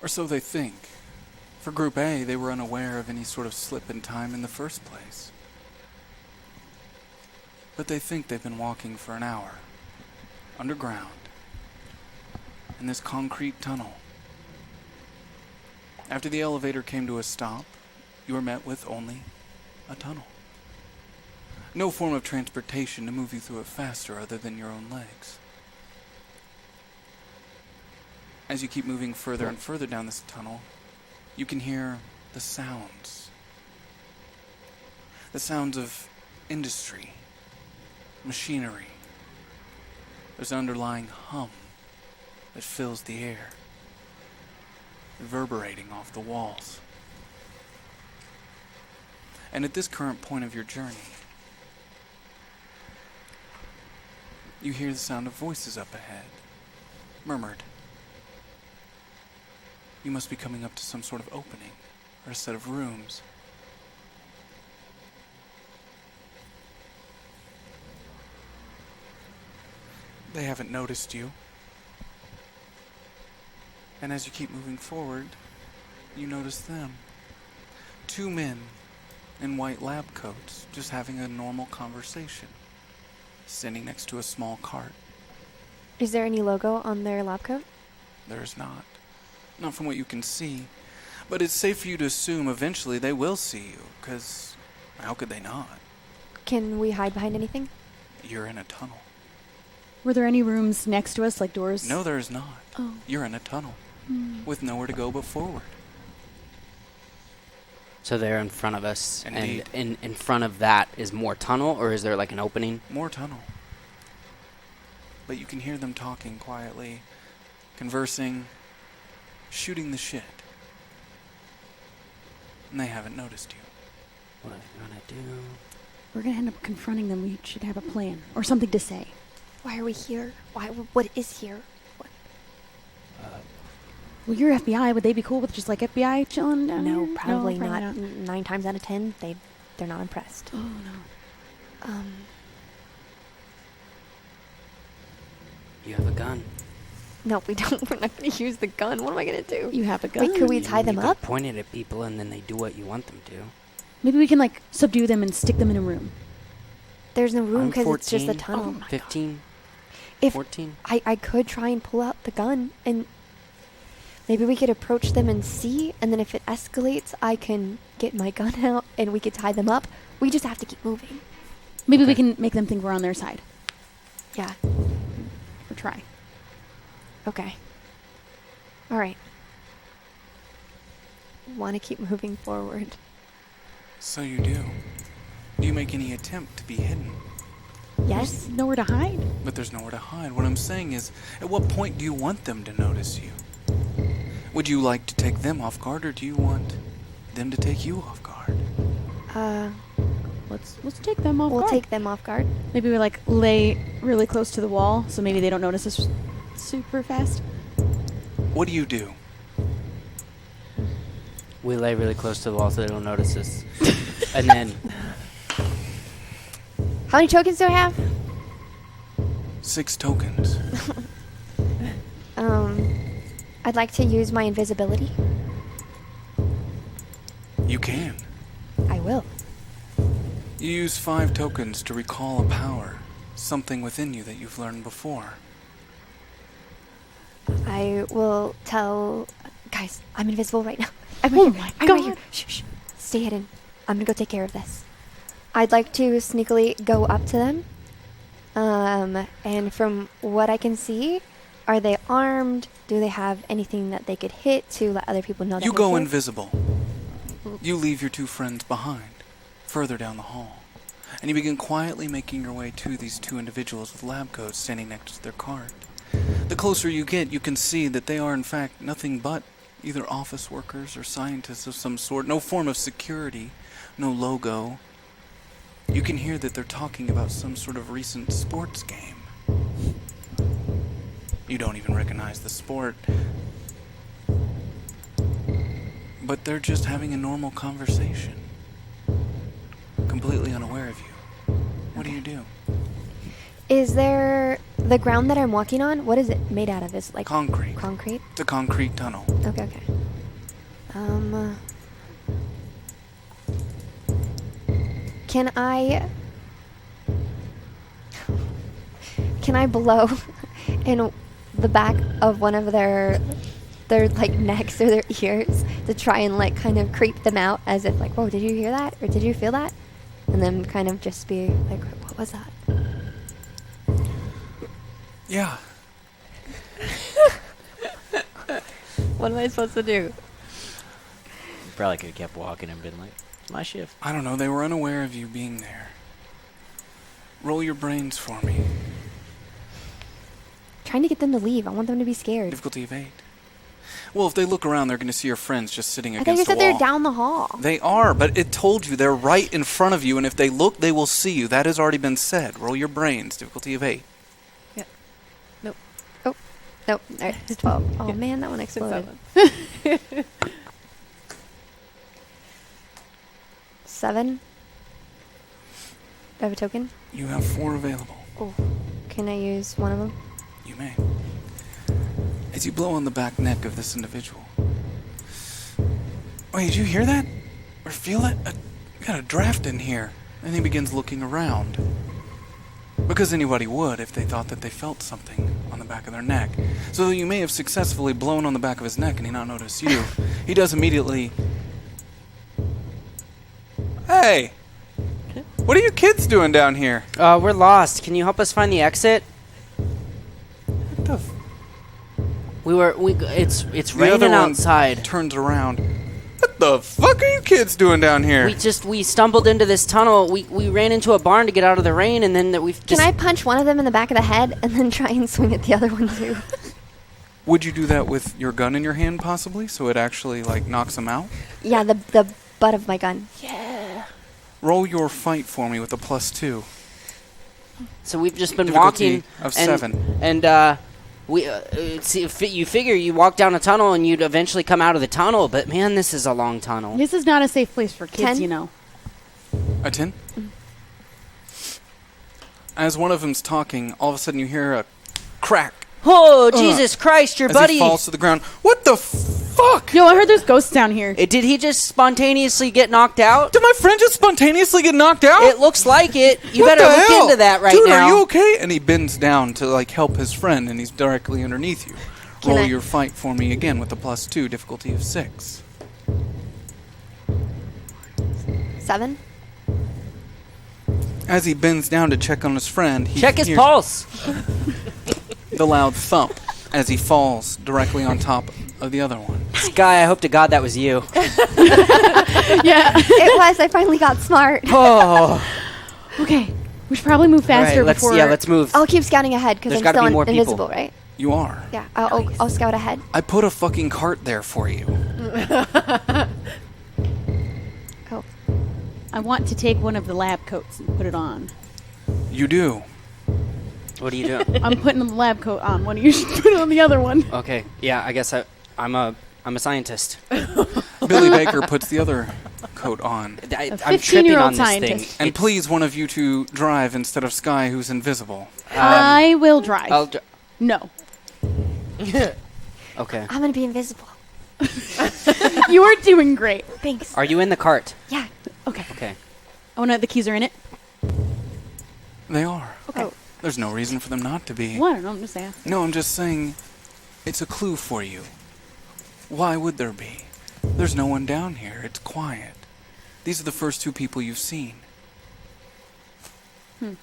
Or so they think. For Group A, they were unaware of any sort of slip in time in the first place. But they think they've been walking for an hour, underground, in this concrete tunnel. After the elevator came to a stop, you were met with only a tunnel. No form of transportation to move you through it faster other than your own legs. As you keep moving further and further down this tunnel, you can hear the sounds. The sounds of industry, machinery. There's an underlying hum that fills the air, reverberating off the walls. And at this current point of your journey, you hear the sound of voices up ahead, murmured. You must be coming up to some sort of opening, or a set of rooms. They haven't noticed you. And as you keep moving forward, you notice them. 2 men in white lab coats, just having a normal conversation, standing next to a small cart. Is there any logo on their lab coat? There is not. Not from what you can see. But it's safe for you to assume eventually they will see you, because how could they not? Can we hide behind anything? You're in a tunnel. Were there any rooms next to us, like doors? No, there is not. Oh. You're in a tunnel, with nowhere to go but forward. So they're in front of us, Indeed. and in front of that is more tunnel, or is there like an opening? More tunnel. But you can hear them talking quietly, conversing, shooting the shit. And they haven't noticed you. What are they gonna do? We're gonna end up confronting them. We should have a plan or something to say. Why are we here? What is here? What? Well, you're FBI. Would they be cool with just like FBI chilling down No, here? probably No, not. 9 times out of 10, they're not impressed. Oh no. You have a gun. No, we don't. We're not going to use the gun. What am I going to do? You have a gun. Wait, could we tie them You can up? point it at people, and then they do what you want them to. Maybe we can like subdue them and stick them in a room. There's no room I'm because it's just a 14. tunnel. Oh my 15? If 14? I could try and pull out the gun, and maybe we could approach them and see, and then if it escalates, I can get my gun out and we could tie them up. We just have to keep moving. Maybe we Okay. can make them think we're on their side. Yeah. Or try. Okay. All right. Want to keep moving forward. So you do. Do you make any attempt to be hidden? Yes? Nowhere to hide. But there's nowhere to hide. What I'm saying is, at what point do you want them to notice you? Would you like to take them off guard, or do you want them to take you off guard? Let's take them off We'll guard. take them off guard. Maybe we like lay really close to the wall, so maybe they don't notice us super fast. What do you do? We lay really close to the wall so they don't notice us. And then How many tokens do I have? 6 tokens. I'd like to use my invisibility. You can. I will. You use 5 tokens to recall a power, something within you that you've learned before. I will tell... Guys, I'm invisible right now. I'm Oh right here. my I'm right here. God. Shh, shh. Stay hidden. I'm gonna go take care of this. I'd like to sneakily go up to them. And from what I can see, are they armed? Do they have anything that they could hit to let other people know that You we're go here? invisible. You leave your 2 friends behind, further down the hall. And you begin quietly making your way to these 2 individuals with lab coats standing next to their cart. The closer you get, you can see that they are in fact nothing but either office workers or scientists of some sort. No form of security, no logo. You can hear that they're talking about some sort of recent sports game. You don't even recognize the sport. But they're just having a normal conversation. Completely unaware of you. What do you do? Is there The ground that I'm walking on, what is it made out of? Is it like Concrete. concrete? It's a concrete tunnel. Okay. Can I blow in the back of one of their like necks or their ears to try and like kind of creep them out as if like, whoa, did you hear that? Or did you feel that? And then kind of just be like, what was that? Yeah. What am I supposed to do? You probably could have kept walking and been like, it's my shift. I don't know. They were unaware of you being there. Roll your brains for me. Trying to get them to leave. I want them to be scared. Difficulty of 8. Well, if they look around, they're going to see your friends just sitting I thought you against the said wall. they're down the hall. They are, but it told you they're right in front of you, and if they look, they will see you. That has already been said. Roll your brains. Difficulty of 8. Nope. Alright, it's 12. Oh man, that one exploded. 7. Do I have a token? You have 4 available. Oh. Can I use one of them? You may. As you blow on the back neck of this individual. Wait, did you hear that? Or feel that? We got a draft in here. And he begins looking around. Because anybody would if they thought that they felt something on the back of their neck. So though you may have successfully blown on the back of his neck and he not notice you, he does immediately... Hey! What are you kids doing down here? We're lost. Can you help us find the exit? What the f- It's The raining other one outside. turns around. What the fuck are you kids doing down here? We stumbled into this tunnel. We ran into a barn to get out of the rain, and then we've just... Can I punch one of them in the back of the head and then try and swing at the other one too? Would you do that with your gun in your hand, possibly, so it actually like knocks them out? Yeah, the butt of my gun. Roll your fight for me with a +2. So we've just been Difficulty walking... of 7. And, you figure you walk down a tunnel and you'd eventually come out of the tunnel, but man, this is a long tunnel. This is not a safe place for kids, 10? you know. A 10? As one of them's talking, all of a sudden you hear a crack Oh, Jesus Christ, your as buddy! he falls to the ground. What the fuck? Yo, I heard there's ghosts down here. Did he just spontaneously get knocked out? Did my friend just spontaneously get knocked out? It looks like it. You What better the look hell? into that right Dude, now. are you okay? And he bends down to like help his friend, and he's directly underneath you. Can Roll I- your fight for me again with a +2, difficulty of 6. 7. As he bends down to check on his friend, he Check his hears pulse. the loud thump as he falls directly on top of the other one. Skye, I hope to God that was you. Yeah. It was. I finally got smart. Oh. Okay. We should probably move faster All right, before... let's move. I'll keep scouting ahead because There's I'm gotta still be more people. invisible, right? You are. Yeah. I'll scout ahead. I put a fucking cart there for you. Oh. I want to take one of the lab coats and put it on. You do. What are you doing? I'm putting the lab coat on. One of you should put it on the other one. Okay, yeah, I guess I'm a scientist. Billy Baker puts the other coat on. I'm tripping 15-year-old on this scientist. thing. And please, one of you to drive instead of Skye, who's invisible. I will drive. No. Okay. I'm gonna be invisible. You are doing great. Thanks. Are you in the cart? Yeah. Okay. Okay. Oh, no, the keys are in it? They are. Okay. There's no reason for them not to be. Well, I don't know. I'm just asking. No, I'm just saying it's a clue for you. Why would there be? There's no one down here. It's quiet. These are the first 2 people you've seen. All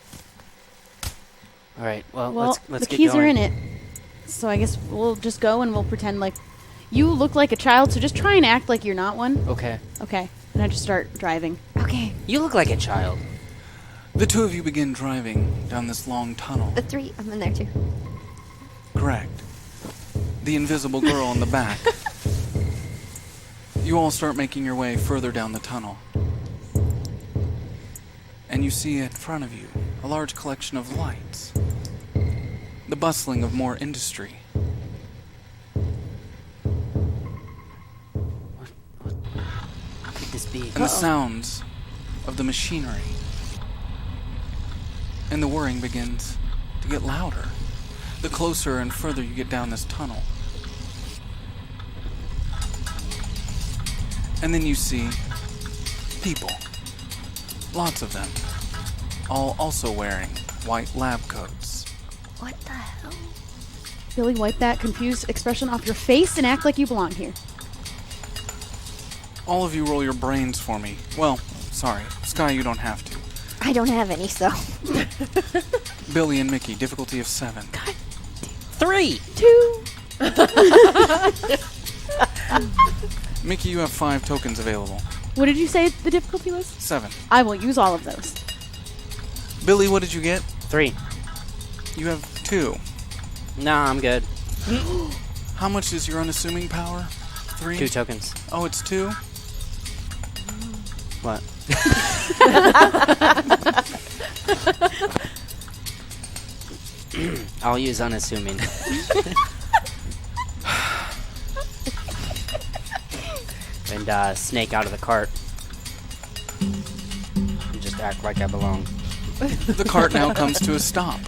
right. Well, Well, let's the get keys going. are in it. So I guess we'll just go and we'll pretend like... You look like a child, so just try and act like you're not one. Okay. Okay. And I just start driving. Okay. You look like a child. The 2 of you begin driving down this long tunnel. The 3. I'm in there too. Correct. The invisible girl in the back. You all start making your way further down the tunnel. And you see in front of you a large collection of lights. The bustling of more industry. How could this be? And the sounds of the machinery. And the whirring begins to get louder. the closer and further you get down this tunnel. And then you see people. Lots of them. All also wearing white lab coats. What the hell? Billy, wipe that confused expression off your face and act like you belong here. All of you roll your brains for me. Well, sorry. Skye, you don't have to. I don't have any, so. Billy and Mickey, difficulty of 7. 3! 2. Mickey, you have 5 tokens available. What did you say the difficulty was? 7. I will use all of those. Billy, what did you get? 3. You have 2. Nah, I'm good. How much is your unassuming power? 3? 2 tokens. Oh, it's 2? What? I'll use unassuming. And snake out of the cart. And just act like I belong. The cart now comes to a stop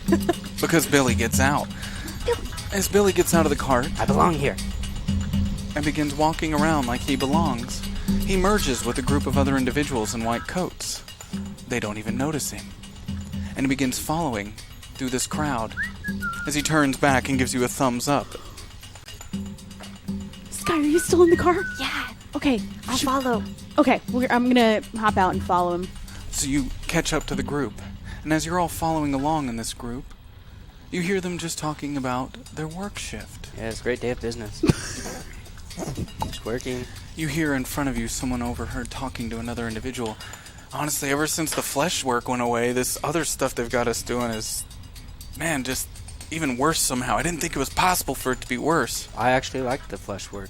because Billy gets out. As Billy gets out of the cart I belong here. and begins walking around like he belongs, he merges with a group of other individuals in white coats. They don't even notice him. And he begins following through this crowd as he turns back and gives you a thumbs up. Skye, are you still in the car? Yeah, Okay. I'll follow. Okay, I'm gonna hop out and follow him. So you catch up to the group, and as you're all following along in this group, you hear them just talking about their work shift. Yeah, it's a great day of business. Just working. You hear in front of you someone overheard talking to another individual. Honestly, ever since the flesh work went away, this other stuff they've got us doing is, man, just even worse somehow. I didn't think it was possible for it to be worse. I actually like the flesh work.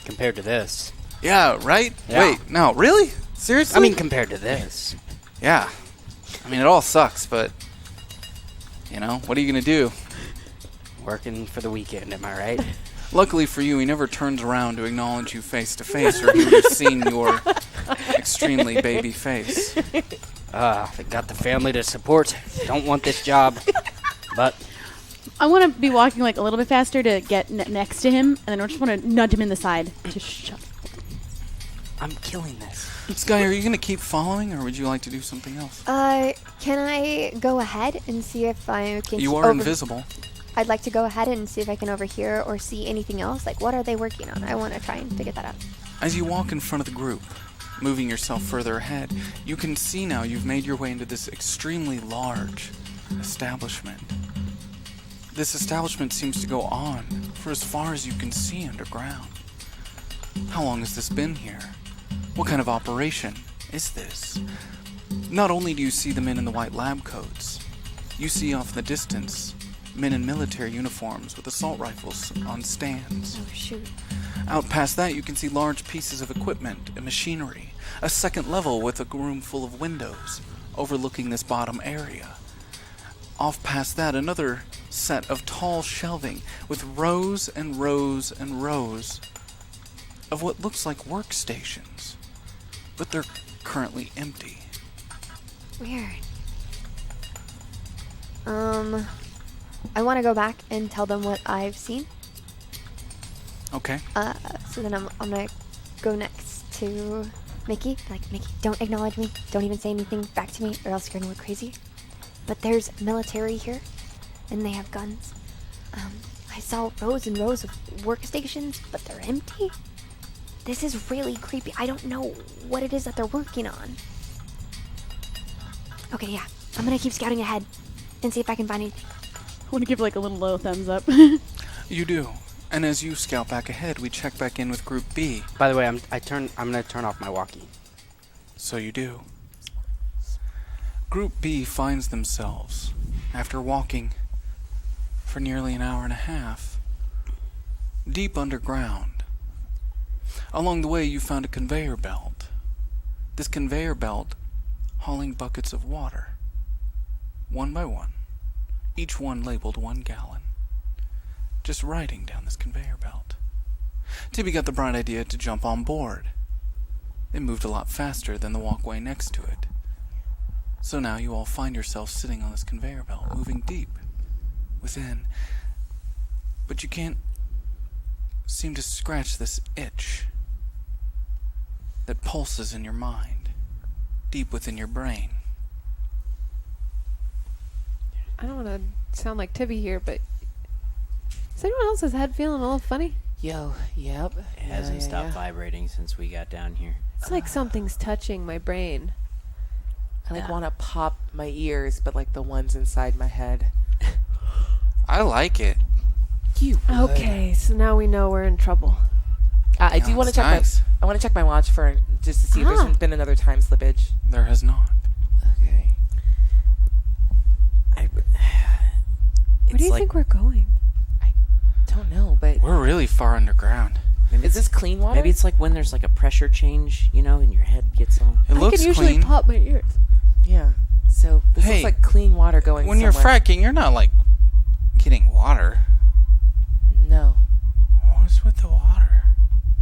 Compared to this. Yeah, right? Yeah. Wait, no, really? Seriously? I mean, compared to this. yeah. I mean, it all sucks, but, you know, what are you going to do? Working for the weekend, am I right? Luckily for you, he never turns around to acknowledge you face to face, or he would have seen your extremely baby face. They got the family to support. Don't want this job. But I want to be walking like a little bit faster to get next to him, and then I just want to nudge him in the side to shut. I'm killing this. Skye, are you going to keep following, or would you like to do something else? Can I go ahead and see if I can... You are invisible. I'd like to go ahead and see if I can overhear or see anything else. Like, what are they working on? I want to try and figure that out. As you walk in front of the group, moving yourself further ahead, you can see now you've made your way into this extremely large establishment. This establishment seems to go on for as far as you can see underground. How long has this been here? What kind of operation is this? Not only do you see the men in the white lab coats, you see off in the distance men in military uniforms with assault rifles on stands. Oh, shoot. Out past that, you can see large pieces of equipment and machinery, a second level with a room full of windows overlooking this bottom area. Off past that, another set of tall shelving with rows and rows and rows of what looks like workstations, but they're currently empty. Weird. I want to go back and tell them what I've seen. Okay. So then I'm gonna go next to Mickey. Like, Mickey, don't acknowledge me. Don't even say anything back to me, or else you're gonna look crazy. But there's military here, and they have guns. I saw rows and rows of workstations, but they're empty. This is really creepy. I don't know what it is that they're working on. Okay, yeah. I'm gonna keep scouting ahead and see if I can find anything. I want to give like a little low thumbs up. You do. And as you scout back ahead, we check back in with Group B. By the way, I'm gonna turn off my walkie. So you do. Group B finds themselves, after walking for nearly an hour and a half, deep underground. Along the way, you found a conveyor belt. This conveyor belt hauling buckets of water, one by one, each one labeled 1 gallon. Just riding down this conveyor belt. Tibby got the bright idea to jump on board. It moved a lot faster than the walkway next to it. So now you all find yourselves sitting on this conveyor belt, moving deep within. But you can't seem to scratch this itch that pulses in your mind, deep within your brain. I don't want to sound like Tibby here, but is anyone else's head feeling a little funny? Yo, yep. It hasn't stopped vibrating since we got down here. It's like something's touching my brain. I want to pop my ears, but like the ones inside my head. I like it. You would. Okay, so now we know we're in trouble. I do want to check nice. I want to check my watch for just to see if there's been another time slippage. There has not. Okay. Where do you think we're going? Don't know, but We're really far underground. is this clean water? Maybe it's like when there's like a pressure change, you know, and your head gets all... It I looks can usually clean. pop my ears. Yeah. So this Hey, looks like clean water going When you're somewhere. fracking, you're not like getting water. No. What's with the water?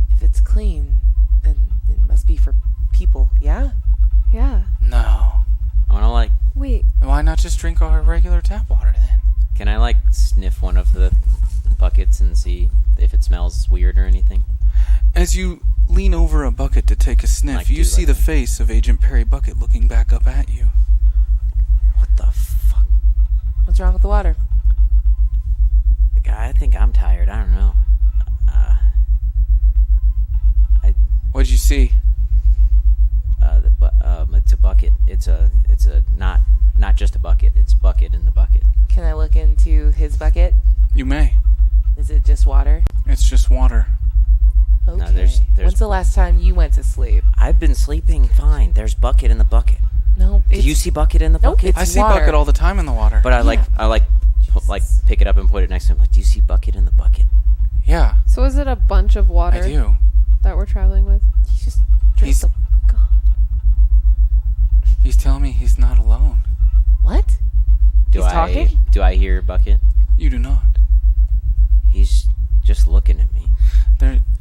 If it's clean, then it must be for people, yeah? Yeah. No. I want to like... Wait. Why not just drink our regular tap water then? Can I like sniff one of the buckets and see if it smells weird or anything? As you lean over a bucket to take a sniff, Like you do see like the that. face of Agent Perry Bucket looking back up at you. What the fuck? What's wrong with the water? I think I'm tired. I don't know. What'd you see? It's a bucket. It's a not just a bucket. It's bucket in the bucket. Can I look into his bucket? You may. Is it just water? It's just water. Okay. No, there's- When's the last time you went to sleep? I've been sleeping fine. There's bucket in the bucket. No. Do you see bucket in the Nope, bucket? it's I see water. Bucket all the time in the water. But I pick it up and put it next to him. Like, do you see bucket in the bucket? Yeah, So is it a bunch of water I do. that we're traveling with? He just drank He's- the... He's telling me he's not alone. What? He's talking? Do I hear bucket? You do not. He's just looking at me.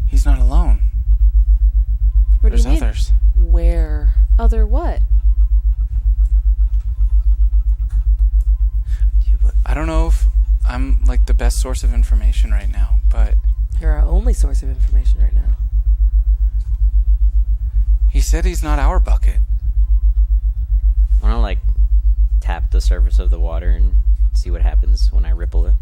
He's not alone. What do There's you mean? others. Where? Other what? I don't know if I'm like the best source of information right now, but You're our only source of information right now. he said he's not our bucket. I want to like tap the surface of the water and see what happens when I ripple it.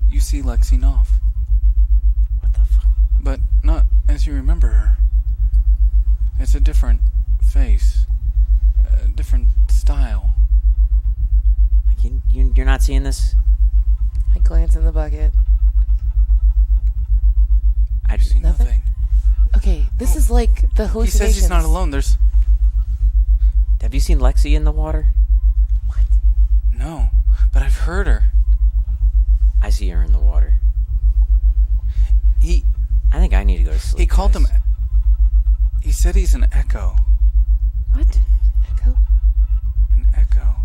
You see Lexi Knopf, What the fuck? but not as you remember her. It's a different face, a different style. Like you're not seeing this? I glance in the bucket. I You see Nothing? nothing. Okay, this is like the He hallucinations. says he's not alone. Have you seen Lexi in the water? What? No, but I've heard her. I see her in the water. I think I need to go to sleep. He called guys. him. He said he's an echo. What? Echo? An echo.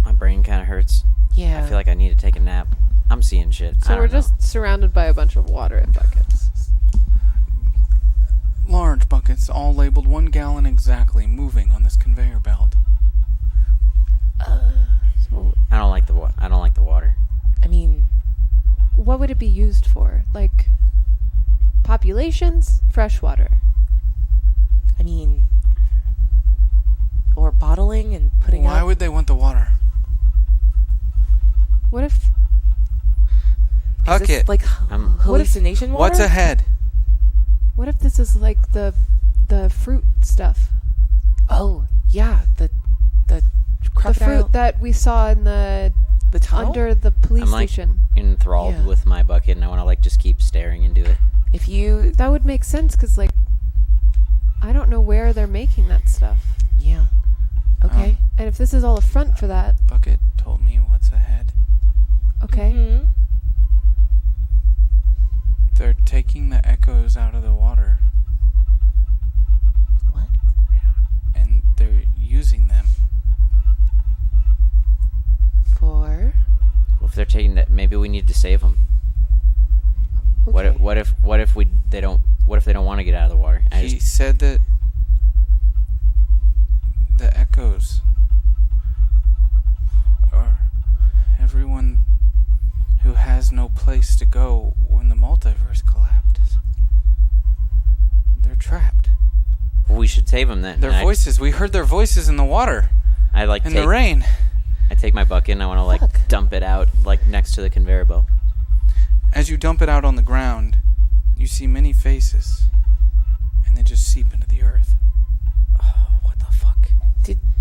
My brain kind of hurts. Yeah. I feel like I need to take a nap. I'm seeing shit. I So don't we're know. just surrounded by a bunch of water in buckets. Large buckets, all labeled 1 gallon exactly, moving on this conveyor belt. So I don't like the water. I mean, what would it be used for? Like populations? Fresh water. or bottling and putting Why out. would they want the water? What if Is Huck this it. like hallucination water? What's ahead? what if this is like the fruit stuff? Oh, yeah, the The crocodile. fruit that we saw in the the tunnel? under the police I'm like station. enthralled Yeah. with my bucket, and I want to like just keep staring into it. If you, That would make sense because like I don't know where they're making that stuff. yeah, okay. And if this is all a front for that, Bucket told me what's ahead. okay. Mhm. They're taking the echoes out of the water, What? and they're using them. For Well, if they're taking that, maybe we need to save them. okay. What if they don't want to get out of the water? He said that the echoes has no place to go when the multiverse collapsed. They're trapped. We should save them then. Their voices. We heard their voices in the water. I like in the rain. I take my bucket and I want to like dump it out like next to the conveyor belt. As you dump it out on the ground, you see many faces, and they just seep into the earth. What the fuck?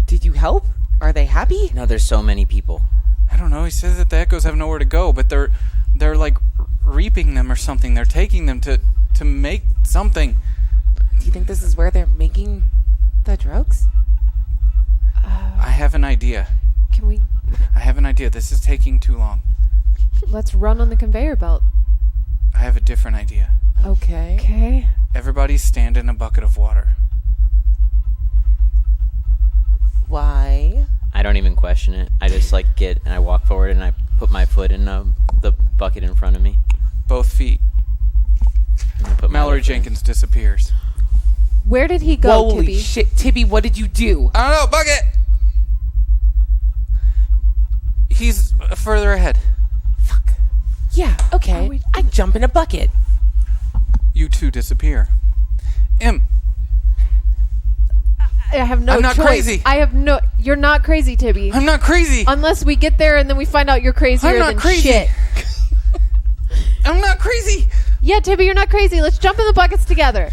Did you help? Are they happy? No, there's so many people. I don't know. He says that the echoes have nowhere to go, but they're like reaping them or something. They're taking them to make something. Do you think this is where they're making the drugs? I have an idea. Can we? I have an idea. This is taking too long. Let's run on the conveyor belt. I have a different idea. Okay. Okay. Everybody stand in a bucket of water. Why? I don't even question it. I just like get and I walk forward and I put my foot in the bucket in front of me. Both feet. And I put my Mallory other foot in. Jenkins disappears. Where did he go, Holy Tibby? shit, Tibby, what did you do? I don't know, bucket! He's further ahead. Fuck. Yeah, okay. I jump in a bucket. You two disappear. I have no I'm not choice. crazy. I have no. You're not crazy, Tibby. I'm not crazy. Unless we get there and then we find out you're crazier I'm not than crazy. shit. I'm not crazy. Yeah, Tibby, you're not crazy. Let's jump in the buckets together.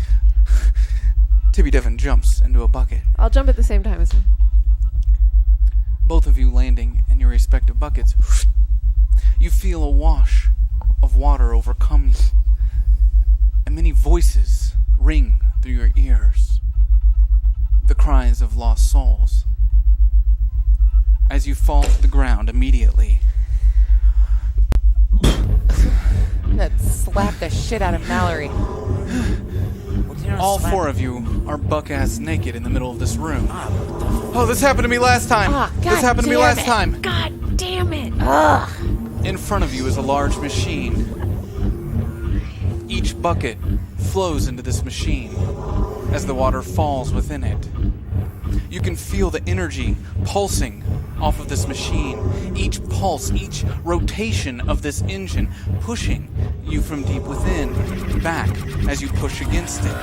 Tibby Devon jumps into a bucket. I'll jump at the same time as him. Both of you landing in your respective buckets. You feel a wash of water overcome you. And many voices ring through your ears. The cries of lost souls. As you fall to the ground immediately. That slapped the shit out of Mallory. All four of you are buck-ass naked in the middle of this room. Oh, this happened to me last time. This happened to me last time. God damn it. In front of you is a large machine. Each bucket flows into this machine as the water falls within it. You can feel the energy pulsing off of this machine. Each pulse, each rotation of this engine pushing you from deep within back as you push against it.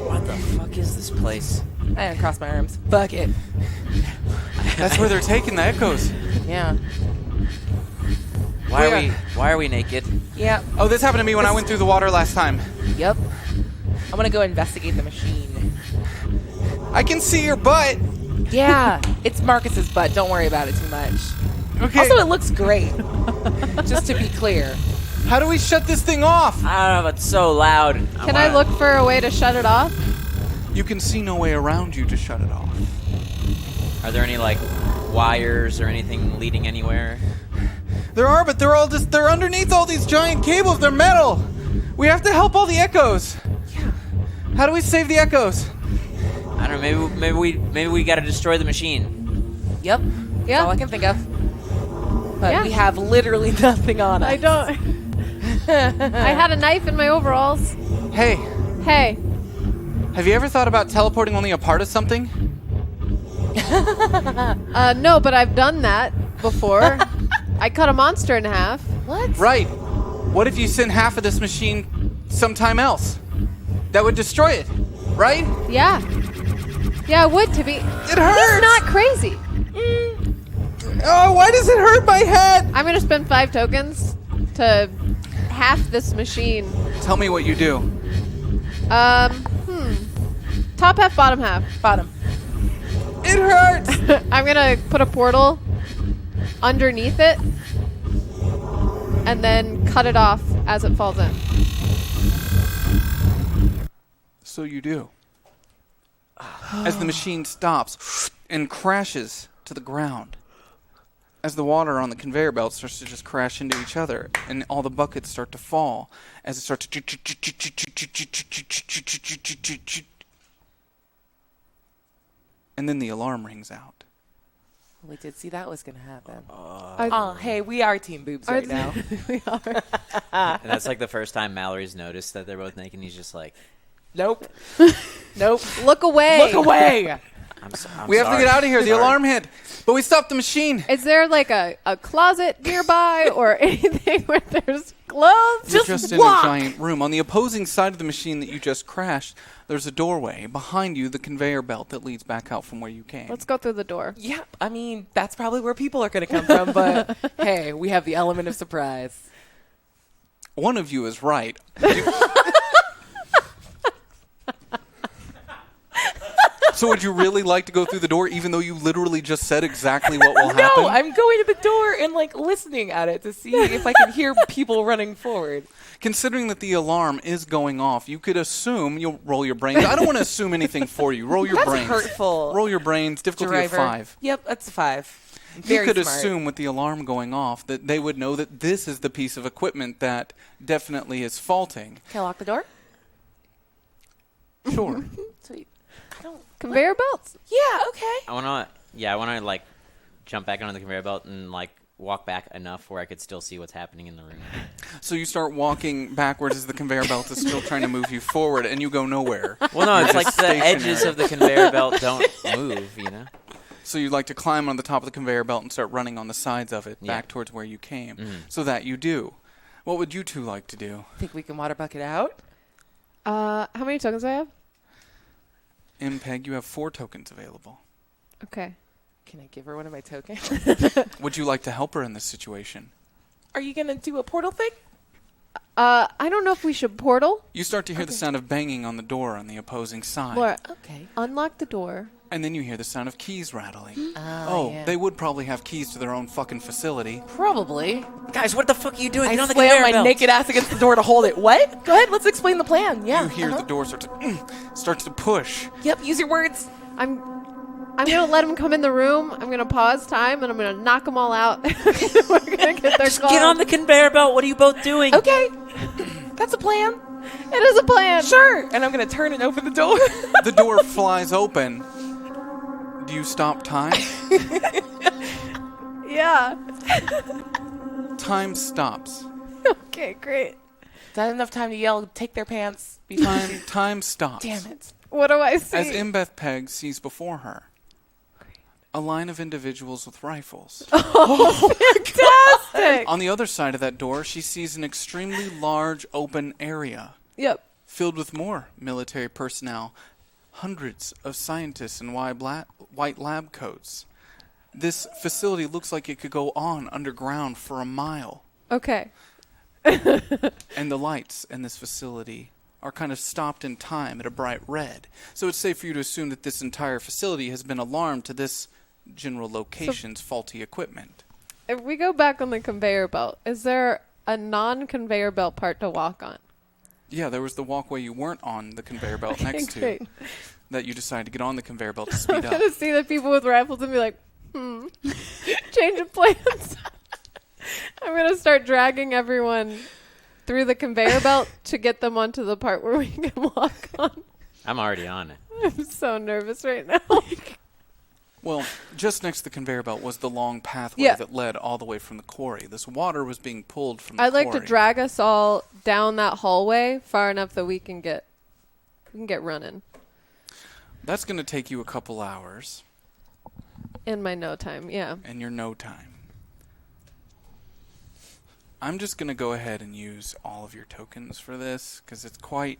What the fuck is this place? I uncross my arms. Bucket. That's where they're taking the echoes. Yeah. Why are we naked? Yeah. Oh, this happened to me when I went through the water last time. Yep. I'm gonna go investigate the machine. I can see your butt. Yeah. It's Marcus's butt. Don't worry about it too much. Okay. Also, it looks great. Just to be clear. How do we shut this thing off? I don't know, but it's so loud. Can I look for a way to shut it off? You can see no way around you to shut it off. Are there any like wires or anything leading anywhere? There are, but they're underneath all these giant cables. They're metal. We have to help all the echoes. Yeah. How do we save the echoes? I don't know. Maybe we got to destroy the machine. Yep. Yeah. That's all I can think of. But Yeah. we have literally nothing on us. I don't. I had a knife in my overalls. Hey, Hey. have you ever thought about teleporting only a part of something? No, but I've done that before. I cut a monster in half. What? Right. What if you sent half of this machine sometime else? That would destroy it, right? Yeah. Yeah, I would, Tibby. It hurts. He's not crazy. Oh, why does it hurt my head? I'm gonna spend 5 tokens to half this machine. Tell me what you do. Top half, bottom half. Bottom. It hurts. I'm gonna put a portal underneath it and then cut it off as it falls in. So you do. As the machine stops and crashes to the ground. As the water on the conveyor belt starts to just crash into each other and all the buckets start to fall as it starts to and then the alarm rings out. We did see that was going to happen. Are- Hey, we are team boobs right now. we are. And that's like the first time Mallory's noticed that they're both naked. And he's just like, Nope. Nope. Look away. Look away. We have to get out of here. The Sorry. alarm hit. But we stopped the machine. Is there like a closet nearby or anything where there's clothes? You're just in a giant room. On the opposing side of the machine that you just crashed, there's a doorway. Behind you, the conveyor belt that leads back out from where you came. Let's go through the door. Yeah, I mean, that's probably where people are going to come from, but hey, we have the element of surprise. One of you is right. So would you really like to go through the door, even though you literally just said exactly what will happen? No, I'm going to the door and like listening at it to see if I can hear people running forward. Considering that the alarm is going off, you could assume you'll roll your brains. I don't want to assume anything for you. Roll your That's brains. hurtful. Roll your brains. Difficulty Driver. of 5. Yep, that's a 5. You Very could smart. assume with the alarm going off that they would know that this is the piece of equipment that definitely is faulting. Can I lock the door? Sure. Sweet. I don't. Conveyor belts? Yeah. Okay. I want to like jump back onto the conveyor belt and like walk back enough where I could still see what's happening in the room. So you start walking backwards as the conveyor belt is still trying to move you forward, and you go nowhere. Well, no, You're it's like just the edges stationary. of the conveyor belt don't move, you know? So you'd like to climb on the top of the conveyor belt and start running on the sides of it Yeah. back towards where you came. Mhm. So that you do. What would you two like to do? Think we can water bucket out? How many tokens do I have? Impeg, you have 4 tokens available. Okay. Can I give her one of my tokens? Would you like to help her in this situation? Are you gonna do a portal thing? I don't know if we should portal. You start to hear the sound of banging on the door on the opposing side. Laura, Okay. unlock the door. And then you hear the sound of keys rattling. Oh, yeah. They would probably have keys to their own fucking facility. Probably. Guys, what the fuck are you doing? I Get on the slam conveyor my belt. naked ass against the door to hold it. What? Go ahead. Let's explain the plan. Yeah. You hear the door starts to push. Yep. Use your words. I'm gonna let him come in the room. I'm gonna pause time and I'm gonna knock them all out. We're gonna get their Just get on the conveyor belt. What are you both doing? Okay. That's a plan. It is a plan. Sure. And I'm gonna turn and open the door. The door flies open. Do you stop time? Yeah. Time stops. Okay, great. Is that enough time to yell, take their pants? Time stops. Damn it. What do I see? As Imbeth Peg sees before her a line of individuals with rifles. Fantastic. On the other side of that door, she sees an extremely large open area Yep. filled with more military personnel, hundreds of scientists in white lab coats. This facility looks like it could go on underground for a mile. Okay. And the lights in this facility are kind of stopped in time at a bright red. So it's safe for you to assume that this entire facility has been alarmed to this general location's faulty equipment. If we go back on the conveyor belt, is there a non-conveyor belt part to walk on? Yeah, there was the walkway you weren't on the conveyor belt next to Great. that you decided to get on the conveyor belt to I'm speed up. gonna see the people with rifles and be like, change of plans. I'm gonna start dragging everyone through the conveyor belt to get them onto the part where we can walk on. I'm already on it. I'm so nervous right now. Well, just next to the conveyor belt was the long pathway Yeah. that led all the way from the quarry. This water was being pulled from the I'd quarry. like to drag us all down that hallway far enough that we can get running That's going to take you a couple hours in my no time. Yeah. and your no time. I'm just going to go ahead and use all of your tokens for this because it's quite.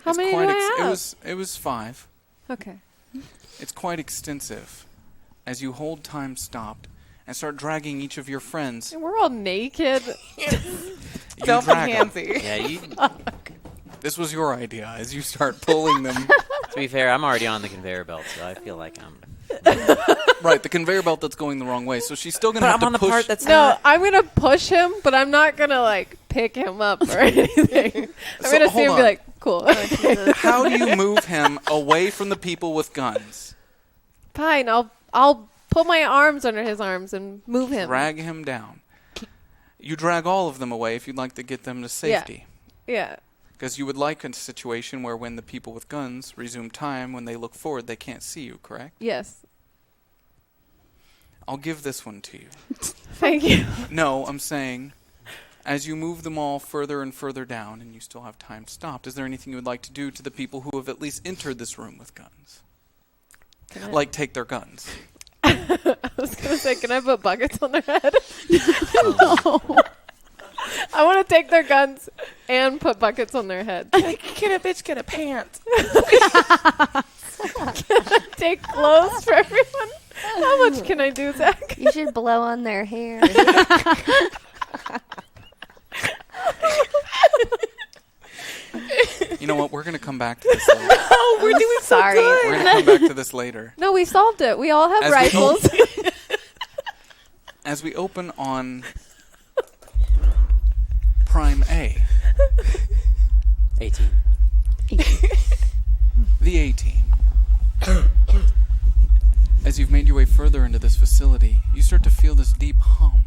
How it's many quite do I have? It was 5. Okay. It's quite extensive. As you hold time stopped and start dragging each of your friends, And we're all naked. you Don't be drag 'em. handsy. Yeah, you. This was your idea. As you start pulling them, To be fair, I'm already on the conveyor belt, so I feel like I'm. right, the conveyor belt that's going the wrong way. So she's still going to But have I'm on to the push. part that's No, not. I'm gonna push him, but I'm not gonna like pick him up or anything. I'm So, gonna see hold him on. be like, cool. How do you move him away from the people with guns? Fine, I'll put my arms under his arms and move him. Drag him down. You drag all of them away if you'd like to get them to safety. Yeah. Because you would like a situation where when the people with guns resume time, when they look forward, they can't see you, correct? Yes. I'll give this one to you. Thank you. No, I'm saying, as you move them all further and further down, and you still have time stopped, is there anything you would like to do to the people who have at least entered this room with guns? Like, take their guns. I was going to say, can I put buckets on their head? No. I want to take their guns and put buckets on their head. Can a bitch get a pant? Take clothes for everyone. How much can I do, Zach? You should blow on their hair. You know what? We're going to come back to this later. Oh, we're doing sorry. so good. We're going to come back to this later. No, we solved it. We all have As we rifles. As we open on Prime A, 18. the A-Team. As you've made your way further into this facility, you start to feel this deep hum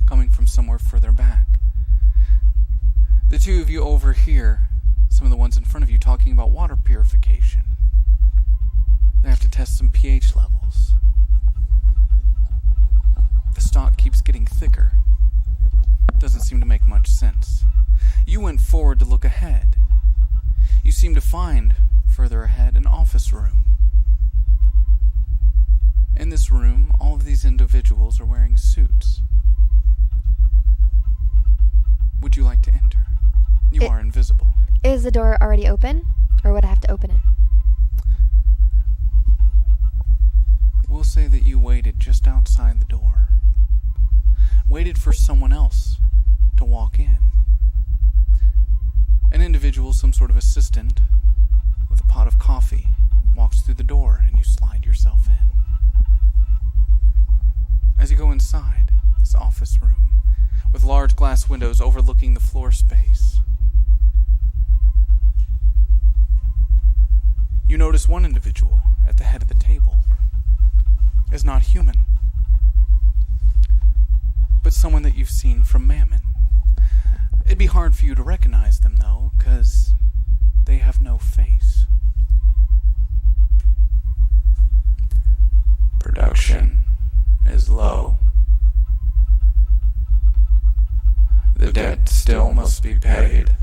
coming from somewhere further back. The two of you overhear some of the ones in front of you talking about water purification. They have to test some pH levels. The stock keeps getting thicker. Doesn't seem to make much sense. You went forward to look ahead. You seem to find, further ahead, an office room. In this room, all of these individuals are wearing suits. Would you like to enter? You are invisible. Is the door already open, or would I have to open it? We'll say that you waited just outside the door. Waited for someone else to walk in. An individual, some sort of assistant, with a pot of coffee, walks through the door and you slide yourself in. As you go inside this office room, with large glass windows overlooking the floor space, you notice one individual at the head of the table is not human, but someone that you've seen from Mammon. It'd be hard for you to recognize them, though, because they have no face. Production is low. The debt still must be paid.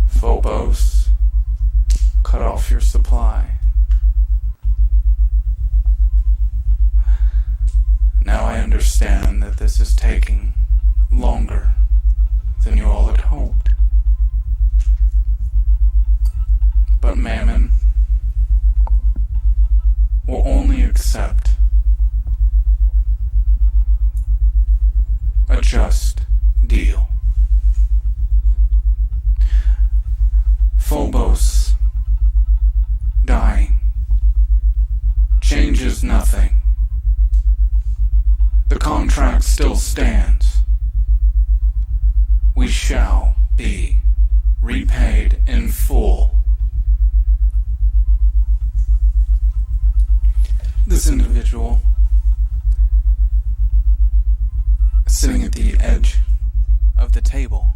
Phobos, cut off your supply. Now I understand that this is taking longer than you all had hoped. But Mammon will only accept a just deal. Phobos dying changes nothing. The contract still stands. We shall be repaid in full. This individual, sitting at the edge of the table,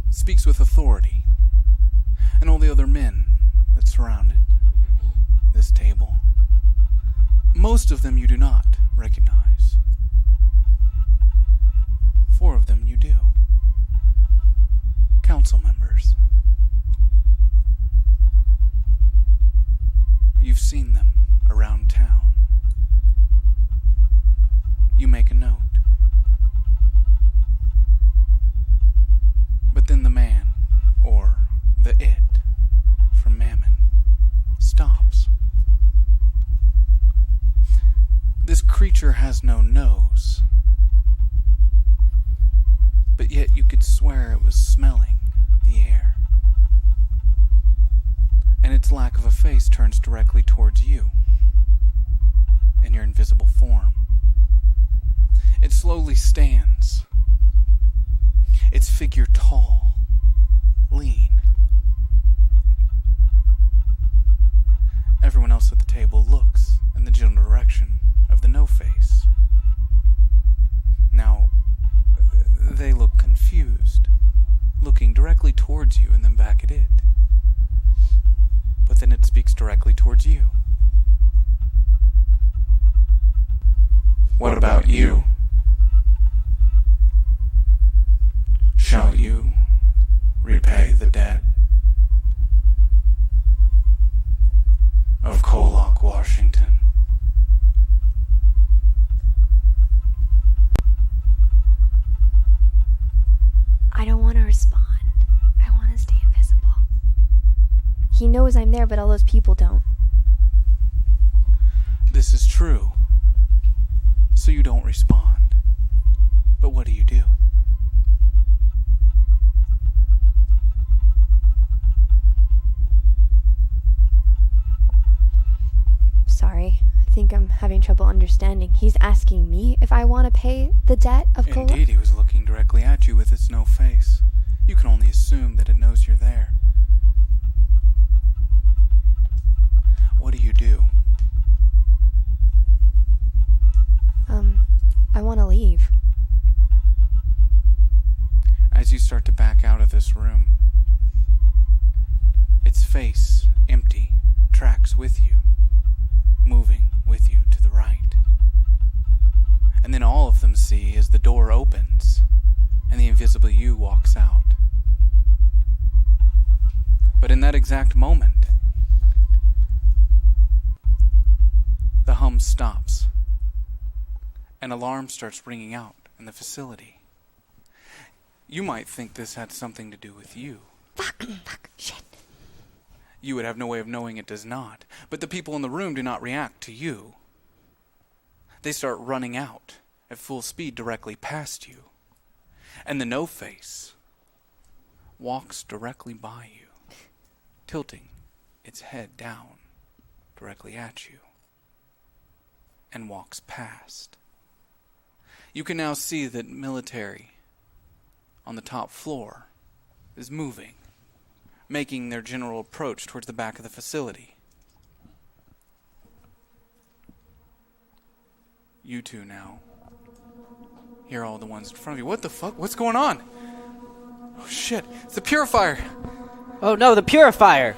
speaks with authority, and all the other men that surround it. This table. Most of them you do not recognize. 4 of them you do. Council members. You've seen them around town. You make a note. But then the man, or the it, from Mammon, stops. This creature has no nose, but yet you could swear it was smelling the air. And its lack of a face turns directly towards you in your invisible form. It slowly stands, its figure tall, lean. Everyone else at the table looks in the general direction of the no-face. Now, they look confused, looking directly towards you and then back at it. But then it speaks directly towards you. What about you? shall you repay the debt of KOllOK, Washington? I don't want to respond. I want to stay invisible. He knows I'm there, but all those people don't. This is true. So you don't respond. But what do? Sorry. I think I'm having trouble understanding. He's asking me if I want to pay the debt of KOllOK? Indeed, he was looking directly at you with its no face. You can only assume that it knows you're there. What do you do? I want to leave. As you start to back out of this room, its face, empty, tracks with you, moving with you to the right. And then all of them see as the door opens and the invisible you walks out. But in that exact moment, the hum stops. An alarm starts ringing out in the facility. You might think this had something to do with you. Fuck, shit. You would have no way of knowing it does not. But the people in the room do not react to you. They start running out at full speed directly past you. And the no-face walks directly by you, tilting its head down directly at you, and walks past. You can now see that military on the top floor is moving, making their general approach towards the back of the facility. You two now hear all the ones in front of you. What the fuck? What's going on? Oh shit, it's the purifier! Oh no, the purifier!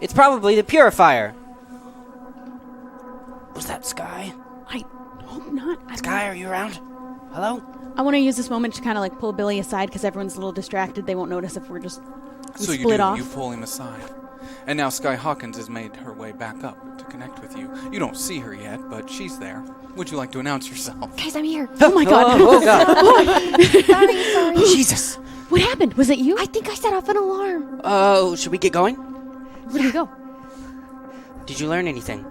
It's probably the purifier! Was that Skye? I hope not. Skye, are you around? Hello? I want to use this moment to kind of like pull Billy aside because everyone's a little distracted. They won't notice if we're just So you split do, off. you pull him aside. And now Skye Hawkins has made her way back up to connect with you. You don't see her yet, but she's there. Would you like to announce yourself? Guys, I'm here. Oh my god. Oh god. Sorry. Jesus. What happened? Was it you? I think I set off an alarm. Oh, should we get going? Where did we go? Did you learn anything?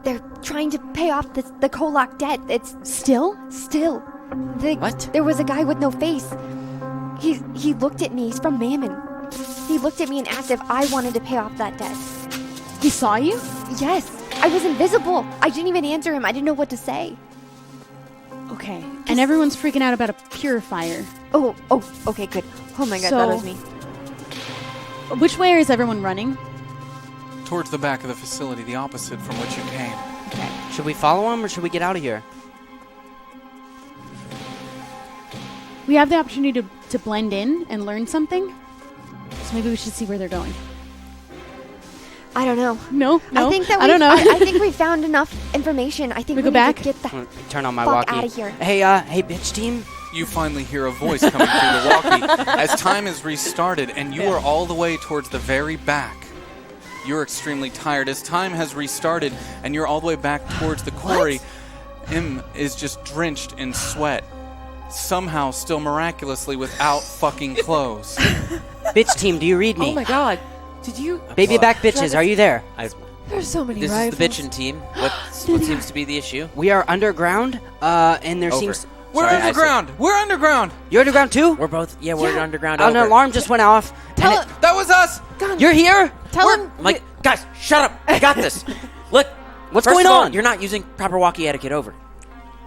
They're trying to pay off the KOllOK debt. It's Still? still. What? There was a guy with no face. He looked at me. He's from Mammon. He looked at me and asked if I wanted to pay off that debt. He saw you? Yes. I was invisible. I didn't even answer him. I didn't know what to say. Okay. And everyone's freaking out about a purifier. Oh, okay, good. Oh my god, that was me. Which way is everyone running? Towards the back of the facility, the opposite from which you came. Okay. Should we follow him or should we get out of here? We have the opportunity to blend in and learn something. So maybe we should see where they're going. I don't know. No. I think that I don't know. I think we found enough information. I think We we go need back? to get the Turn on my fuck walkie. outta here. Hey, bitch team. You finally hear a voice coming through the walkie as time is restarted and you are all the way towards the very back. You're extremely tired as time has restarted and you're all the way back towards the quarry. M is just drenched in sweat. Somehow still miraculously without fucking clothes. Bitch team, do you read me? Oh my god. Did you... Baby back bitches, are you there? There's so many This rifles. is the bitchin' team. What seems to be the issue? We are underground, and there Over. seems... We're Sorry, I underground! We're underground! You're underground too? We're both, we're underground. An over. alarm just went off. Tell and That was us! You're here? Tell We're- him... Like, guys, shut up! I got this. Look, What's first going of all, on? You're not using proper walkie etiquette. Over.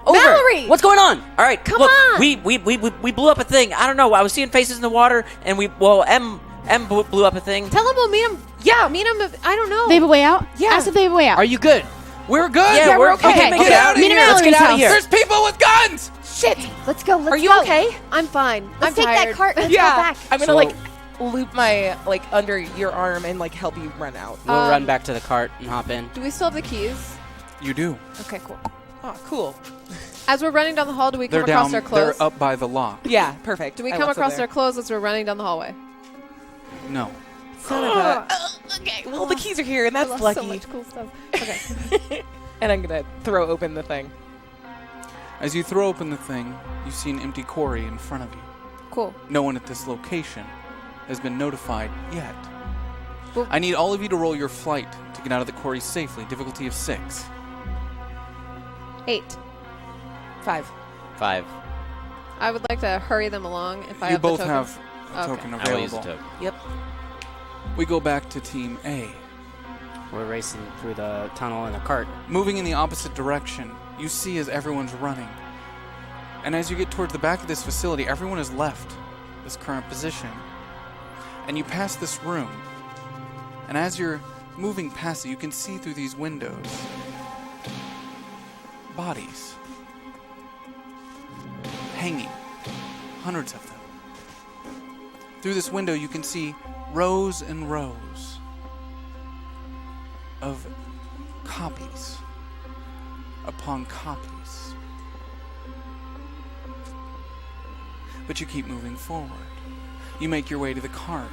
Mallory! What's going on? All right, Come look, on! we blew up a thing. I don't know. I was seeing faces in the water, and M blew up a thing. Tell him we'll meet him. Yeah, meet him. I don't know. They have a way out? Yeah. Ask if they have a way out. Are you good? We're good! Yeah, we're okay. okay. Okay. Get out of Meet him here! at Let's get Mallory's out of house. here. There's people with guns! Shit. Let's go. Are you okay? I'm fine. Let's I'm take tired. that cart. Let's Yeah. go back. I'm gonna So- like loop my under your arm and like help you run out. We'll run back to the cart and hop in. Do we still have the keys? You do. Okay, cool. Oh, cool. As we're running down the hall, do we They're come across down. their clothes? They're up by the lock. Yeah, perfect. Do we I come left them across there. their clothes as we're running down the hallway? No. Son of a. Okay, well, the keys are here, and that's I lost lucky. so much cool stuff. Okay. And I'm going to throw open the thing. As you throw open the thing, you see an empty quarry in front of you. Cool. No one at this location has been notified yet. Well- I need all of you to roll your flight to get out of the quarry safely. Difficulty of 6. 8. 5. 5. I would like to hurry them along if I You have the both token. have a Okay. token I will use available. a token. Yep. We go back to Team A. We're racing through the tunnel in a cart. Moving in the opposite direction, you see as everyone's running. And as you get towards the back of this facility, everyone has left this current position. And you pass this room. And as you're moving past it, you can see through these windows bodies hanging, hundreds of them. Through this window, you can see rows and rows of copies upon copies. But you keep moving forward. You make your way to the cart.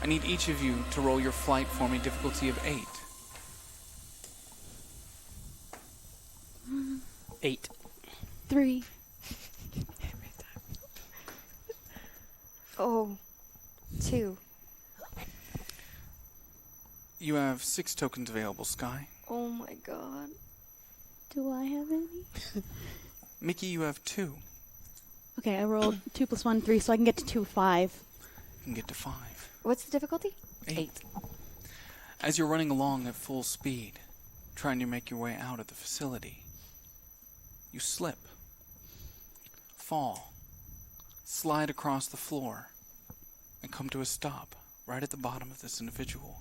I need each of you to roll your flight for me, difficulty of 8. 8. 3. Oh, 2. You have 6 tokens available, Skye. Oh my god. Do I have any? Mickey, you have 2. Okay, I rolled 2 + 1, 3, so I can get to 2, 5. You can get to 5. What's the difficulty? 8. As you're running along at full speed, trying to make your way out of the facility, you slip, fall, slide across the floor, and come to a stop right at the bottom of this individual,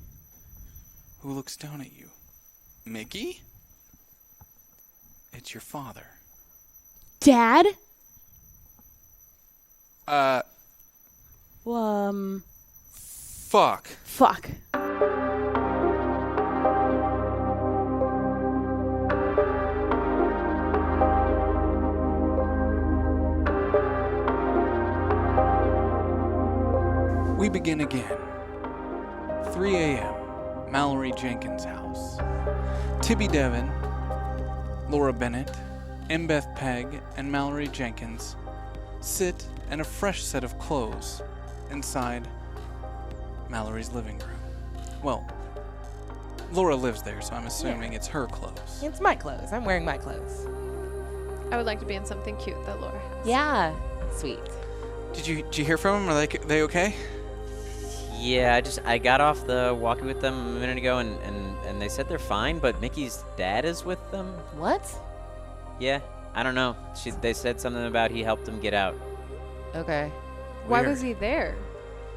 who looks down at you. Mickey? It's your father. Dad? Fuck. Fuck. We begin again. 3 a.m. Mallory Jenkins' house. Tibby Devon, Laura Bennett, Mbeth Pegg, and Mallory Jenkins sit in a fresh set of clothes inside Mallory's living room. Well, Laura lives there, so I'm assuming it's her clothes. It's my clothes. I'm wearing my clothes. I would like to be in something cute that Laura has. Yeah. Sweet. Did you hear from them? Are they okay? Yeah, I got off the walkie with them a minute ago, and they said they're fine, but Mickey's dad is with them. What? Yeah, I don't know. They said something about he helped them get out. Okay. Why Weird. was he there?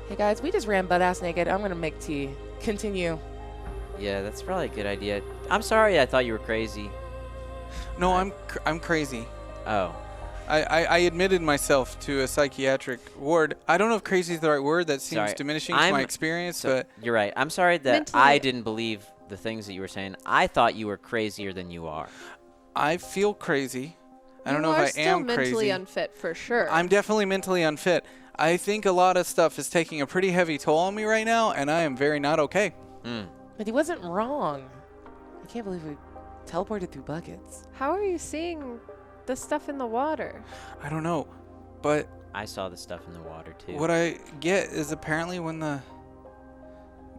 Hey guys, we just ran butt ass naked. I'm gonna make tea. Continue. Yeah, that's probably a good idea. I'm sorry I thought you were crazy. No, I'm crazy. Oh. I admitted myself to a psychiatric ward. I don't know if crazy is the right word. That seems Sorry. diminishing to my experience, So, but you're right. I'm sorry that Mentally- I didn't believe the things that you were saying. I thought you were crazier than you are. I feel crazy. I don't know You are if I am still mentally crazy. unfit for sure. I'm definitely mentally unfit. I think a lot of stuff is taking a pretty heavy toll on me right now, and I am very not okay. But he wasn't wrong. I can't believe we teleported through buckets. How are you seeing the stuff in the water? I don't know, but I saw the stuff in the water, too. what I get is apparently when the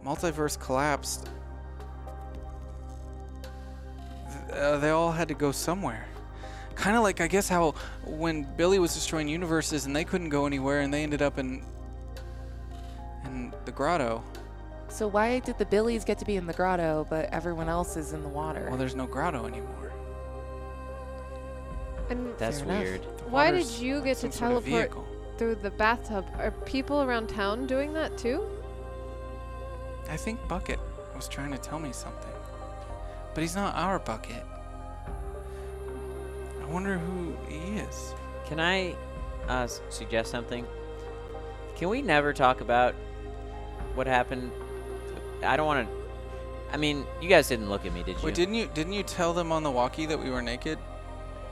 multiverse collapsed, they all had to go somewhere. Kind of like, I guess, how when Billy was destroying universes and they couldn't go anywhere and they ended up in the grotto. So why did the Billies get to be in the grotto, but everyone else is in the water? Well, there's no grotto anymore. And That's Fair enough. weird. The why did water's you get to some sort of teleport vehicle. through the bathtub? Are people around town doing that too? I think Bucket was trying to tell me something. But he's not our Bucket. I wonder who he is. Can I suggest something? Can we never talk about what happened? I don't want to. I mean, you guys didn't look at me, did you? Wait, didn't you tell them on the walkie that we were naked?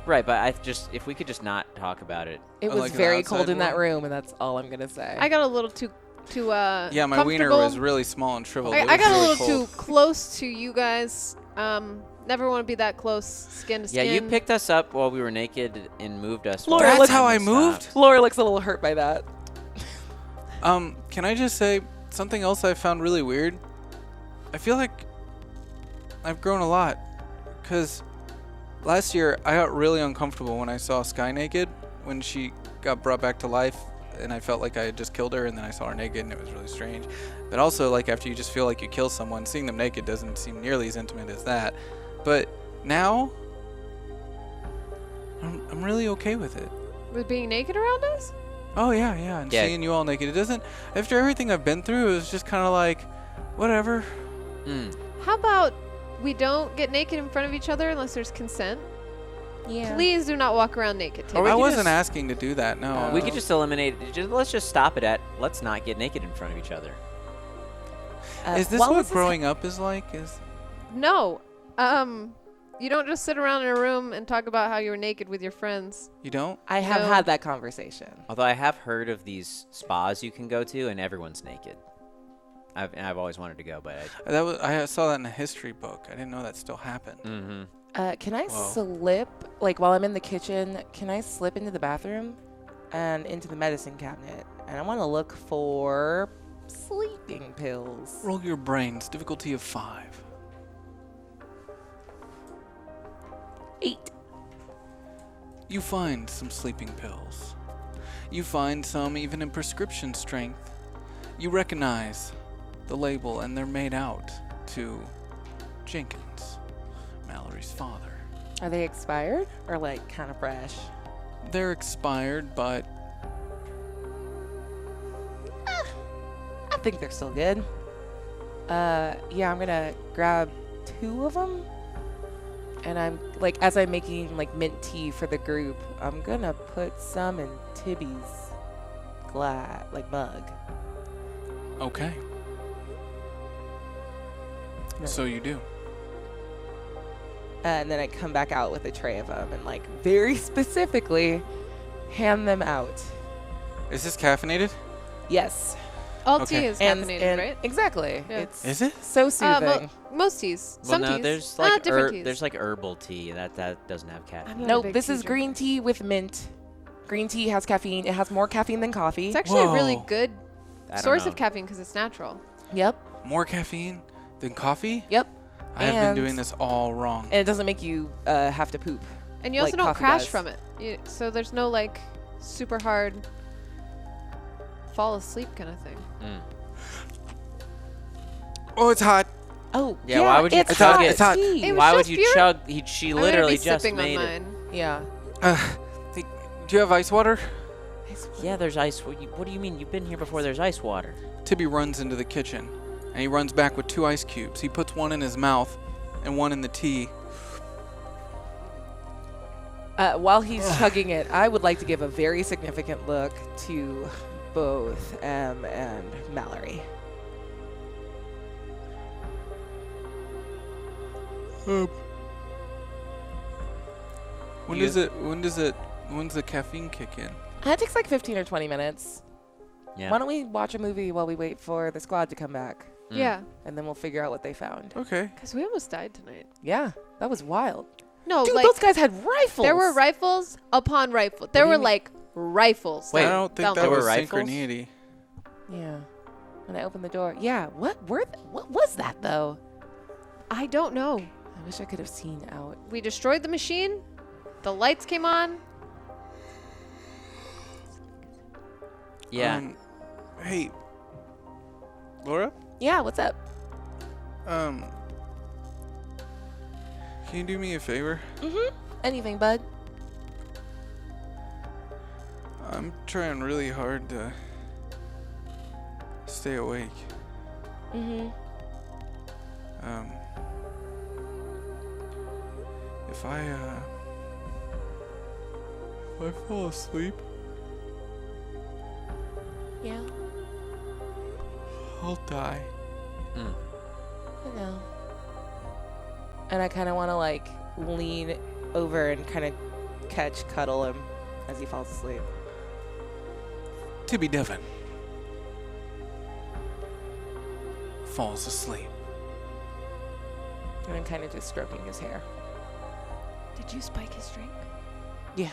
Right, but if we could just not talk about it. It Oh, was like an very outside cold in that one? room, and that's all I'm gonna say. I got a little too Yeah, my wiener comfortable. was really small and shriveled. It I was got a really little cold. too close to you guys. Never want to be that close, skin to Yeah, skin. you picked us up while we were naked and moved us. Laura, while the That's how timer I moved? stopped. Laura looks a little hurt by that. Can I just say something else I found really weird? I feel like I've grown a lot. Because last year, I got really uncomfortable when I saw Skye naked, when she got brought back to life, and I felt like I had just killed her, and then I saw her naked, and it was really strange. But also, like, after you just feel like you kill someone, seeing them naked doesn't seem nearly as intimate as that. But now, I'm really okay with it. With being naked around us? Oh, yeah, and Yeah. seeing you all naked. It doesn't, after everything I've been through, it was just kind of like, whatever. How about we don't get naked in front of each other unless there's consent? Yeah. Please do not walk around naked. Or we I could wasn't just- asking to do that, no. We could just eliminate. Let's just stop it at. Let's not get naked in front of each other. Is this while what this is growing up is like? No. You don't just sit around in a room and talk about how you were naked with your friends. You don't? I have No. had that conversation. Although I have heard of these spas you can go to, and everyone's naked. I've always wanted to go, but I saw that in a history book. I didn't know that still happened. Can I Whoa. slip, like while I'm in the kitchen, can I slip into the bathroom and into the medicine cabinet? And I want to look for sleeping pills. Roll your brains. Difficulty of 5. 8. You find some sleeping pills. You find some even in prescription strength. You recognize the label, and they're made out to Jenkins, Mallory's father. Are they expired or like kind of fresh? They're expired, but I think they're still good. Yeah, I'm gonna grab 2 of them, and I'm like, as I'm making like mint tea for the group, I'm gonna put some in Tibby's mug. okay. No. So you do. And then I come back out with a tray of them and like very specifically hand them out. Is this caffeinated? Yes. All Okay. tea is And caffeinated, right? Exactly. Yeah. It's Is it? so soothing. Most teas. well, Some no, teas. there's like different teas. there's like herbal tea that doesn't have I'm caffeine. not a Nope, big this tea is drinker. green tea with mint. Green tea has caffeine. It has more caffeine than coffee. It's actually a really Whoa. good I don't source know. of caffeine because it's natural. Yep. More caffeine than coffee? Yep. I have been And- doing this all wrong. And it doesn't make you have to poop. And you also Like don't coffee crash does. from it. So there's no like super hard fall asleep kind of thing. Oh, it's hot. Oh, Yeah, why would you it's chug hot it? It's hot. tea. It was Why would just you pure- chug? She I'm gonna literally be just sipping made on it. mine. Yeah. Do you have ice water? Yeah, there's ice. What do you mean? You've been here before. There's ice water. Tibby runs into the kitchen, and he runs back with 2 ice cubes. He puts one in his mouth and one in the tea. While he's chugging it, I would like to give a very significant look to both Em and Mallory. When's the caffeine kick in? It takes like 15 or 20 minutes. Yeah. Why don't we watch a movie while we wait for the squad to come back? Yeah, And then we'll figure out what they found. Okay. because we almost died tonight. Yeah, that was wild. No, Dude, like those guys had rifles. there were rifles upon rifles. There do were you mean? like rifles. Wait, I don't think down that there was were rifles? synchronity. Yeah. When I opened the door. Yeah, what was that though? I don't know. I wish I could have seen out. We destroyed the machine. The lights came on. Yeah. Hey, Laura. Yeah, what's up? Can you do me a favor? Mm-hmm. Anything, bud? I'm trying really hard to stay awake. Mm-hmm. If I fall asleep, Yeah. I'll die. I know. And I kind of want to like lean over and kind of cuddle him as he falls asleep. Tibby Devon falls asleep. And I'm kind of just stroking his hair. Did you spike his drink? Yeah.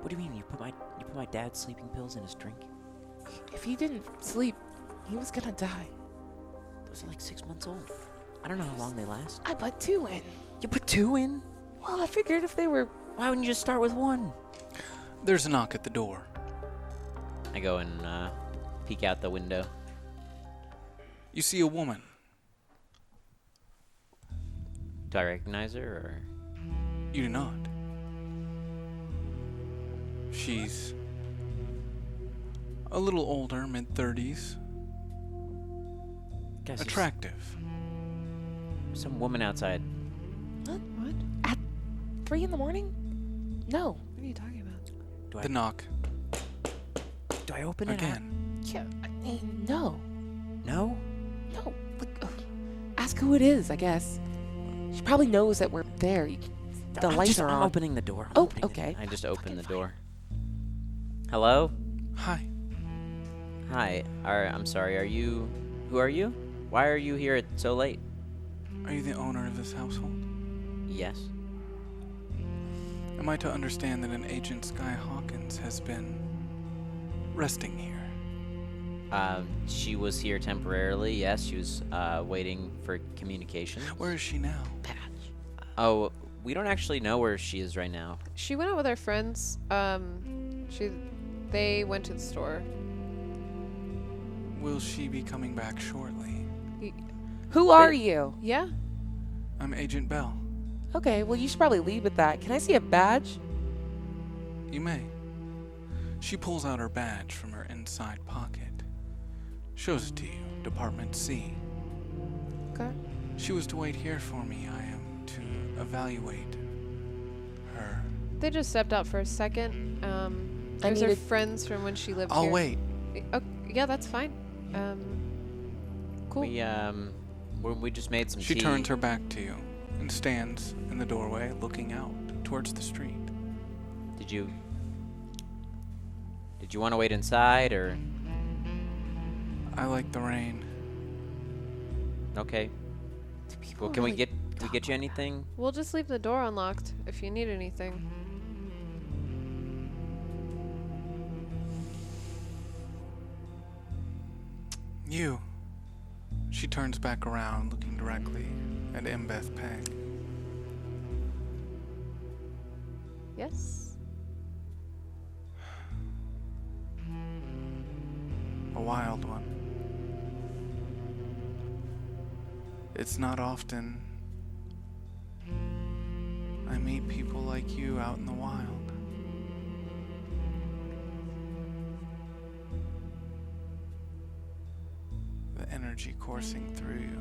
What do you mean? You put my dad's sleeping pills in his drink? If he didn't sleep, he was gonna die. Those are like 6 months old. I don't know how long they last. I put 2 in. You put 2 in? Well, I figured if they were... Why wouldn't you just start with 1? There's a knock at the door. I go and peek out the window. You see a woman. Do I recognize her, or? You do not. She's a little older, mid-30s. Guess it's Attractive. some woman outside. What? At 3 in the morning? No. What are you talking about? The knock Do I open it? again. Yeah, I mean, no. No? No. Like, ask who it is, I guess. She probably knows that we're there. The lights are I'm on. opening the door. Oh, okay. I just open the door. Hello? Hi. Hi. I'm sorry. Who are you? Why are you here so late? Are you the owner of this household? Yes. Am I to understand that an agent Skye Hawkins has been resting here? She was here temporarily. Yes, she was waiting for communication. Where is she now? Oh, we don't actually know where she is right now. She went out with her friends. They went to the store. Will she be coming back shortly? Who are you? Yeah. I'm Agent Bell. Okay, well, you should probably lead with that. Can I see a badge? You may. She pulls out her badge from her inside pocket. Shows it to you. Department C. Okay. She was to wait here for me. I am to evaluate her. They just stepped out for a second. Those are friends from when she lived I'll here. wait. Oh, yeah, that's fine. Cool. We just made some She tea. turns her back to you and stands in the doorway looking out towards the street. Did you want to wait inside, or? I like the rain. Okay. Well, can we get you anything? We'll just leave the door unlocked if you need anything. You. She turns back around, looking directly at Mbeth Peg. Yes? A wild one. It's not often I meet people like you out in the wild. The energy coursing through you.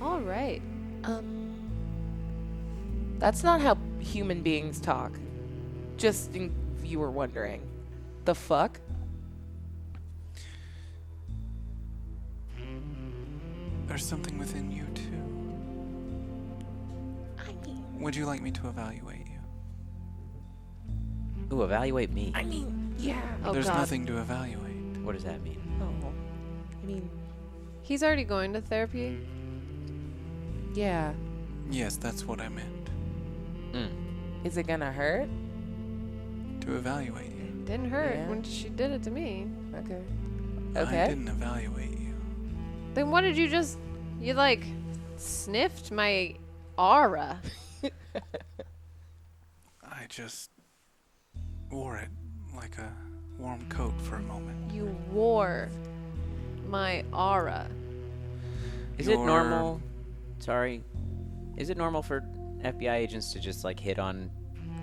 All right. That's not how human beings talk. Just if you were wondering. The fuck? There's something within you, too. I mean, Would you like me to evaluate you? Ooh, evaluate me. yeah. Oh, There's God. nothing to evaluate. What does that mean? Oh. I mean, He's already going to therapy. yeah. Yes, that's what I meant. Is it gonna hurt? To evaluate you. Didn't hurt Yeah. when she did it to me. Okay. I Okay. didn't evaluate you. Then what did you just... You, like, sniffed my aura. I just wore it like a warm coat for a moment. You wore my aura. Is it Your- normal? Sorry. Is it normal for FBI agents to just like hit on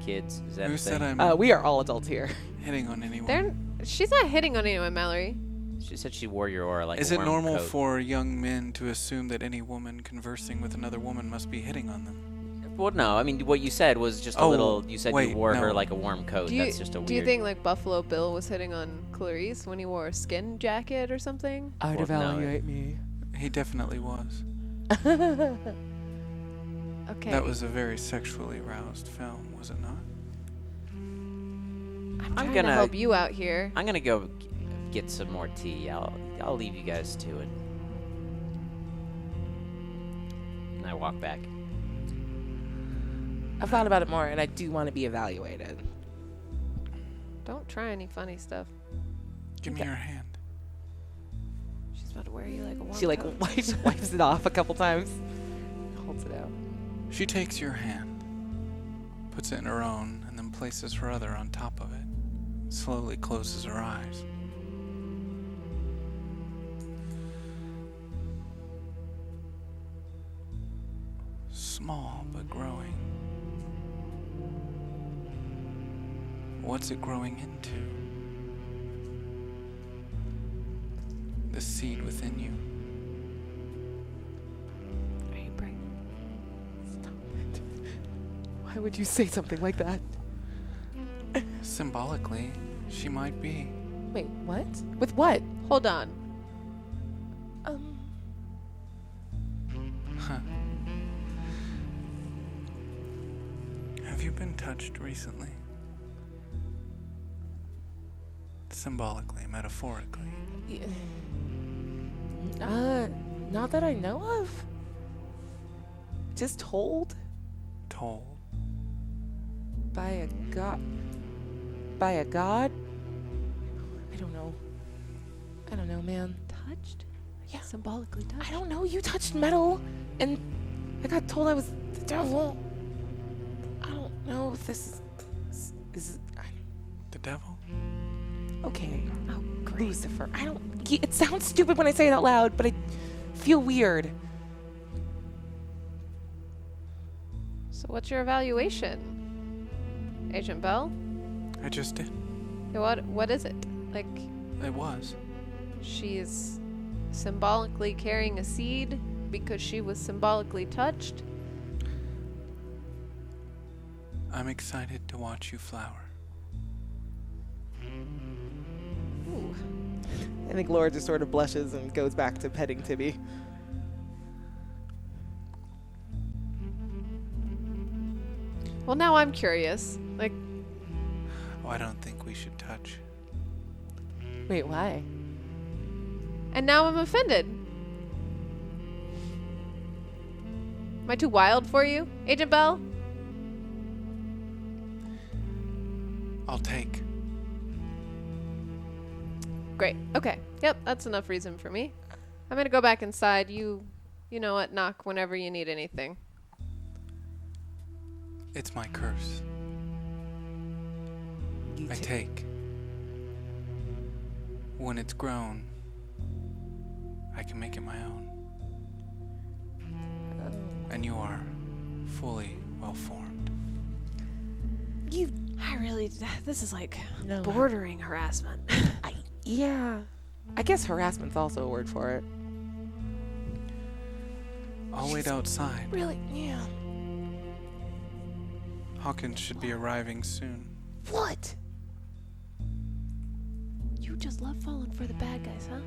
kids? Is that Who a said thing? I'm We are all adults here. hitting on anyone? She's not hitting on anyone, Mallory. She said she wore your aura like Is a it warm normal coat. for young men to assume that any woman conversing with another woman must be hitting on them? Well, no. I mean, what you said was just a Oh, little. You said wait, you wore her no. like a warm coat. That's just a weird. Do you think like Buffalo Bill was hitting on Clarice when he wore a skin jacket or something? I'd Well, no, evaluate me. He definitely was. Okay. That was a very sexually aroused film, was it not? I'm trying gonna- to help you out here. I'm gonna go get some more tea. I'll leave you guys to it. And I walk back. I've thought about it more, and I do want to be evaluated. Don't try any funny stuff. Give me your hand. She's about to wear you like a warm She like coat. wipes it off a couple times, holds it out. She takes your hand, puts it in her own, and then places her other on top of it. Slowly closes her eyes. Small but growing. What's it growing into? The seed within you. Are you pregnant? Stop it. Why would you say something like that? Symbolically, she might be. Wait, what? With what? Hold on. Huh. Have you been touched recently? Symbolically, metaphorically. Not that I know of. Just told Told. by a god. By a god? I don't know. I don't know, man. Touched? Yeah. Symbolically touched. I don't know. You touched metal, and I got told I was the devil. I don't know if this is The devil? okay. Oh, great. Lucifer. I don't. It sounds stupid when I say it out loud, but I feel weird. So what's your evaluation? Agent Bell? I just did. What is it? Like, It was. she's symbolically carrying a seed because she was symbolically touched? I'm excited to watch you flower. Ooh. I think Laura just sort of blushes and goes back to petting Tibby. Well, now I'm curious. Like, Oh, I don't think we should touch. Wait, why? and now I'm offended. Am I too wild for you, Agent Bell? I'll take. Great. Okay. Yep, that's enough reason for me. I'm gonna go back inside. You know what? Knock whenever you need anything. It's my curse. I take. When it's grown, I can make it my own. And you are fully well-formed. I really. This is like No. bordering harassment. Yeah. I guess harassment's also a word for it. I'll wait outside. Really? Yeah. Hawkins should be arriving soon. What? You just love falling for the bad guys, huh?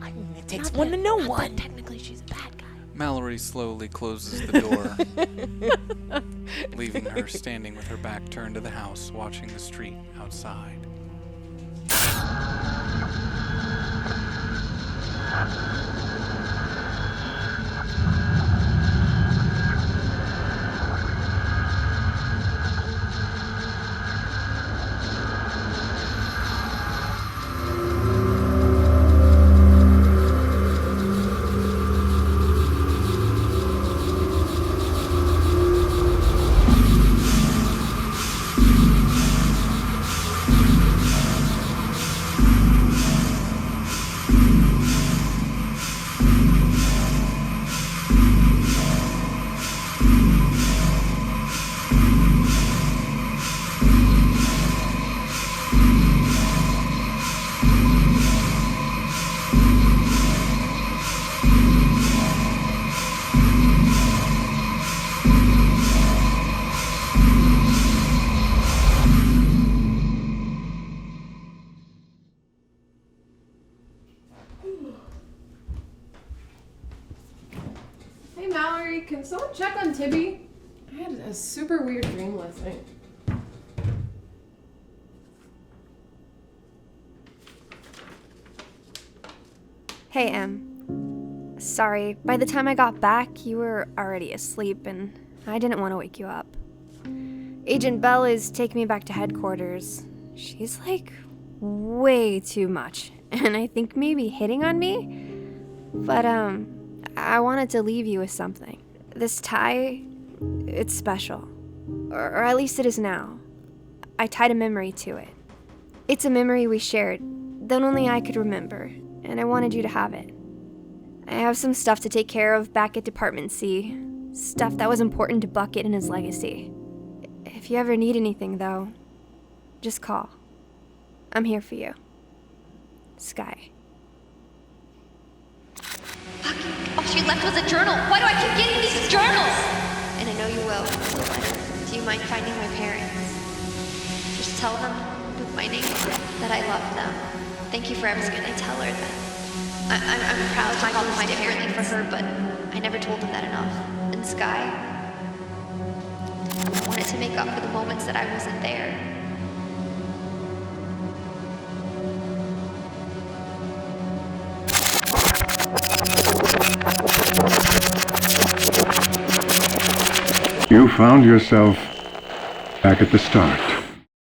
I mean, it takes Not one that- to know not that one. technically, she's a bad guy. Mallory slowly closes the door, leaving her standing with her back turned to the house, watching the street outside. Hey Mallory, can someone check on Tibby? I had a super weird dream last night. Hey, Em. Sorry, by the time I got back, you were already asleep, and I didn't want to wake you up. Agent Bell is taking me back to headquarters. She's like way too much, and I think maybe hitting on me. But I wanted to leave you with something. This tie, it's special, or at least it is now. I tied a memory to it. It's a memory we shared that only I could remember, and I wanted you to have it. I have some stuff to take care of back at Department C, stuff that was important to Bucket and his legacy. If you ever need anything, though, just call. I'm here for you. Skye. Fuck, all she left was a journal. Why do I keep getting these journals? And I know you will. Do you mind finding my parents? Just tell them with my name that I love them. Thank you for everything. I tell her that I'm proud to call them my parents for her, but I never told them that enough. And Skye, I wanted to make up for the moments that I wasn't there. You found yourself back at the start.